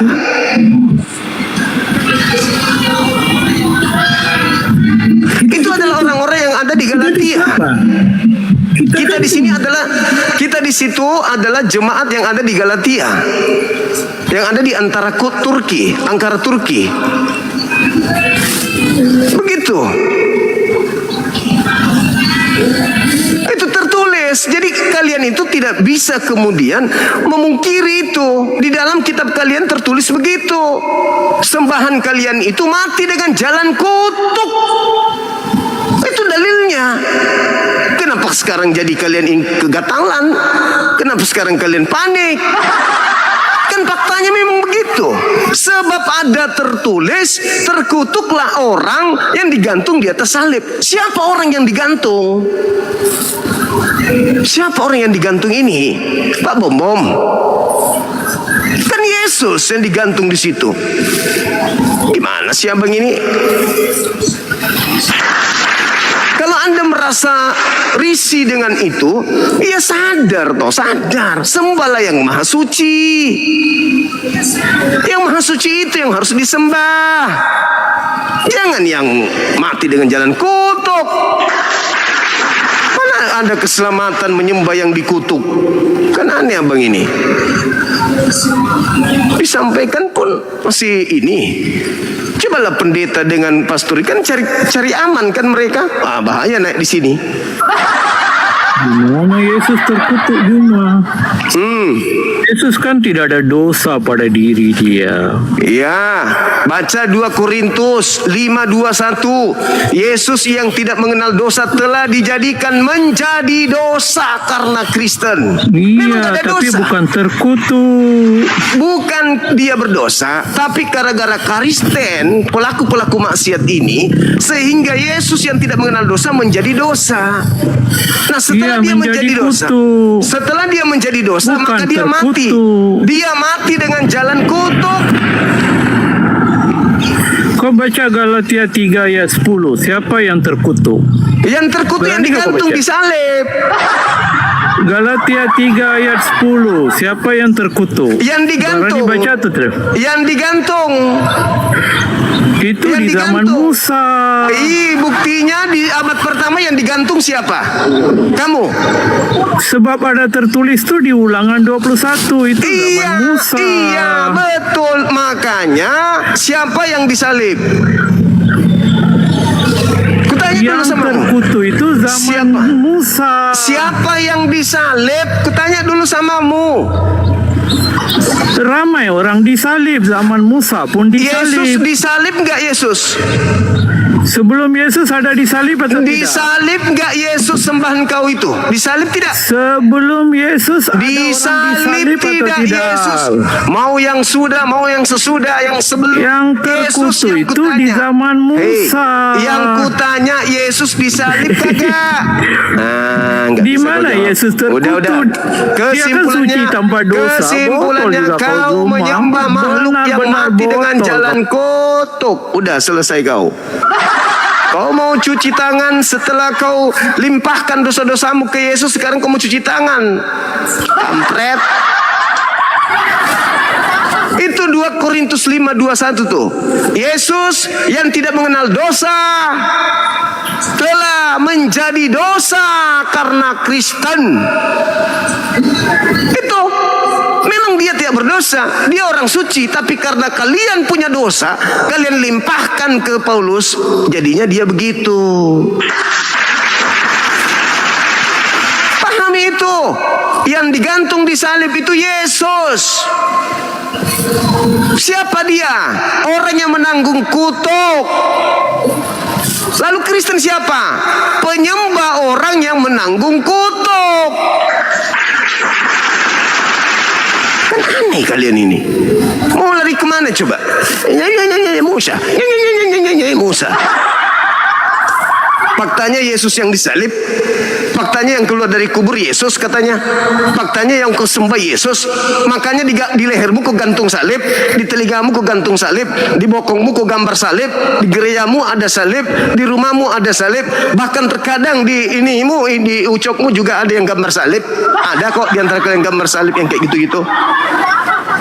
Itu adalah orang-orang yang ada di Galatia. Kita di situ adalah jemaat yang ada di Galatia, yang ada di antara Turki. Begitu. Itu tertulis. Jadi kalian itu tidak bisa kemudian memungkiri itu. Di dalam kitab kalian tertulis begitu. Sembahan kalian itu mati dengan jalan kutuk. Itu dalilnya. Kenapa sekarang jadi kalian kegatalan? Kenapa sekarang kalian panik? Kan faktanya memang begitu. Sebab ada tertulis, terkutuklah orang yang digantung di atas salib. Siapa orang yang digantung? Siapa orang yang digantung ini? Pak Bom. Kan Yesus yang digantung di situ. Gimana sih abang ini? Kalau Anda merasa risih dengan itu, ya sadar. Sembahlah yang Maha Suci. Yang Maha Suci itu yang harus disembah. Jangan yang mati dengan jalan kutuk. Mana ada keselamatan menyembah yang dikutuk? Kan aneh abang ini. Disampaikan pun masih ini. Cobalah pendeta dengan pastor kan cari aman kan mereka. Bahaya naik di sini. Gimana Yesus terkutuk Juma? Yesus kan tidak ada dosa pada diri dia. Ya, baca 2 Korintus 5:21. Yesus yang tidak mengenal dosa telah dijadikan menjadi dosa karena Kristen. Iya, tapi dosa. bukan terkutuk. Bukan dia berdosa, tapi gara-gara Kristen, pelaku-pelaku maksiat ini, sehingga Yesus yang tidak mengenal dosa menjadi dosa. Nah, setelah dia menjadi dosa, setelah dia menjadi dosa, bukan maka dia mati. Dia mati dengan jalan kutuk. Kau baca Galatia 3 ayat 10. Siapa yang terkutuk? Yang terkutuk yang digantung di salib. Galatia 3 ayat 10. Siapa yang terkutuk? Yang digantung. Barang dibaca tuh, Trev. Yang digantung. Itu yang di zaman Musa. Buktinya di abad pertama yang digantung siapa? Kamu. Sebab ada tertulis tuh di Ulangan 21 itu zaman Musa. Iya, betul. Makanya siapa yang disalib? Kutanya dulu sama terkutuk itu zaman Musa. Siapa yang disalib? Kutanya dulu samamu. Ramai orang disalib zaman Musa pun disalib. Yesus disalib nggak Yesus? Sebelum Yesus ada disalib atau tidak? Disalib nggak Yesus sembahan kau itu? Disalib tidak? Sebelum Yesus ada disalib orang tidak Yesus? Mau yang sudah, mau yang sesudah, yang sebelum. Yang terkutuk itu di zaman Musa. Yang kutanya Yesus disalib kagak? Di mana Yesus terkutuk? Udah. Kesimpulannya, tanpa dosa. Kesimpulannya kau menyembah makhluk yang mati dengan jalan kutuk. Udah selesai kau. Kau mau cuci tangan setelah kau limpahkan dosa-dosamu ke Yesus, sekarang kau mau cuci tangan. Kampret. Itu 2 Korintus 5:21 tuh. Yesus yang tidak mengenal dosa telah menjadi dosa karena Kristen. Itu memang dia tidak berdosa, dia orang suci, tapi karena kalian punya dosa, kalian limpahkan ke Paulus, jadinya dia begitu. Pahami itu. Yang digantung di salib itu Yesus. Siapa dia? Orang yang menanggung kutuk. Lalu Kristen siapa? Penyembah orang yang menanggung kutuk. Kan aneh kalian ini. Mau lari kemana coba? Musa. Musa. Faktanya Yesus yang disalib. Faktanya yang keluar dari kubur Yesus katanya. Faktanya yang kau sembah Yesus. Makanya di lehermu kau gantung salib, di telingamu kau gantung salib, di bokongmu kau gambar salib, di gerejamu ada salib, di rumahmu ada salib, bahkan terkadang di ucokmu juga ada yang gambar salib. Ada kok di antara kalian gambar salib yang kayak gitu-gitu.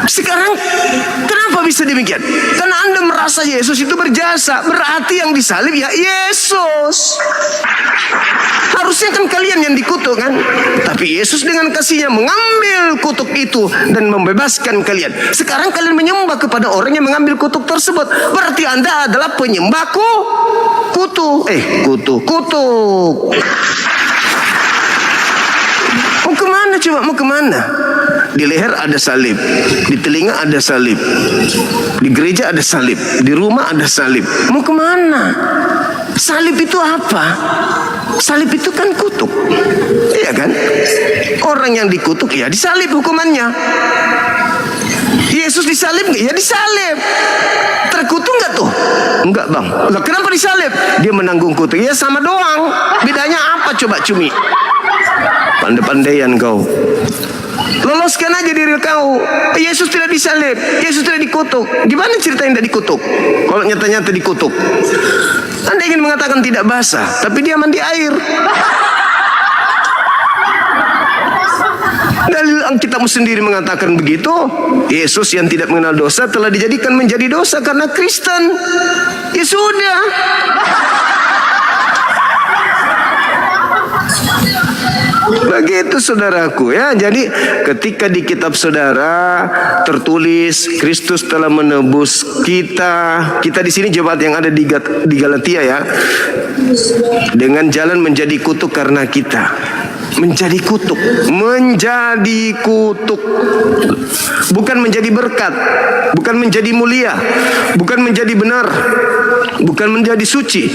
Sekarang kenapa bisa demikian? Karena Anda merasa Yesus itu berjasa. Berarti yang disalib ya Yesus. Harusnya kan kalian yang dikutuk kan? Tapi Yesus dengan kasihnya mengambil kutuk itu dan membebaskan kalian. Sekarang kalian menyembah kepada orang yang mengambil kutuk tersebut. Berarti Anda adalah penyembah kutuk. Mau kemana coba? Mau kemana? Di leher ada salib, di telinga ada salib, di gereja ada salib, di rumah ada salib. Mau kemana? Salib itu apa? Salib itu kan kutuk, iya kan? Orang yang dikutuk ya disalib hukumannya. Yesus disalib nggak? Ya disalib. Terkutuk nggak tuh? Enggak bang. Lah kenapa disalib? Dia menanggung kutuk. Ya sama doang. Bedanya apa coba cumi? Pandai-pandaian kau. Loloskan aja diri kau. Yesus tidak disalib, Yesus tidak dikutuk. Gimana ceritanya tidak dikutuk? Kalau nyata-nyata dikutuk. Anda ingin mengatakan tidak basah, tapi dia mandi air. Dalil Alkitabmu sendiri mengatakan begitu. Yesus yang tidak mengenal dosa telah dijadikan menjadi dosa karena Kristen. Ya sudah. Begitu saudaraku ya. Jadi ketika di kitab saudara tertulis Kristus telah menebus kita. Kita di sini jemaat yang ada di Galatia ya. Dengan jalan menjadi kutuk karena kita. Menjadi kutuk, bukan menjadi berkat, bukan menjadi mulia, bukan menjadi benar, bukan menjadi suci,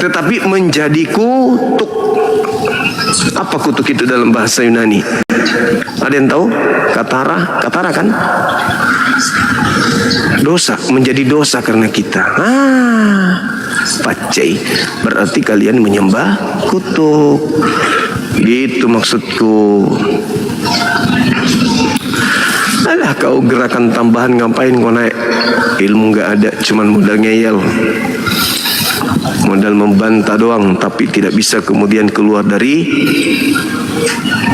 tetapi menjadi kutuk. Apa kutuk itu dalam bahasa Yunani? Ada yang tahu? Katara kan? Dosa, menjadi dosa karena kita. Pacai, berarti kalian menyembah kutuk. Gitu maksudku. Alah, kau gerakan tambahan ngapain kau naik? Ilmu nggak ada, cuman modal ngeyel, modal membantah doang, tapi tidak bisa kemudian keluar dari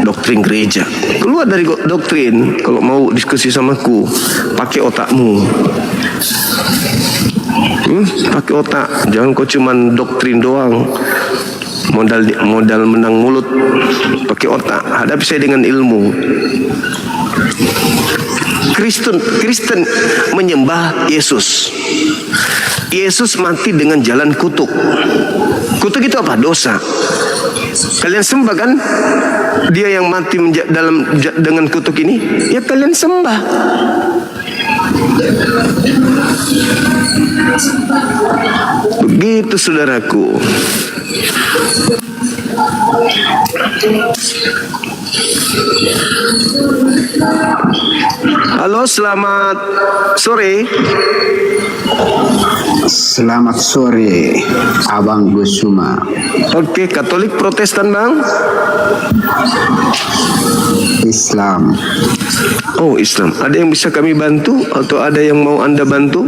doktrin gereja. Keluar dari doktrin. Kalau mau diskusi sama aku, pakai otakmu. Pakai otak. Jangan kau cuman doktrin doang. Modal menang mulut. Pakai otak. Hadapi saya dengan ilmu. Kristen menyembah Yesus. Yesus mati dengan jalan kutuk. Kutuk itu apa? Dosa. Kalian sembah kan? Dia yang mati dengan kutuk ini, ya kalian sembah. Begitu saudaraku. Halo, selamat sore. Selamat sore, Abang Gusuma. Oke, Katolik Protestan bang? Islam. Oh, Islam. Ada yang bisa kami bantu atau ada yang mau Anda bantu?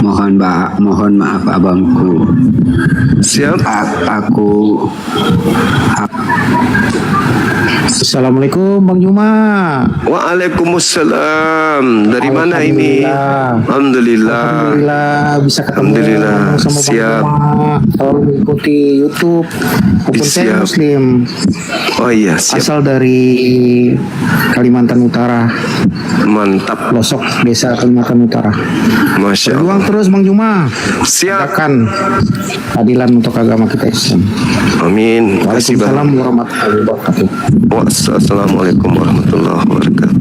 Mohon maaf abangku. Siap. Assalamualaikum Bang Juma. Waalaikumsalam. Dari mana ini? Alhamdulillah. Bisa ketemu sama Siap. Bang Juma. Kalau mengikuti YouTube maupun saya Muslim. Oh iya, siap. Asal dari Kalimantan Utara. Mantap. Pelosok desa Kalimantan Utara. Masya Allah. Berjuang terus Bang Juma. Siap. Tegakkan keadilan untuk agama kita Islam. Amin. Waalaikumsalam warahmatullahi wabarakatuh. Wassalamualaikum warahmatullahi wabarakatuh.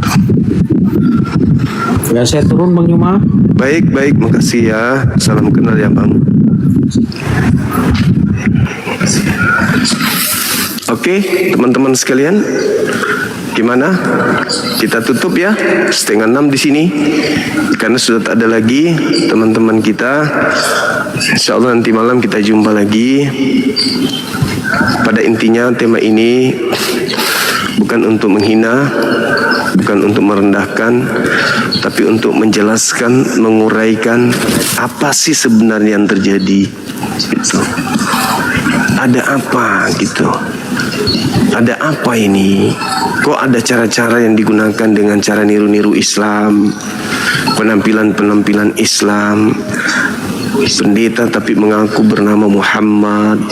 Ya, saya turun Bang Juma. Baik, makasih ya. Salam kenal ya Bang. Oke, teman-teman sekalian, gimana? Kita tutup ya, 5:30 di sini, karena sudah tak ada lagi teman-teman kita. Insya Allah nanti malam kita jumpa lagi. Pada intinya tema ini bukan untuk menghina, bukan untuk merendahkan, tapi untuk menjelaskan, menguraikan apa sih sebenarnya yang terjadi. Gitu. Ada apa gitu? Ada apa ini? Kok ada cara-cara yang digunakan dengan cara niru-niru Islam, penampilan-penampilan Islam, pendeta tapi mengaku bernama Muhammad,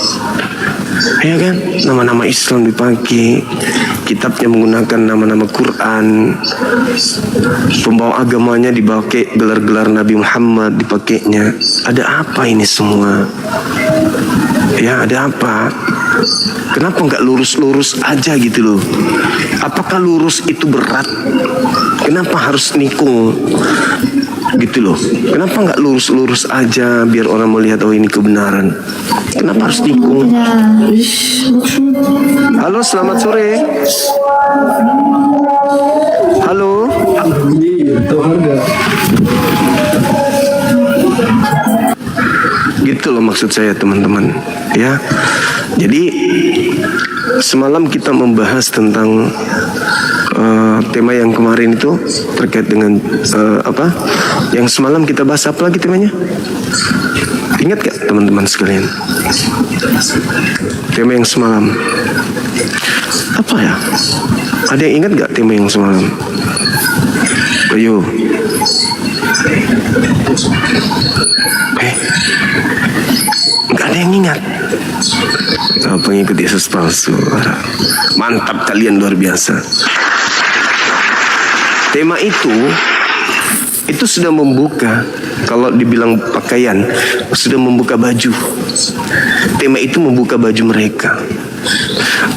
ya kan? Nama-nama Islam dipakai, kitabnya menggunakan nama-nama Quran, pembawa agamanya dipakai gelar-gelar Nabi Muhammad dipakainya. Ada apa ini semua? Ya, ada apa? Kenapa nggak lurus-lurus aja gitu loh? Apakah lurus itu berat? Kenapa harus nikung? Gitu loh. Kenapa nggak lurus-lurus aja biar orang melihat oh ini kebenaran? Kenapa harus nikung? Halo, selamat sore. Halo. Gitu loh maksud saya teman-teman ya. Jadi semalam kita membahas tentang tema yang kemarin itu terkait dengan apa? Yang semalam kita bahas apa lagi temanya? Ingat gak teman-teman sekalian? Tema yang semalam apa ya? Ada yang ingat gak tema yang semalam? Ayo. Gak ada yang ingat. Pengikut Yesus palsu. Mantap kalian, luar biasa. Tema itu sudah membuka, kalau dibilang pakaian, sudah membuka baju. Tema itu membuka baju mereka.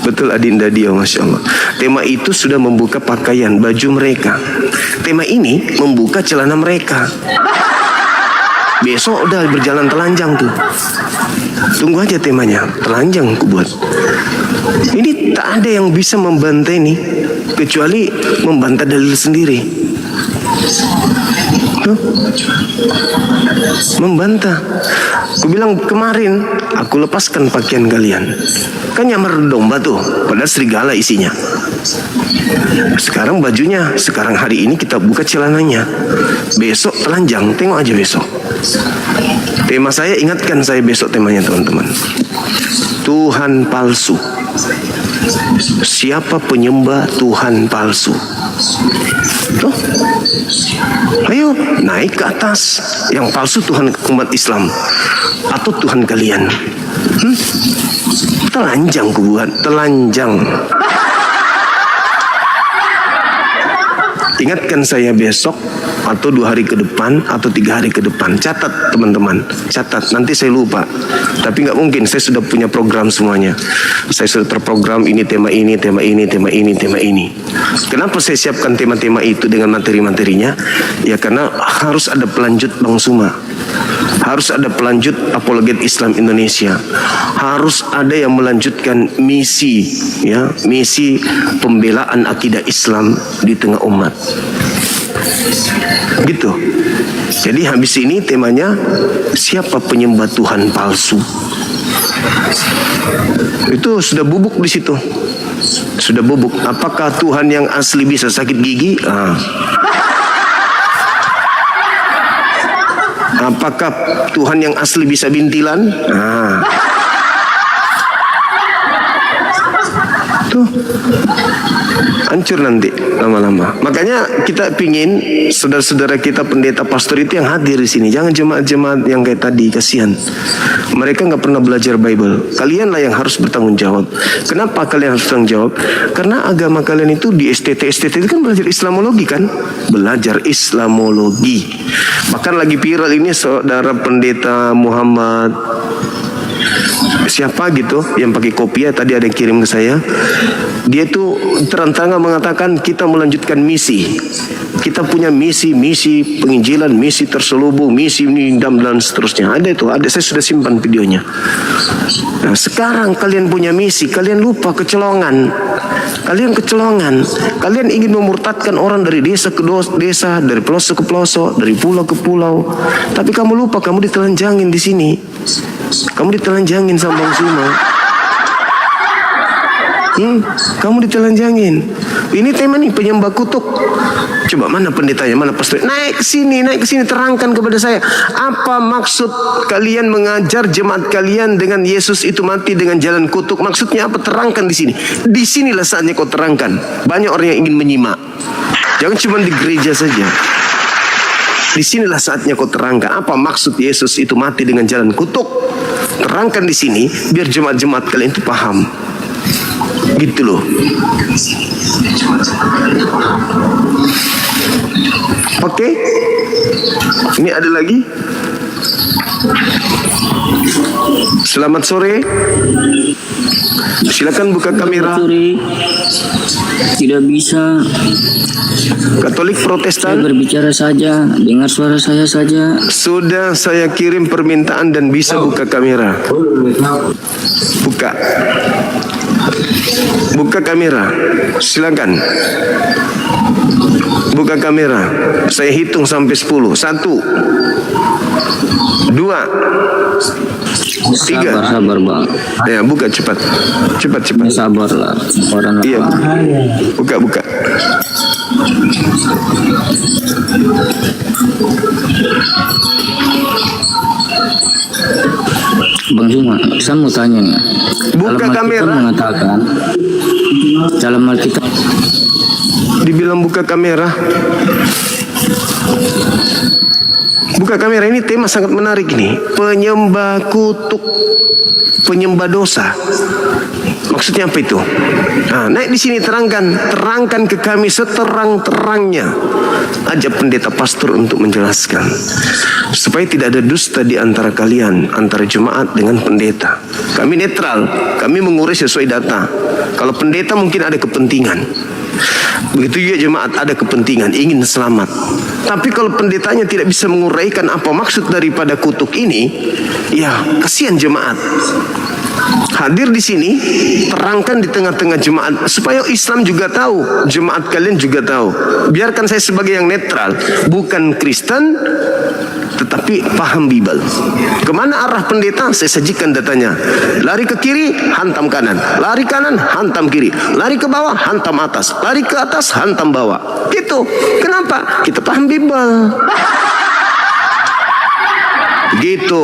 Betul Adinda Dia, Masya Allah. Tema itu sudah membuka pakaian, baju mereka. Tema ini membuka celana mereka. Besok udah berjalan telanjang tuh. Tunggu aja temanya, telanjang ku buat. Ini tak ada yang bisa membantah ini, kecuali membantah dalil sendiri. Tuh. Membantah. Aku bilang kemarin, aku lepaskan pakaian kalian. Kan nyamar domba tuh, padahal serigala isinya. Sekarang bajunya, sekarang hari ini kita buka celananya. Besok telanjang, tengok aja besok. Tema saya, ingatkan saya besok temanya teman-teman. Tuhan palsu. Siapa penyembah Tuhan palsu? Tuh. Ayo naik ke atas. Yang palsu Tuhan umat Islam atau Tuhan kalian? Telanjang ku buat, telanjang. Ingatkan saya besok atau 2 hari ke depan atau 3 hari ke depan. Catat teman-teman, catat. Nanti saya lupa. Tapi nggak mungkin, saya sudah punya program semuanya. Saya sudah terprogram ini, tema ini, tema ini, tema ini, tema ini. Kenapa saya siapkan tema-tema itu dengan materi-materinya? Ya karena harus ada pelanjut Bang Suma. Harus ada pelanjut apologet Islam Indonesia. Harus ada yang melanjutkan misi, ya, misi pembelaan akidah Islam di tengah umat. Gitu. Jadi habis ini temanya siapa penyembah Tuhan palsu. Itu sudah bubuk di situ. Sudah bubuk. Apakah Tuhan yang asli bisa sakit gigi? Apakah Tuhan yang asli bisa bintilan? Tuh, hancur nanti lama-lama. Makanya kita pingin saudara-saudara kita pendeta pastor itu yang hadir di sini. Jangan jemaat-jemaat yang kayak tadi, kasihan. Mereka nggak pernah belajar Bible. Kalianlah yang harus bertanggung jawab. Kenapa kalian harus bertanggung jawab? Karena agama kalian itu di STT itu kan belajar Islamologi kan? Belajar Islamologi. Bahkan lagi viral ini saudara pendeta Muhammad siapa gitu yang pakai kopiah, tadi ada yang kirim ke saya. Dia tuh terang-terangan mengatakan kita melanjutkan misi. Kita punya misi penginjilan, misi terselubung, misi nindam dan seterusnya. Ada itu, ada, saya sudah simpan videonya. Nah, sekarang kalian punya misi, kalian lupa kecolongan. Kalian kecolongan. Kalian ingin memurtadkan orang dari desa ke desa, dari pelosok ke pelosok, dari pulau ke pulau. Tapi kamu lupa, kamu ditelanjangin di sini. Kamu ditelanjangin sama Bang Suma. Kamu ditelanjangin. Ini tema nih, penyembah kutuk. Coba mana pendetanya, mana pastor? Naik ke sini, terangkan kepada saya. Apa maksud kalian mengajar jemaat kalian dengan Yesus itu mati dengan jalan kutuk? Maksudnya apa? Terangkan di sini. Di sinilah saatnya kau terangkan. Banyak orang yang ingin menyimak. Jangan cuma di gereja saja. Di sinilah saatnya kau terangkan apa maksud Yesus itu mati dengan jalan kutuk. Terangkan di sini biar jemaat-jemaat kalian itu paham. Gitu loh. Oke. Ini ada lagi. Selamat sore. Silakan buka kamera. Tidak bisa. Katolik Protestan. Saya berbicara saja, dengar suara saya saja. Sudah saya kirim permintaan dan bisa buka kamera. Buka. Buka kamera. Silakan. Buka kamera. Saya hitung sampai 10. 1, 2, 3. Sabar bang. Ya, buka cepat. Cepat. Sabarlah. Orang iya. Buka. Bang Zuma, saya mau tanya nih. Buka kamera. Mengatakan dalam Alkitab dibilang buka kamera. Buka kamera, ini tema sangat menarik ini. Penyembah kutuk, penyembah dosa. Maksudnya apa itu? Nah, naik di sini terangkan ke kami seterang-terangnya. Ajak pendeta pastor untuk menjelaskan supaya tidak ada dusta di antara kalian, antara jemaat dengan pendeta. Kami netral, kami mengurus sesuai data. Kalau pendeta mungkin ada kepentingan, begitu juga jemaat ada kepentingan ingin selamat. Tapi kalau pendetanya tidak bisa menguraikan apa maksud daripada kutuk ini, ya kasihan jemaat. Hadir di sini, terangkan di tengah-tengah jemaat supaya Islam juga tahu, jemaat kalian juga tahu. Biarkan saya sebagai yang netral, bukan Kristen, tetapi paham Bible. Kemana arah pendeta, saya sajikan datanya. Lari ke kiri, hantam kanan. Lari kanan, hantam kiri. Lari ke bawah, hantam atas. Lari ke atas, hantam bawah. Gitu. Kenapa? Kita paham Bible. Gitu.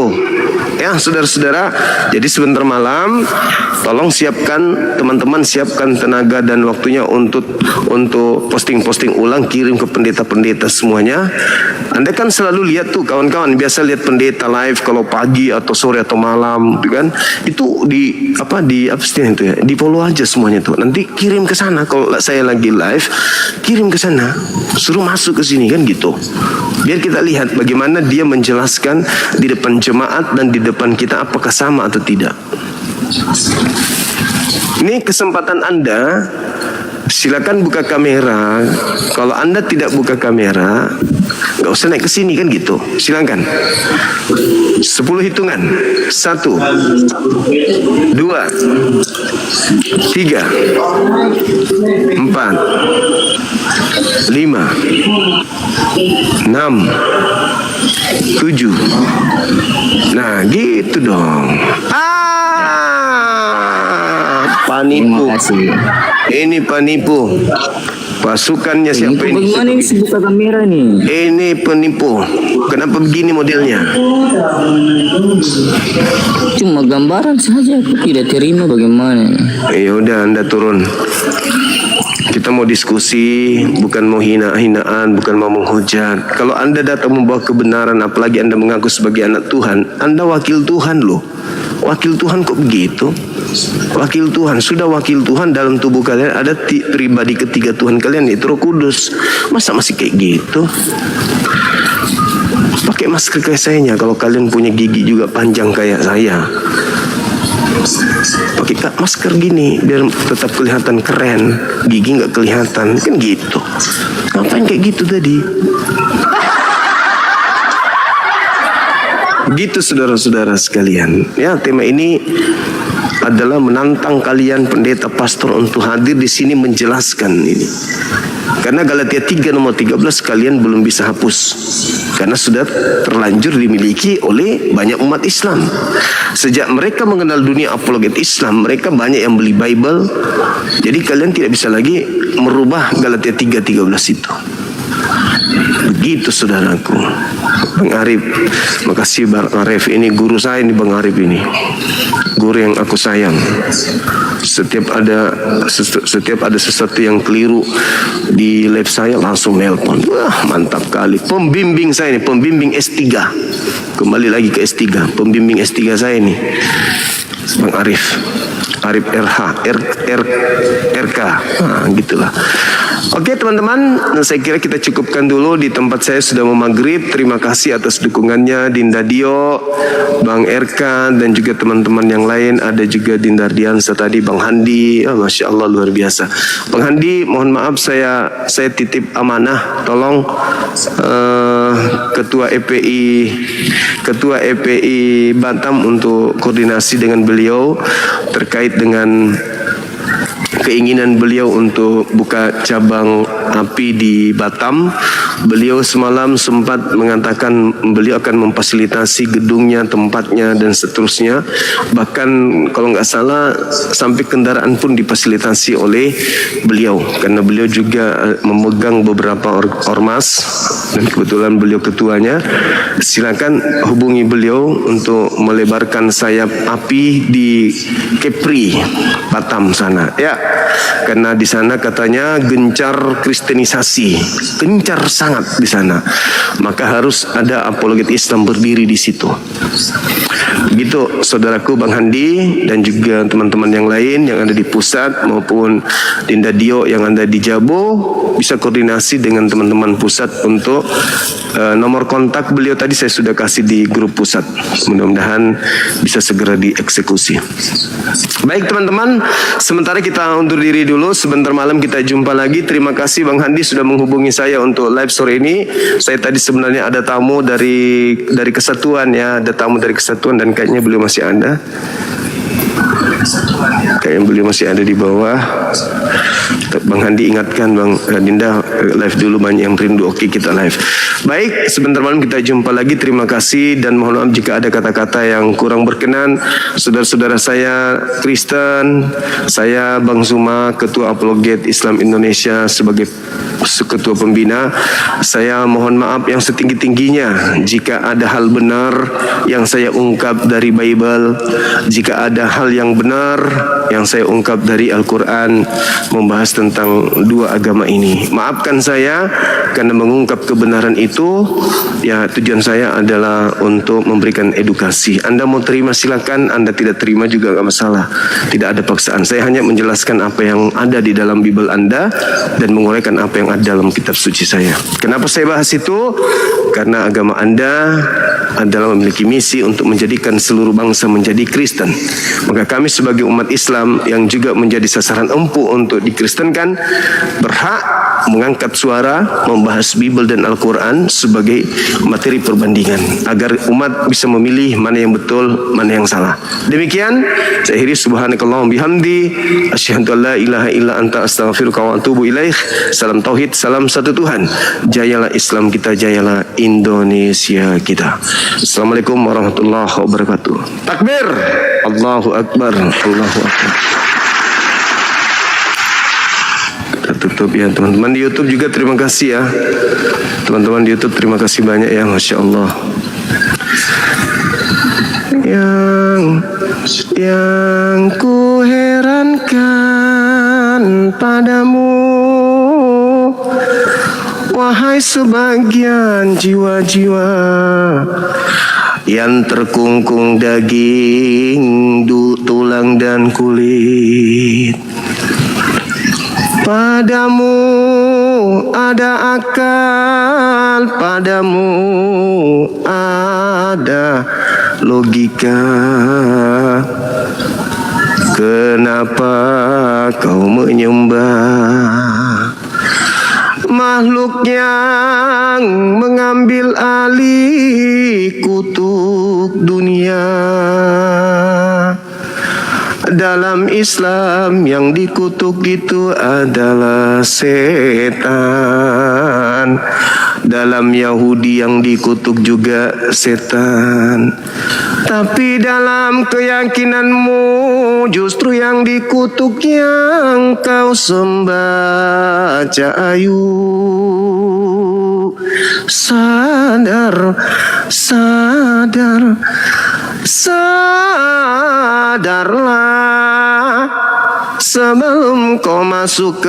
Ya, saudara-saudara, jadi sebentar malam tolong siapkan, teman-teman siapkan tenaga dan waktunya untuk posting-posting ulang, kirim ke pendeta-pendeta semuanya. Anda kan selalu lihat tuh kawan-kawan, biasa lihat pendeta live kalau pagi atau sore atau malam, gitu kan? Itu di itu ya, di follow aja semuanya tuh. Nanti kirim ke sana kalau saya lagi live, kirim ke sana, suruh masuk ke sini kan gitu. Biar kita lihat bagaimana dia menjelaskan di depan jemaat dan di depan kita apakah sama atau tidak. Ini kesempatan Anda, silakan buka kamera. Kalau Anda tidak buka kamera, nggak usah naik ke sini kan gitu. Silakan. 10 hitungan. 1, 2, 3, 4, 5, 6, 7, 7. Nah, gitu dong. Panipu. Ini penipu. Pasukannya siapa ini? Bagaimana ini buka kamera nih? Ini penipu. Kenapa begini modelnya? Cuma gambaran saja, aku tidak terima bagaimana. Ya udah, Anda turun. Kita mau diskusi, bukan mau hina-hinaan, bukan mau menghujat. Kalau Anda datang membawa kebenaran, apalagi Anda mengaku sebagai anak Tuhan, Anda wakil Tuhan loh. Wakil Tuhan kok begitu? Wakil Tuhan, sudah wakil Tuhan dalam tubuh kalian ada pribadi ketiga Tuhan kalian, yaitu Roh Kudus. Masa masih kayak gitu? Pakai masker kayak sayanya. Kalau kalian punya gigi juga panjang kayak saya, pakai masker gini biar tetap kelihatan keren, gigi nggak kelihatan kan gitu. Ngapain kayak gitu tadi? Gitu saudara-saudara sekalian. Ya, tema ini adalah menantang kalian pendeta pastor untuk hadir di sini menjelaskan ini. Karena Galatia 3 nomor 13 kalian belum bisa hapus. Karena sudah terlanjur dimiliki oleh banyak umat Islam. Sejak mereka mengenal dunia apologet Islam, mereka banyak yang beli Bible. Jadi kalian tidak bisa lagi merubah Galatia 3:13 itu. Begitu saudaraku. Bang Arif, makasih Bang Arif, ini guru saya ini Bang Arif ini. Guru yang aku sayang. Setiap ada sesuatu yang keliru di lab saya langsung nelpon. Wah, mantap kali. Pembimbing saya ini, pembimbing S3. Kembali lagi ke S3, pembimbing S3 saya ini Bang Arif. Arif RK. Nah, gitulah. Oke teman-teman, saya kira kita cukupkan dulu. Di tempat saya sudah mau maghrib. Terima kasih atas dukungannya Dinda Dio, Bang RK, dan juga teman-teman yang lain. Ada juga Dinda Ardiansa tadi, Bang Handi. Oh, Masya Allah luar biasa. Bang Handi, mohon maaf saya titip amanah. Tolong Ketua EPI Batam untuk koordinasi dengan beliau terkait dengan keinginan beliau untuk buka cabang API di Batam. Beliau semalam sempat mengatakan beliau akan memfasilitasi gedungnya, tempatnya, dan seterusnya. Bahkan kalau nggak salah sampai kendaraan pun difasilitasi oleh beliau. Karena beliau juga memegang beberapa ormas dan kebetulan beliau ketuanya. Silakan hubungi beliau untuk melebarkan sayap API di Kepri, Batam sana. Ya, karena di sana katanya gencar kristenisasi, gencar sangat. sangat di sana. Maka harus ada apologet Islam berdiri di situ. Begitu saudaraku Bang Handi dan juga teman-teman yang lain yang ada di pusat maupun Dinda Dio yang ada di Jabo, bisa koordinasi dengan teman-teman pusat untuk nomor kontak beliau tadi saya sudah kasih di grup pusat. Mudah-mudahan bisa segera dieksekusi. Baik teman-teman, sementara kita undur diri dulu. Sebentar malam kita jumpa lagi. Terima kasih Bang Handi sudah menghubungi saya untuk live sore ini. Saya tadi sebenarnya ada tamu dari Kesatuan ya, ada tamu dari Kesatuan dan kayaknya beliau masih ada. Kayaknya beliau masih ada di bawah. Bang Handi ingatkan Bang Dinda live dulu, banyak yang rindu. Oke, kita live. Baik, sebentar malam kita jumpa lagi. Terima kasih dan mohon maaf jika ada kata-kata yang kurang berkenan. Saudara-saudara saya Kristen, saya Bang Zuma, Ketua Apologet Islam Indonesia sebagai Ketua Pembina, saya mohon maaf yang setinggi-tingginya jika ada hal benar yang saya ungkap dari Bible, jika ada hal yang benar yang saya ungkap dari Al-Quran membahas tentang dua agama ini. Maafkan saya karena mengungkap kebenaran itu, ya tujuan saya adalah untuk memberikan edukasi. Anda mau terima silakan, Anda tidak terima juga nggak masalah. Tidak ada paksaan. Saya hanya menjelaskan apa yang ada di dalam Bible Anda dan menguraikan apa yang ada dalam kitab suci saya. Kenapa saya bahas itu? Karena agama Anda adalah memiliki misi untuk menjadikan seluruh bangsa menjadi Kristen. Maka kami sebagai umat Islam yang juga menjadi sasaran empuk untuk dikristenkan berhak mengangkat suara membahas Bible dan Al-Quran sebagai materi perbandingan agar umat bisa memilih mana yang betul, mana yang salah. Demikian saya akhiri, subhanakallahumma bihamdi asyhadu an la ilaha illa anta astaghfiruka wa atubu ilaik. Salam tauhid, salam satu Tuhan. Jayalah Islam kita, jayalah Indonesia kita. Assalamualaikum warahmatullahi wabarakatuh. Takbir, Allahu Akbar, Allahu Akbar. Kita tutup ya teman-teman di YouTube juga, terima kasih ya teman-teman di YouTube, terima kasih banyak ya, Masya Allah. Yang ku herankan padamu, wahai sebagian jiwa-jiwa yang terkungkung daging, tulang dan kulit. Padamu ada akal, padamu ada logika. Kenapa kau menyembah makhluk yang mengambil alih kutuk dunia? Dalam Islam yang dikutuk itu adalah setan. Dalam Yahudi yang dikutuk juga setan. Tapi dalam keyakinanmu justru yang dikutuk yang kau sembah. Cahayu, sadar, sadar, sadarlah sebelum kau masuk ke